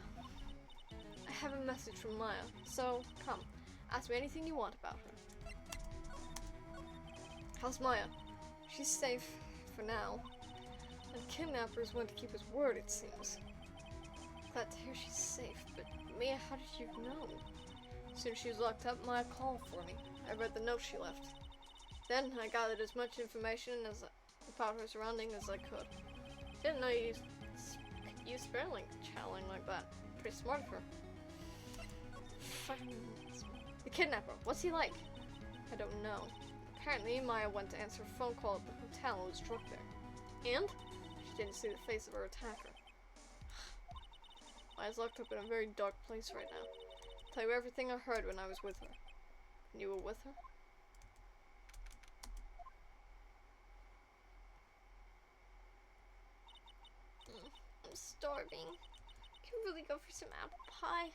I have a message from Maya, so come, ask me anything you want about her. How's Maya? She's safe, for now. The kidnappers want to keep his word, it seems. Glad to hear she's safe, but Maya, how did you know? As soon as she was locked up, Maya called for me. I read the note she left. Then I gathered as much information about her surroundings as I could. Didn't know you could use spelling channeling like that. Pretty smart of her. Fucking the kidnapper. What's he like? I don't know. Apparently, Maya went to answer a phone call at the hotel and was struck there. And she didn't see the face of her attacker. Maya's locked up in a very dark place right now. I'll tell you everything I heard when I was with her. And you were with her? I'm starving. I could really go for some apple pie.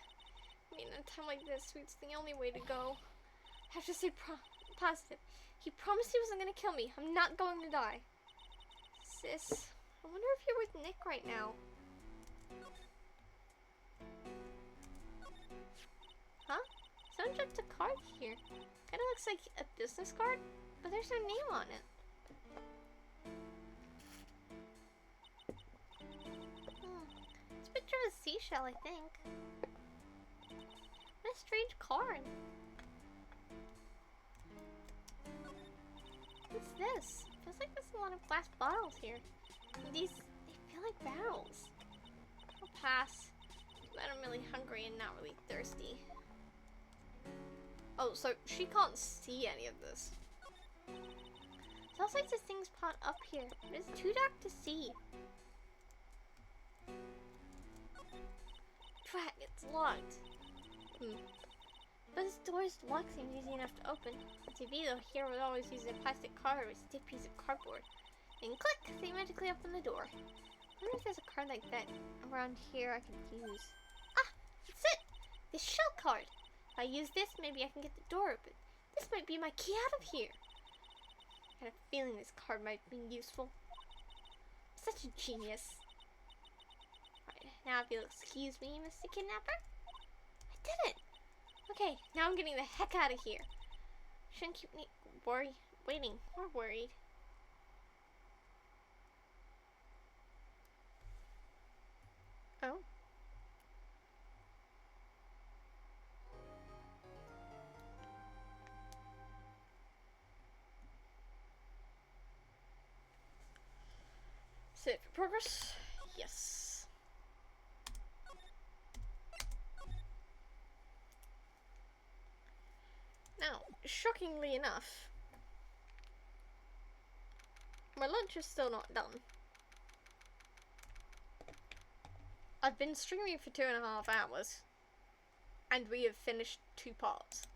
I mean, at a time like this, sweet's the only way to go. I have to stay positive. He promised he wasn't gonna kill me. I'm not going to die. Sis, I wonder if you're with Nick right now. Huh? Someone dropped a card here. Kinda looks like a business card, but there's no name on it. It's a picture of a seashell, I think. What a strange card. What's this? Feels like there's a lot of glass bottles here. And they feel like barrels. I'll pass. But I'm really hungry and not really thirsty. Oh, so she can't see any of this. There's all sorts of things pot up here, but it's too dark to see. Drat, it's locked. But this door's lock seems easy enough to open. The TV though, here would always use a plastic card or a stiff piece of cardboard. And click, they magically open the door. I wonder if there's a card like that around here I could use. Ah, that's it! This shell card. If I use this, maybe I can get the door open. This might be my key out of here. I had a feeling this card might be useful. I'm such a genius. Right, now if you'll excuse me, Mr. Kidnapper. I did it! Okay, now I'm getting the heck out of here. Shouldn't keep me waiting or worried. Oh. Save for progress? Yes. Now, shockingly enough, my lunch is still not done. I've been streaming for 2.5 hours, and we have finished 2 parts.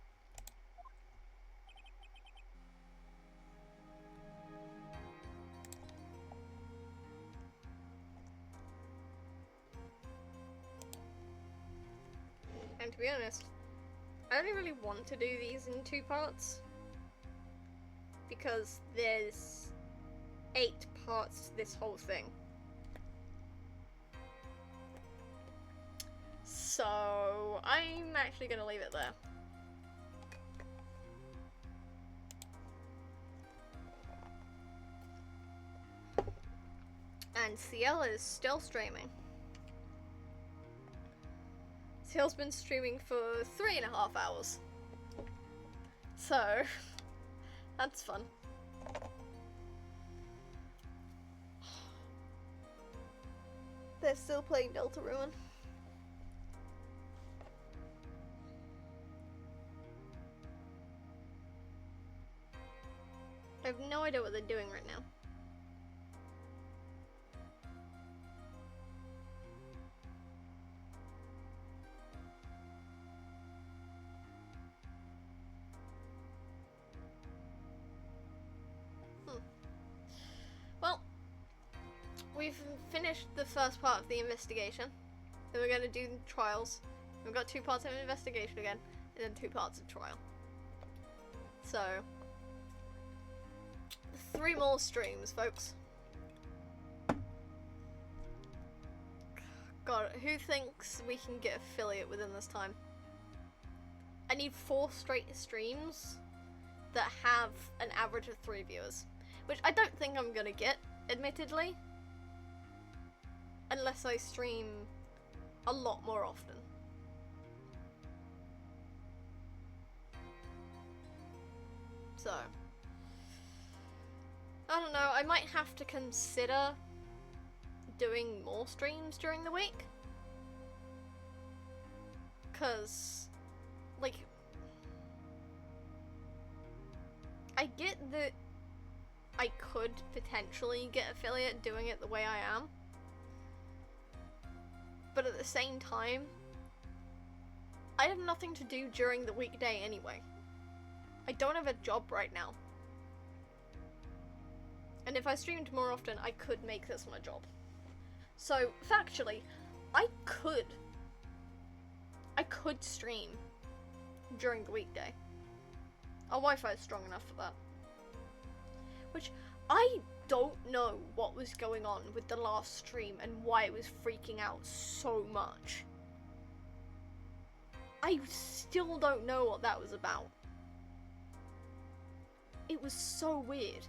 And to be honest, I don't really want to do these in 2 parts, because there's 8 parts to this whole thing. So I'm actually gonna leave it there. And CL is still streaming. CL's been streaming for 3.5 hours. So that's fun. They're still playing Deltarune. no idea what they're doing right now. Well, we've finished the first part of the investigation. Then we're going to do trials. We've got 2 parts of investigation again, and then 2 parts of trial. So, 3 more streams, folks. God, who thinks we can get affiliate within this time? I need 4 straight streams that have an average of 3 viewers. Which I don't think I'm gonna get, admittedly. Unless I stream a lot more often. So, I don't know, I might have to consider doing more streams during the week. 'Cause, like, I get that I could potentially get affiliate doing it the way I am. But at the same time, I have nothing to do during the weekday anyway. I don't have a job right now. And if I streamed more often, I could make this my job. So, factually, I could stream during the weekday. Our Wi-Fi is strong enough for that. Which, I don't know what was going on with the last stream and why it was freaking out so much. I still don't know what that was about. It was so weird.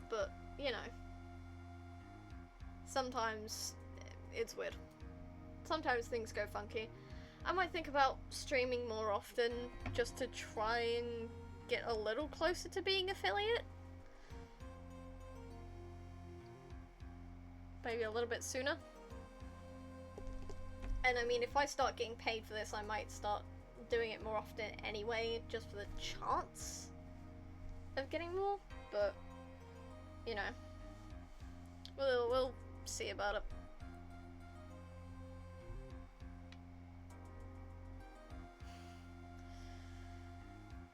But, you know, sometimes it's weird. Sometimes things go funky. I might think about streaming more often just to try and get a little closer to being affiliate. Maybe a little bit sooner. And I mean, if I start getting paid for this, I might start doing it more often anyway, just for the chance of getting more. But, you know, we'll see about it.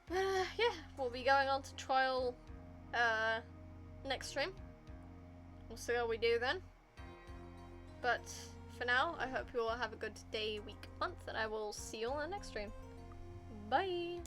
But yeah, we'll be going on to trial next stream. We'll see how we do then. But for now, I hope you all have a good day, week, month, and I will see you all in the next stream. Bye!